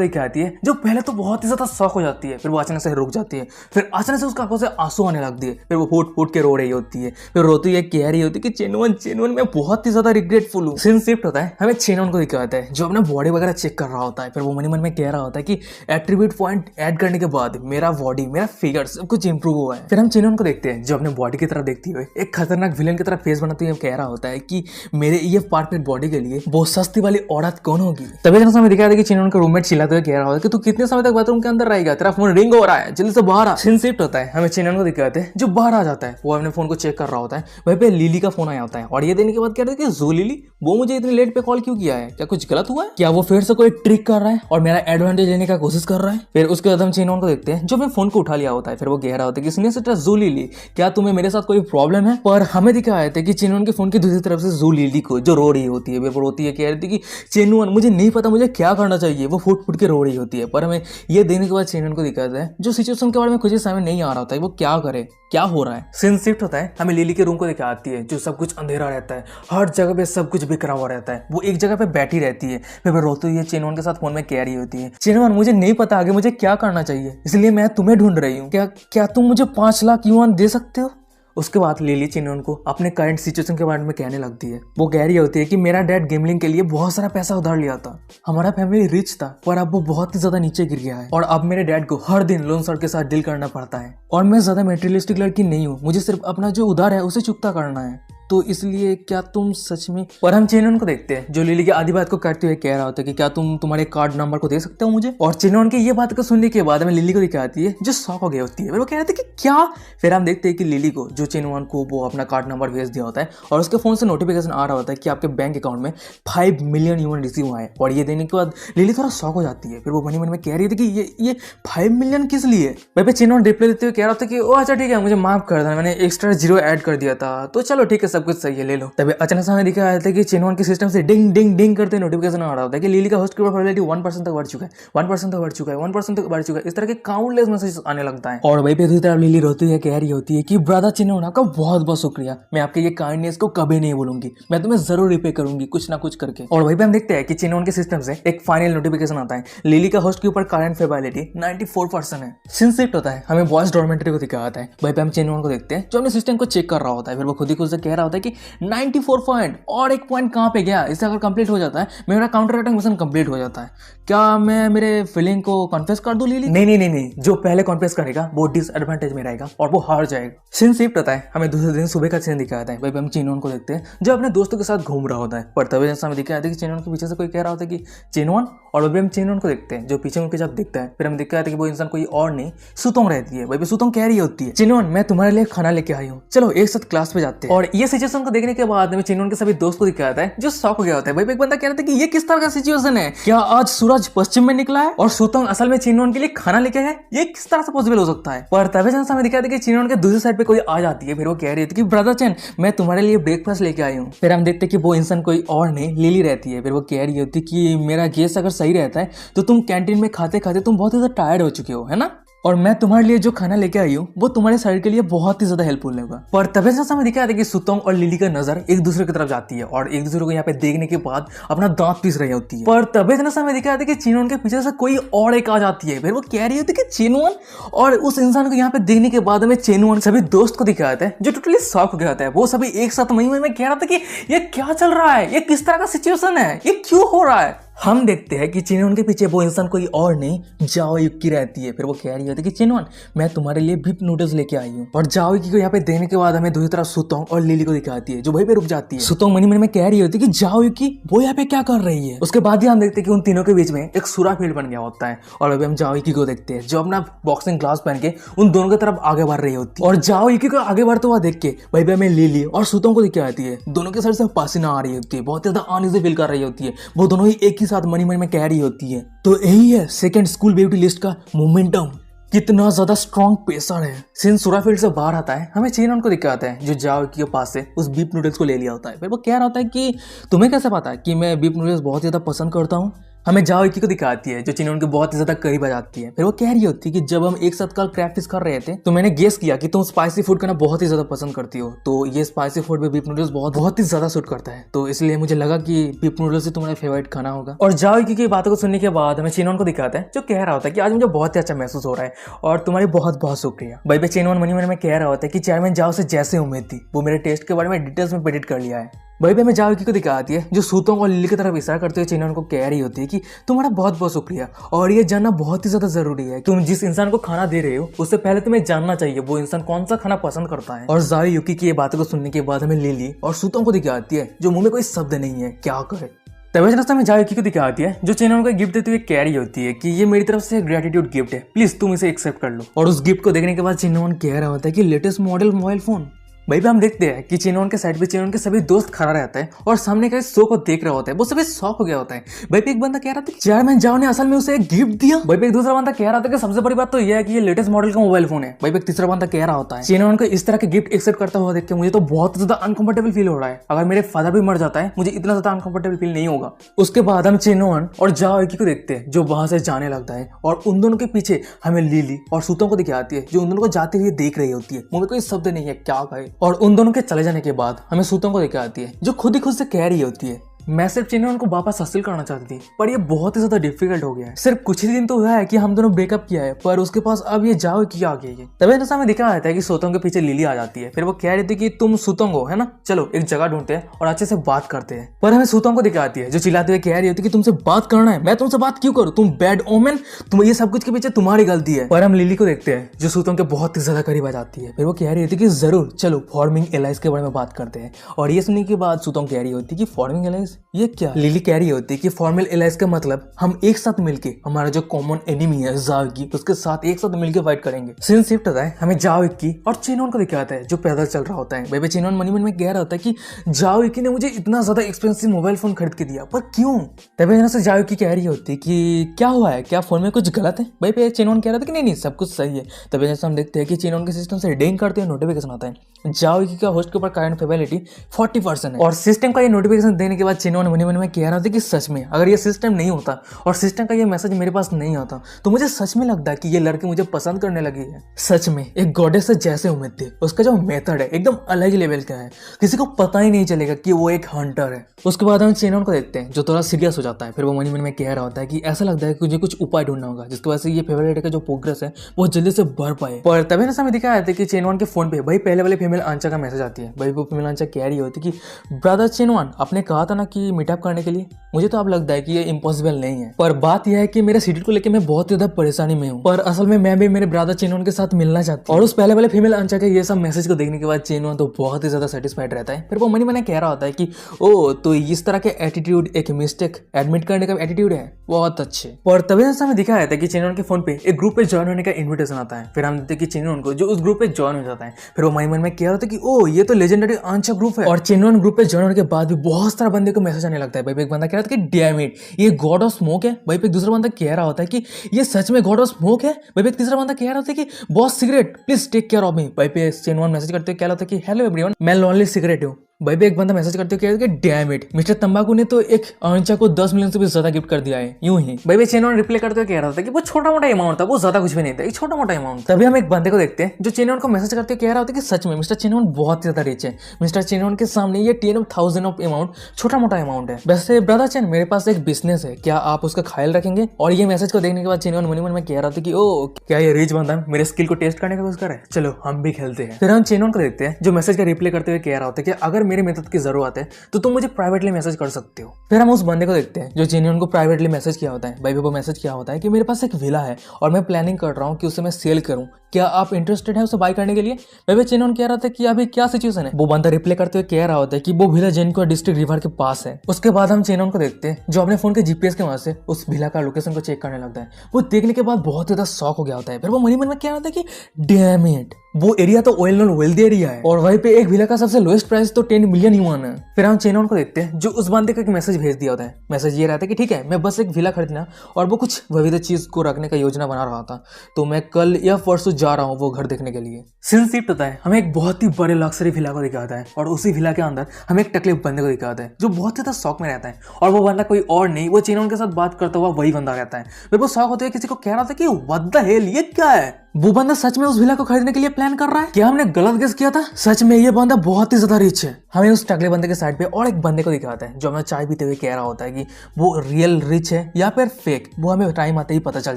दिखाती है जो पहले तो बहुत ही ज्यादा शॉक हो जाती है, फिर वो अचानक से रुक जाती है, फिर अचानक से उसका आंखों से आंसू आने लगती है, फिर वो फूट फूट के रो रही होती है, फिर रोती है, कह रही होती है कि चेनवन चेनवन मैं बहुत ही ज्यादा रिग्रेटफुल हूँ। सीन शिफ्ट होता है, हमें चेनवन को दिखाता है जो अपना बॉडी वगैरह चेक कर रहा होता है। फिर वो मन मन में कह रहा होता है कि एट्रीब्यूट पॉइंट ऐड करने के बाद मेरा बॉडी, मेरा फिगर सब कुछ इंप्रूव हुआ है। फिर हम चेनवन को देखते हैं जो अपने बॉडी की तरफ देखती हुए एक खतरनाक विलेन की तरह फेस बनाते हुए कह रहा होता है कि मेरे ये परफेक्ट बॉडी के लिए वो सस्ती वाली औरत कौन होगी। तभी हमें दिखाया था कि चेनवन का रूममेट चिल्लाते हुए कह रहा होता है कि तू कितने समय तक बाथरूम के अंदर रहेगा, तेरा फोन रिंग हो रहा है, जल्दी से बाहर आ। सीन शिफ्ट होता है, हमें चेनवन को दिखाते हैं जो बाहर आ जाता है, वो अपने फोन को चेक कर रहा होता है। वहीं पे लिली का फोन आया होता है और ये देने के बाद कह रहे हैं कि जो लिली वो मुझे इतनी लेट पे कॉल क्यों किया है, क्या कुछ गलत हुआ है, क्या वो फिर से कोई ट्रिक कर रहा है और मेरा एडवांटेज लेने का कोशिश कर रहा है। फिर उसके बाद हम चेनवन को देखते हैं जो अपने फोन को उठा लिया होता है। फिर वो कह रहा होता है कि सुनिए सिस्टर जो लिली, क्या तुम्हें मेरे साथ कोई प्रॉब्लम है। पर हमें दिखाया था कि चेनवन के फोन की दूसरी तरफ से जो लिली को जो रो रही होती है, वो रोती है, कह रही थी कि चेनवन मुझे नहीं पता मुझे क्या करना चाहिए, वो फूट फूट के रो रही होती है। पर हमें ये देने के बाद चेनवन को दिखाता है जो सिचुएशन के बारे में कुछ समझ नहीं आ रहा होता है, वो क्या करे, क्या हो रहा है। सीन शिफ्ट होता है, हमें लिली के रूम को दिखाती है जो सब कुछ अंधेरा रहता है, हर जगह पे सब कुछ बिखरा हुआ रहता है, वो एक जगह पे बैठी रहती है। फिर वो रोती हुई चेनवन के साथ फोन में कह रही होती है, चेनवन मुझे नहीं पता आगे मुझे क्या करना चाहिए, इसलिए मैं तुम्हें ढूंढ रही हूँ, क्या तुम मुझे 5 लाख युआन दे सकते हो। उसके बाद लिली चेनवन को अपने करंट सिचुएशन के बारे में कहने लगती है। वो कह रही होती है कि मेरा डैड गेमलिंग के लिए बहुत सारा पैसा उधार लिया था, हमारा फैमिली रिच था पर अब वो बहुत ही ज्यादा नीचे गिर गया है और अब मेरे डैड को हर दिन लोन सर के साथ डील करना पड़ता है और मैं ज्यादा मेटेरियलिस्टिक लड़की नहीं हूँ, मुझे सिर्फ अपना जो उधार है उसे चुकता करना है, तो इसलिए क्या तुम सच में। और हम चेनवन को देखते हैं जो लिली की आधी बात को काटते हुए कह रहा होता है कि क्या तुम तुम्हारे कार्ड नंबर को दे सकते हो मुझे। और चेनवन की ये बात को सुनने के बाद हमें लिली को दिखाती है जो शॉक हो गई होती है, वो कह रहे थे कि क्या। फिर हम देखते हैं कि लिली को जो चेनवन को वो अपना कार्ड नंबर भेज दिया होता है और उसके फोन से नोटिफिकेशन आ रहा होता है कि आपके बैंक अकाउंट में 5 मिलियन युआन रिसीव हुआ है। और ये देने के बाद लिली थोड़ा शॉक हो जाती है। फिर वो मन में कह रही थी कि ये 5 मिलियन किस लिए। वह चेनवन रिप्लाई देते हुए कह रहा था कि ओ अच्छा ठीक है, मुझे माफ कर देना, मैंने एक्स्ट्रा 0 ऐड कर दिया था, तो चलो ठीक है, सब कुछ सही है, ले लो। तभी अचानक से हमें दिखाया जाता है कि चेनवन के सिस्टम से डिंग डिंग डिंग करते नोटिफिकेशन आ रहा होता है कि लिली का होस्ट की प्रोबेबिलिटी 1% तक बढ़ चुका है, 1% तक बढ़ चुका है, 1% तक बढ़ चुका है। इस तरह के काउंटलेस मैसेज आने लगता है। और वहीं पे दूसरी तरफ लिली रोती है, कह रही होती है कि ब्रदर चेनवन आपका बहुत बहुत शुक्रिया, मैं आपके ये काइंडनेस को कभी नहीं भूलूंगी, मैं तुम्हें जरूर रिपे करूंगी कुछ ना कुछ करके। और वहीं पे हम देखते हैं कि चेनवन के सिस्टम से एक फाइनल नोटिफिकेशन आता है, लिली का होस्ट के ऊपर करंट फेबिलिटी 94% है। सीन शिफ्ट होता है, हमें वॉइस डॉर्मेंट्री को दिखाता है। वहीं पे हम चेनवन को देखते हैं जो अपने सिस्टम को चेक कर रहा होता है। फिर वो खुद ही खुद से कह रहा होता है कि 94 पॉइंट और एक पॉइंट कहाँ पे गया, इससे अगर कंप्लीट हो जाता है मेरा काउंटर अटैक मिशन कंप्लीट हो जाता है, क्या मैं मेरे फीलिंग को कन्फेस कर दूं लिली। नहीं, जो पहले कन्फेस करेगा वो डिसएडवांटेज में रहेगा और वो हार जाएगा। सीन शिफ्ट होता है, हमें दूसरे दिन सुबह का सीन दिखाता है। वहीं पे हम चेनवन को देखते हैं जो अपने दोस्तों के साथ घूम रहा होता है। पर तभी जैसा हमें दिखाया था कि चेनवन के पीछे से कोई कह रहा होता है कि चेनवन, और वही हम चेनवन को देखते हैं जो पीछे उनके जब दिखता है। फिर हमें दिखाया था कि वो इंसान कोई और नहीं सुतोंग रहती है। वही पे सुतोंग कह रही होती है, चेनवन मैं तुम्हारे लिए खाना लेके आई हूँ, चलो एक साथ क्लास पे जाते हैं। और ये सिचुएशन को देखने के बाद हमें चेनवन के सभी दोस्त को दिखाता है जो शॉक हो गया होता है। वही एक बंदा कह रहा था कि ये किस तरह का सिचुएशन है, क्या आज सूरज पश्चिम में निकला है और सुतोंग असल में चेनवन के लिए खाना लेके आए, ये किस तरह से पॉसिबल हो सकता है। पर तभी जैसा हमें दिखाया था कि चेनवन के दूसरी साइड पे कोई आ जाती है। फिर वो कह रही थी कि ब्रदर चेन मैं तुम्हारे लिए ब्रेकफास्ट लेके आई हूँ। फिर हम देखते कि वो इंसान कोई और नहीं लिली रहती है। फिर वो कह रही होती कि मेरा गेस अगर सही रहता है तो तुम कैंटीन में खाते खाते तुम बहुत ही ज्यादा टायर्ड हो चुके हो, है ना, और मैं तुम्हारे लिए जो खाना लेके आई हूँ वो तुम्हारे शरीर के लिए बहुत ही ज्यादा हेल्पफुल होगा। पर तभी से हमें दिखाया था कि सुतोंग और लिली का नजर एक दूसरे की तरफ जाती है और एक दूसरे को यहाँ पे देखने के बाद अपना दांत पीस रही होती है। पर तभी से हमें दिखाया था कि चेनवन के पीछे से कोई और एक आ जाती है। फिर वो कह रही होती है कि चेनवन, और उस इंसान को यहाँ पे देखने के बाद हमें चेनवन सभी दोस्त को दिखाया था जो टोटली शॉक हो गया था। वो सभी एक साथ मई में कह रहा था कि ये क्या चल रहा है, ये किस तरह का सिचुएशन है, ये क्यों हो रहा है, हम देखते हैं कि चिनवन के पीछे वो इंसान कोई और नहीं जाओ युक्की रहती है। फिर वो कह रही होती है कि चिनवन मैं तुम्हारे लिए भिप नूडल्स लेके आई हूँ। और जाओ युक्की को यहाँ पे देने के बाद हमें दूसरी तरफ सुतोंग और लिली को दिखाती है जो वहीं पे रुक जाती है। सुतोंग मनी मनी में कह रही होती है कि जाओ युक्की वो यहाँ पे क्या कर रही है। उसके बाद ही हम देखते हैं कि उन तीनों के बीच में एक सुरा फील्ड बन गया होता है और अभी हम जाओ युक्की को देखते हैं जो अपना बॉक्सिंग ग्लास पहन के उन दोनों की तरफ आगे बढ़ रही होती है। और जाओ युक्की को आगे बढ़ते हुआ देख के वहीं पे हमें लिली और सुतोंग को दिखाई आती है। दोनों के सर से पसीना आ रही होती है, बहुत ज्यादा अनईजी फील कर रही होती है। वो दोनों ही एक ही साथ मनी मनी में कह रही होती है। तो यही है सेकंड स्कूल ब्यूटी लिस्ट का मोमेंटम, कितना ज्यादा स्ट्रॉन्ग पेसर है। सिंस सुराफील्ड से बाहर आता है हमें चेनवन को दिखाता है जो जाओ के पास से उस बीफ नूडल्स को ले लिया होता है। फिर वो कह रहा होता है कि तुम्हें कैसे पता कि मैं बीफ नूडल्स बहुत ज्यादा पसंद करता हूँ। हमें जाओ इकी को दिखाती है जो चिनवन के बहुत ज्यादा करीब आ जाती है। फिर वो कह रही होती है कि जब हम एक साथ कल क्रैब फिश कर रहे थे तो मैंने गेस किया कि तुम स्पाइसी फूड करना बहुत ही ज्यादा पसंद करती हो, तो ये स्पाइसी फूड में बीफ नूडल्स बहुत ही ज्यादा सूट करता है, तो इसलिए मुझे लगा कि बीफ नूडल्स ही तुम्हारा फेवरेट खाना होगा। और जाओ इकी की बातों को सुनने के बाद हमें चिनवन को दिखाता है जो कह रहा होता है कि आज मुझे बहुत ही अच्छा महसूस हो रहा है और तुम्हारी बहुत बहुत शुक्रिया। भाई चिनवन मनी मनी में कह रहा होता है कि चेयरमैन जाओ से जैसे उम्मीद थी वो मेरे टेस्ट के बारे में डिटेल्स में प्रेडिक्ट कर लिया है। भाई हमें जाओ को दिखाती है जो सूतों और लिली की तरफ इशारा करते हुए चिनवन को कह रही होती है कि तुम्हारा बहुत बहुत शुक्रिया और ये जानना बहुत ही ज्यादा जरूरी है तुम जिस इंसान को खाना दे रहे हो उससे पहले तुम्हें जानना चाहिए वो इंसान कौन सा खाना पसंद करता है। और जाओ युकी की ये बातों को सुनने के बाद हमें लिली और सूतों को दिखाती है जो मुंह में कोई शब्द नहीं है, क्या करे। तभी रास्ता में जाओ युकी को दिखाती है जो चिनवन को गिफ्ट देते हुए कह रही होती है कि ये मेरी तरफ से ग्रेटिट्यूड गिफ्ट है, प्लीज तुम इसे एक्सेप्ट कर लो। और उस गिफ्ट को देखने के बाद चिनवन कह रहा होता है कि लेटेस्ट मॉडल मोबाइल फोन। भाई हम देखते हैं कि चिनवन के साइड पे चिनवन के सभी दोस्त खड़ा रहता है और सामने का शो को देख रहा होता है। वो सभी शॉक हो गया होता है। भाई एक बंदा कह रहा था चेयरमैन जाओ ने असल में उसे एक गिफ्ट दिया। भाई एक दूसरा बंदा कह रहा था कि सबसे बड़ी बात तो यह है कि ये लेटेस्ट मॉडल का मोबाइल फोन है। भाई एक तीसरा बंदा कह रहा होता है चिनवन को इस तरह के गिफ्ट एक्सेप्ट करता हुआ देख के मुझे तो बहुत ज्यादा अनकंफर्टेबल फील हो रहा है। अगर मेरे फादर भी मर जाता है मुझे इतना ज्यादा अनकंफर्टेबल फील नहीं होगा। उसके बाद हम चिनवन और जाओ युकी को देखते हैं जो वहां से जाने लगता है और उन दोनों के पीछे हमें लिली और सूतों को दिखाती है जो उन दोनों को जाते हुए देख रही होती है। मुंह में कोई शब्द नहीं है, क्या कहे। और उन दोनों के चले जाने के बाद हमें सूतों को दिखाती है जो खुद ही खुद से कह रही होती है मैं सिर्फ चिनवन को वापस हासिल करना चाहती थी पर ये बहुत ही ज्यादा डिफिकल्ट हो गया है। सिर्फ कुछ ही दिन तो हुआ है कि हम दोनों ब्रेकअप किया है पर उसके पास अब ये जाओ की आ गई है। तभी जैसा हमें दिखा जाता है कि सूतोंग के पीछे लिली आ जाती है। फिर वो कह रही थी कि तुम सूतोंग हो है ना, चलो एक जगह ढूंढते हैं और अच्छे से बात करते हैं। पर हमें सूतोंग को दिखाती है जो चिल्लाते हुए कह रही होती है कि तुमसे बात करना है, मैं तुमसे बात क्यों करूँ, तुम बैड ओमेन, तुम ये सब कुछ के पीछे तुम्हारी गलती है। पर हम लिली को देखते हैं जो सूतोंग के बहुत ही ज्यादा करीब आ जाती है। फिर वो कह रही होती है कि जरूर चलो फॉर्मिंग एलाइंस के बारे में बात करते हैं। और ये सुनने के बाद सूतोंग कह रही होती है कि फॉर्मिंग एलाइंस ये क्या। लिली कह रही होती है कि फॉर्मल एलाइंस का मतलब हम एक साथ मिलके हमारा जो कॉमन एनिमी है जाओ की उसके साथ एक साथ मिलके फाइट करेंगे। सीन शिफ्ट होता है हमें जाओ की और चिनवन को दिखाता है जो पैदल चल रहा होता है। भाई चिनवन मनी मन में कह रहा होता है कि जाओ की ने मुझे इतना ज्यादा एक्सपेंसिव मोबाइल फोन खरीद के दिया पर क्यों। तभी से जाओ की कह रही होती है कि क्या हुआ है, क्या फोन में कुछ गलत है। भाई चिनवन कह रहा था कि नहीं सब कुछ सही है। तभी जैसे हम देखते हैं कि चिनवन के सिस्टम से डिंग करते हैं नोटिफिकेशन आता है जाओ की का होस्ट के ऊपर करंट फेबिलिटी 40% है। और सिस्टम का ये नोटिफिकेशन देने के बाद चिनवन मनी मन में कह रहा था कि सच में अगर ये सिस्टम नहीं होता और सिस्टम का ये मैसेज मेरे पास नहीं आता तो मुझे सच में लगता है कि ये लड़की मुझे पसंद करने लगी है। सच में एक गॉडेस से जैसे उम्मीद थी। उसका जो मेथड है एकदम अलग ही लेवल का है, किसी को पता ही नहीं चलेगा कि वो एक हंटर है। उसके बाद हम चिनवन को देखते हैं जो थोड़ा सीरियस हो जाता है। फिर वो मनी मन में कह रहा होता है कि ऐसा लगता है कि मुझे कुछ उपाय ढूंढना होगा जिसकी वजह से ये फेवरेट का जो प्रोग्रेस है वो जल्दी से बढ़ पाए। पर तभी ना हमें दिखाया था कि चिनवन के फोन पे भाई पहले वाले फीमेल आंचा का मैसेज आती है। भाई वो फीमेल आंचा कह रही होती कि ब्रदर चिनवन आपने कहा था ना कि मीटअप करने के लिए, मुझे तो अब लगता है कि ये इम्पॉसिबल नहीं है। पर बात यह है कि मेरे शेड्यूल को लेकर मैं बहुत ज्यादा परेशानी में हूँ। पर असल में मैं भी मेरे ब्रदर चिनवन के साथ मिलना चाहता हूँ। और उस पहले वाले फीमेल आंचा के ये सब मैसेज को देखने के बाद चिनवन तो बहुत ही ज्यादा सेटिस्फाइड रहता है। फिर वो मनी मनी कह रहा होता है कि ओ तो इस तरह के एटीट्यूड एक मिस्टेक एडमिट करने का एटीट्यूड है, बहुत अच्छे। और तभी ऐसा हमें दिखाया था कि चिनवन के फोन पे एक ग्रुप पे ज्वाइन होने का इन्विटेशन आता है। फिर हम देखते हैं कि चिनवन को जो उस ग्रुप पे ज्वाइन हो जाता है। फिर वो मनी मन में कह रहा था कि ओ ये तो लेजेंडरी आंचा ग्रुप है। और चिनवन ग्रुप पे ज्वाइन होने के बाद भी बहुत सारा बंदे को मैसेज आने लगता है। भाई एक बंदा कह रहा था कि डैम इट ये गॉड ऑफ स्मोक है। भाई पे दूसरा बंदा कह रहा होता है कि ये सच में गॉड ऑफ स्मोक है। भाई पे तीसरा बंदा कह रहा होता है कि boss cigarette please take care of me. भाई पे चिनवन मैसेज करते हुए कह रहा था कि हेलो एवरीवन मैं लॉनली सिगरेट हूँ। भाई भी एक बंदा मैसेज करते हुए कह रहा है कि डैम इट मिस्टर तंबाकू ने तो एक आंचा को 10 मिलियन से भी ज्यादा गिफ्ट कर दिया है यूं ही। भाई चिनवन रिप्लाई करते हुए कह रहा था कि वो छोटा मोटा अमाउंट था, वो ज्यादा कुछ भी नहीं था, एक छोटा मोटा अमाउंट। तभी हम एक बंदे को देखते हैं जो चिनवन को मैसेज करते हुए कह रहा होता है कि सच में मिस्टर चिनवन बहुत ज्यादा रिच है। मिस्टर चिनवन के सामने ये 10,000 ऑफ अमाउंट छोटा मोटा अमाउंट है। वैसे ब्रदर चिन मेरे पास एक बिजनेस है, क्या आप उसका ख्याल रखेंगे। और ये मैसेज को देखने के बाद चिनवन मनी मन में कह रहा था कि ओ क्या ये रिच बंदा मेरे स्किल को टेस्ट करने का कोशिश कर रहा है, चलो हम भी खेलते हैं। फिर हम चिनवन को देखते हैं जो मैसेज का रिप्लाई करते हुए कह रहा होता है कि अगर मेरी मदद की जरूरत है तो तुम मुझे प्राइवेटली मैसेज कर सकते हो। फिर हम उस बंदे को देखते हैं जो जेन्युइन को प्राइवेटली मैसेज किया होता है। भाई वो मैसेज किया होता है कि मेरे पास एक विला है और मैं प्लानिंग कर रहा हूँ कि उसे मैं सेल करूँ, क्या आप इंटरेस्टेड है उसे बाय करने के लिए। भाई जेन्युइन कह रहा था कि अभी क्या सिचुएशन है। वो बंदा रिप्लाई करते हुए कह रहा होता है कि वो विला जेन्युइन डिस्ट्रिक्ट रिवर के पास है। उसके बाद हम जेन्युइन को देखते हैं जो अपने फोन के जीपीएस के वजह से उस विला का लोकेशन को चेक करने लगता है। वो देखने के बाद बहुत ज्यादा शॉक हो गया होता है। फिर वो मन में कह रहा था कि डैम इट, वो एरिया तो ऑयल नॉन वेल्दी एरिया है और वहीं पे एक विला का सबसे लोएस्ट प्राइस तो 10 मिलियन युआन है। फिर हम चेनॉन को देखते हैं जो उस बंदे को एक मैसेज भेज दिया होता है। मैसेज ये रहता है कि ठीक है, मैं बस एक विला खरीदना और वो कुछ विविध चीज को रखने का योजना बना रहा था, तो मैं कल या परसों जा रहा हूँ वो घर देखने के लिए। सीन शिफ्ट होता है, हमें एक बहुत ही बड़े लग्जरी विला को दिखाता है और उसी विला के अंदर हमें एक टकले बंदे को दिखाता है जो बहुत ज्यादा शौक में रहता है। और वो बंदा कोई और नहीं, वो चेनॉन के साथ बात करता हुआ वही बंदा रहता है। फिर वो शौक होते हुए किसी को कह रहा था कि व्हाट द हेल, ये क्या है। वो बंदा सच में उस विला को खरीदने के लिए प्लान कर रहा है। क्या हमने गलत गेस किया था? सच में ये बंदा बहुत ही ज्यादा रिच है। हमें उस टकले बंदे के साइड पे और एक बंदे को दिखाता है जो हमें चाय पीते हुए कह रहा होता है कि वो रियल रिच है या फिर फेक, वो हमें टाइम आते ही पता चल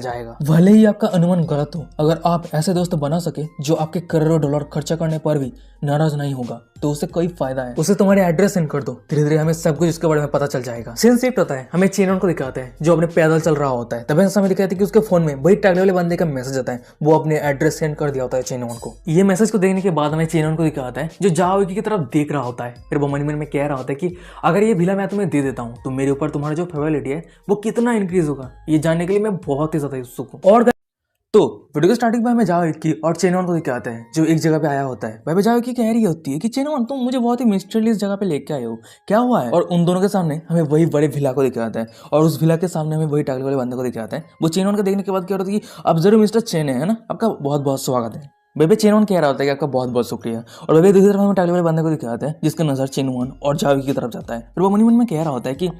जाएगा। भले ही आपका अनुमान गलत हो, अगर आप ऐसे दोस्त बना सके जो आपके करोड़ों डॉलर खर्चा करने पर भी नाराज नहीं होगा तो उससे कोई फायदा है। उसे तुम्हारे एड्रेस सेंड कर दो, धीरे धीरे हमें सब कुछ उसके बारे में पता चल जाएगा। सीन शिफ्ट होता है, हमें चेनॉन को दिखाते हैं जो अपने पैदल चल रहा होता है। तभी हमें दिखाते हैं कि उसके फोन में वही टकले वाले बंदे का मैसेज आता है। वो अपने एड्रेस सेंड कर दिया होता है चेनॉन को। ये मैसेज को देखने के बाद हमें चेनॉन को दिखाता है जो जाओ की तरफ देख रहा होता है। फिर वो मन में कह रहा होता है कि अगर ये विला मैं तुम्हें दे देता हूँ तो मेरे ऊपर तुम्हारा जो फेवरिलिटी है वो कितना इंक्रीज होगा, ये जानने के लिए मैं बहुत ही ज्यादा उत्सुक हूँ। और तो वीडियो के स्टार्टिंग में हमें जाओ की और चेनॉन को दिखाते हैं जो एक जगह पे आया होता है। भाई जाओ की कह रही होती है कि चेनॉन तुम मुझे बहुत ही मिस्टीरियस जगह पे लेके आए हो, क्या हुआ है। और उन दोनों के सामने हमें वही बड़े विला को दिखाता है और उस विला के सामने हमें वही टकले वाले बंदे को दिखाता है। वो चेनॉन को देखने के बाद कह रहा था कि अब जरूर मिस्टर चेन है ना, आपका बहुत बहुत स्वागत है। बेबे चेनॉन कह रहा होता है कि आपका बहुत बहुत शुक्रिया। और बेबे दूसरी तरफ हमें टकले वाले बंदे को दिखाते हैं जिसका नजर चेनॉन और जावी की तरफ जाता है। फिर वो मन में कह रहा होता है कि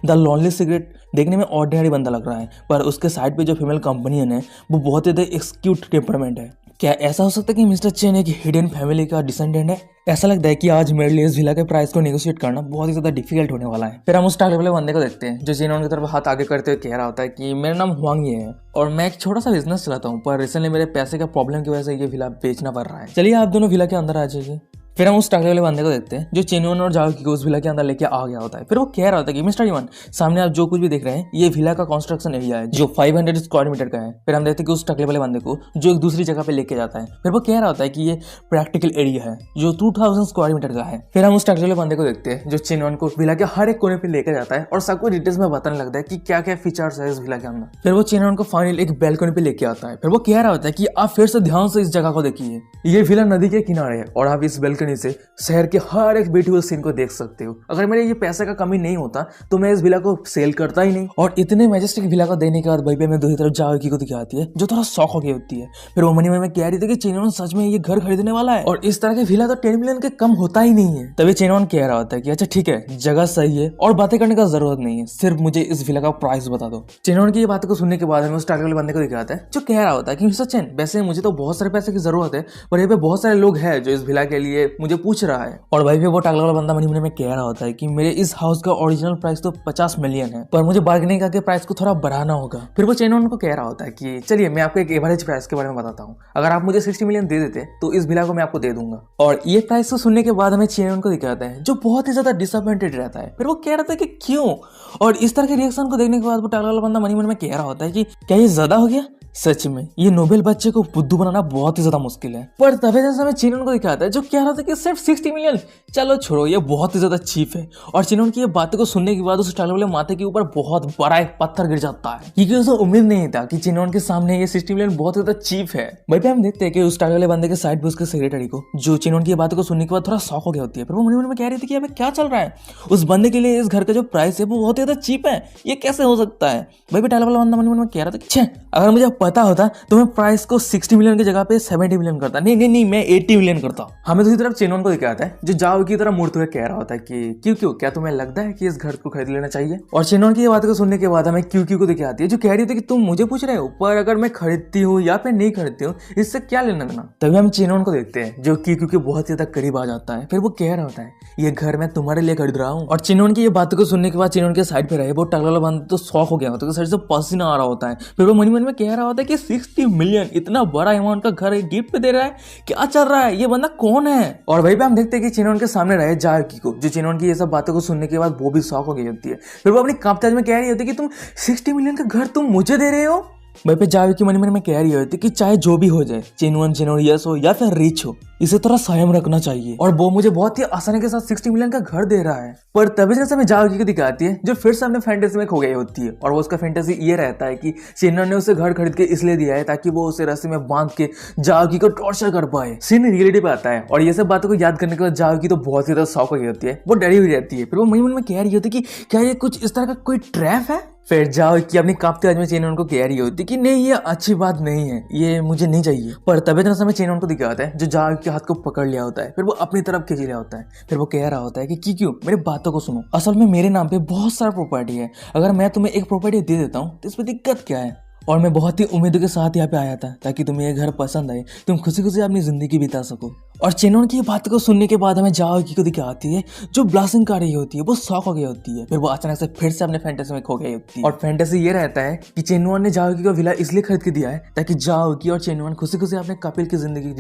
द लॉनली सिगरेट देखने में ऑर्डिनरी बंदा लग रहा है, पर उसके साइड पे जो फीमेल कंपनियन है वो बहुत ज़्यादा एक्सक्यूट टेम्परामेंट है। क्या ऐसा हो सकता है कि मिस्टर चेन एक हिडन फैमिली का डिसेंडेंट है? ऐसा लगता है कि आज मेरे लिए इस विला के प्राइस को नेगोशिएट करना बहुत ही ज्यादा डिफिकल्ट होने वाला है। फिर हम उस टकले वाले बंदे को देखते हैं जो चेनॉन की तरफ हाथ आगे करते हुए कह रहा होता है कि मेरा नाम हुआंग ये है और मैं एक छोटा सा बिजनेस चलाता हूँ, पर रिसेंटली मेरे पैसे का प्रॉब्लम की वजह से ये विला बेचना पड़ रहा है। चलिए आप दोनों विला के अंदर आ जाइए। फिर हम उस टकले वाले बंदे को देखते हैं जो चेनॉन और जाओ की उस विला के अंदर लेके आ गया होता है। फिर वो कह रहा होता है कि मिस्टर ईवन, सामने आप जो कुछ भी देख रहे हैं ये विला का कंस्ट्रक्शन एरिया है जो 500 स्क्वायर मीटर का है। फिर हम देखते हैं कि उस टकले वाले बंदे को जो एक दूसरी जगह पे लेके जाता है। फिर वो कह रहा होता है कि ये प्रैक्टिकल एरिया है जो 2000 स्क्वायर मीटर का है। फिर हम उस टकले वाले बंदे को देखते हैं जो चेनॉन को विला के हर एक कोने पे लेके जाता है और सबको डिटेल्स में बताने लगता है कि क्या क्या फीचर्स है इस विला के अंदर। फिर वो चेनॉन को फाइनल एक बैल्कनी पे लेके आता है। फिर वो कह रहा होता है कि आप फिर से ध्यान से इस जगह को देखिए, ये विला नदी के किनारे है और आप इस बैल्कनी से शहर के हर एक ब्यूटीफुल सीन को देख सकते हो। अगर मेरे ये पैसे का कमी नहीं होता तो मैं इस विला को सेल करता ही नहीं। और इतने मैजेस्टिक विला को देने के बाद भाई में दूसरी तरफ जाओ को दिखाती है जो थोड़ा शौक हो गई होती है। फिर वो मनी में कह रही थी कि चेनॉन सच में ये घर खरीदने वाला है और इस तरह के विला तो 10 मिलियन के कम होता ही नहीं है। तभी चेनॉन कह रहा होता है कि अच्छा ठीक है, जगह सही है और बातें करने का जरूरत नहीं है, सिर्फ मुझे इस विला का प्राइस बता दो। चेनॉन की ये बात को सुनने के बाद हमें उस टकले वाले बंदे को दिखाता है जो कह रहा होता है कि मिस्टर चेन, वैसे मुझे तो बहुत सारे पैसे की जरूरत है पर यहाँ पे बहुत सारे लोग हैं जो इस विला के लिए मुझे पूछ रहा है। और भाई वो टकला वाला बंदा मनी में कह रहा होता है कि मेरे इस हाउस का ओरिजिनल प्राइस तो 50 मिलियन है पर मुझे बार्गेनिंग करके प्राइस को थोड़ा बढ़ाना होगा। फिर वो चेनॉन को कह रहा होता है कि चलिए मैं आपको एक एवरेज प्राइस के बारे में बताता हूँ, अगर आप मुझे 60 मिलियन दे देते तो इस विला को मैं आपको दे दूंगा। और ये प्राइस को सुनने के बाद हमें चेनॉन को दिखाता है जो बहुत ही ज्यादा डिसअपॉइंटेड रहता है। फिर वो कह रहा था कि क्यों, और इस तरह के रिएक्शन को देखने के बाद वो टकला वाला बंदा मनी में कह रहा होता है कि क्या ये ज्यादा हो गया। सच में ये नोबेल बच्चे को बुद्धू बनाना बहुत ही ज्यादा मुश्किल है। पर तभी जैसे हमें चेनॉन को दिखाता है जो कह रहा था कि सिर्फ 60 मिलियन, चलो छोड़ो ये बहुत ही ज्यादा चीप है। और चेनॉन की ये बातें को सुनने के बाद उस टकले वाले माथे के ऊपर बहुत बड़ा एक पत्थर गिर जाता है क्योंकि उसे उम्मीद नहीं था कि चेनॉन के सामने ये 60 मिलियन बहुत ज्यादा चीप है। वहीं पे हम देखते हैं कि उस टकले वाले बंदे के साइड पे उसके सेक्रेटरी को जो चेनॉन की बातों को सुनने के बाद थोड़ा शॉक हो गया होती है। फिर वो मन में कह रही थी कि अबे क्या चल रहा है, उस बंदे के लिए इस घर का जो प्राइस है वो बहुत ज्यादा चीप है, ये कैसे हो सकता है। वहीं पे टकला वाला बंदा मन में कह रहा था कि अगर मुझे पता होता तो मैं प्राइस को 60 मिलियन की जगह पे 70 मिलियन करता। नहीं मैं 80 मिलियन करता। हमें दूसरी तरफ चेनॉन को दिखाता है जो जाओ की तरह मुड़ते हुए कह रहा होता है कि क्यों क्या तुम्हें लगता है कि इस घर को खरीद लेना चाहिए। और चेनॉन की ये बात को सुनने के बाद हमें क्यों को दिखाती है जो कह रही थी कि तुम मुझे पूछ रहे हो, पर अगर मैं खरीदती हूँ या फिर नहीं खरीदती हूँ इससे क्या लेना देना। तभी हम चेनॉन को देखते हैं जो क्यों के बहुत ज्यादा करीब आ जाता है। फिर वो कह रहा होता है ये घर मैं तुम्हारे लिए खरीद रहा हूँ। और चेनॉन की ये बात को सुनने के बाद चेनॉन के साइड पे रहे वो टकला वाला बंदा तो शौक हो गया होता है, साइड से पसीना आ रहा होता है। फिर वो मन में कह रहा होता है कि 60 मिलियन इतना बड़ा अमाउंट का घर गिफ्ट पे दे रहा है, क्या चल रहा है, ये बंदा कौन है। और वहीं पे हम देखते हैं कि चेनवन के सामने रहे जायोकी को, जो चेनवन की ये सब बातों को सुनने के बाद वो भी शॉक हो गई होती है। फिर वो अपनी कांपते आवाज में कह रही होती है कि तुम 60 मिलियन का घर तुम मुझे दे रहे हो। वहीं पे जायोकी मन में कह रही होती है कि चाहे जो भी हो जाए, चेनवन यस हो या फिर रिच हो, इसे थोड़ा संयम रखना चाहिए और वो मुझे बहुत ही आसानी के साथ 60 मिलियन का घर दे रहा है। पर तभी से हमें जायोकी को दिखाती है जो फिर से अपने फैंटेसी में खो गई होती है और वो उसका फैंटेसी ये रहता है कि चेनवन ने उसे घर खरीद के इसलिए दिया है ताकि वो उसे रस्सी में बांध के जायोकी को टॉर्चर कर पाए। सीन रियलिटी पे आता है और ये सब बातों को याद करने के बाद जायोकी तो बहुत ही ज्यादा शॉक हो गई होती है, वो डरी हुई रहती है। फिर वो मन में कह रही होती है कि क्या ये कुछ इस तरह का कोई ट्रैप है। फिर जायोकी अपनी कांपते आवाज में चेनवन को कह रही होती कि नहीं ये अच्छी बात नहीं है, ये मुझे नहीं चाहिए। पर तभी तो समय चेनवन को दिखाता है जो जायोकी के हाथ को पकड़ लिया होता है, फिर वो अपनी तरफ खींच लिया होता है। फिर वो कह रहा होता है कि क्यों मेरी बातों को सुनो, असल में मेरे नाम पे बहुत सारा प्रॉपर्टी है, अगर मैं तुम्हें एक प्रॉपर्टी दे देता हूँ तो इसमें दिक्कत क्या है। और मैं बहुत ही उम्मीदों के साथ यहाँ पे आया था ताकि तुम्हें ये घर पसंद आए, तुम खुशी खुशी अपनी जिंदगी बिता सको। और चेनवन की बात को सुनने के बाद हमें जायोकी को दिखाती है जो ब्लास्टिंग कर रही होती है, वो शॉक हो गई होती है। फिर वो अचानक से फिर से अपने फैंटेसी में खो गई होती है और फैंटेसी ये रहता है कि चेनवन ने जायोकी को विला इसलिए खरीद के दिया है ताकि जायोकी और चेनवन खुशी खुशी अपने कपिल की जिंदगी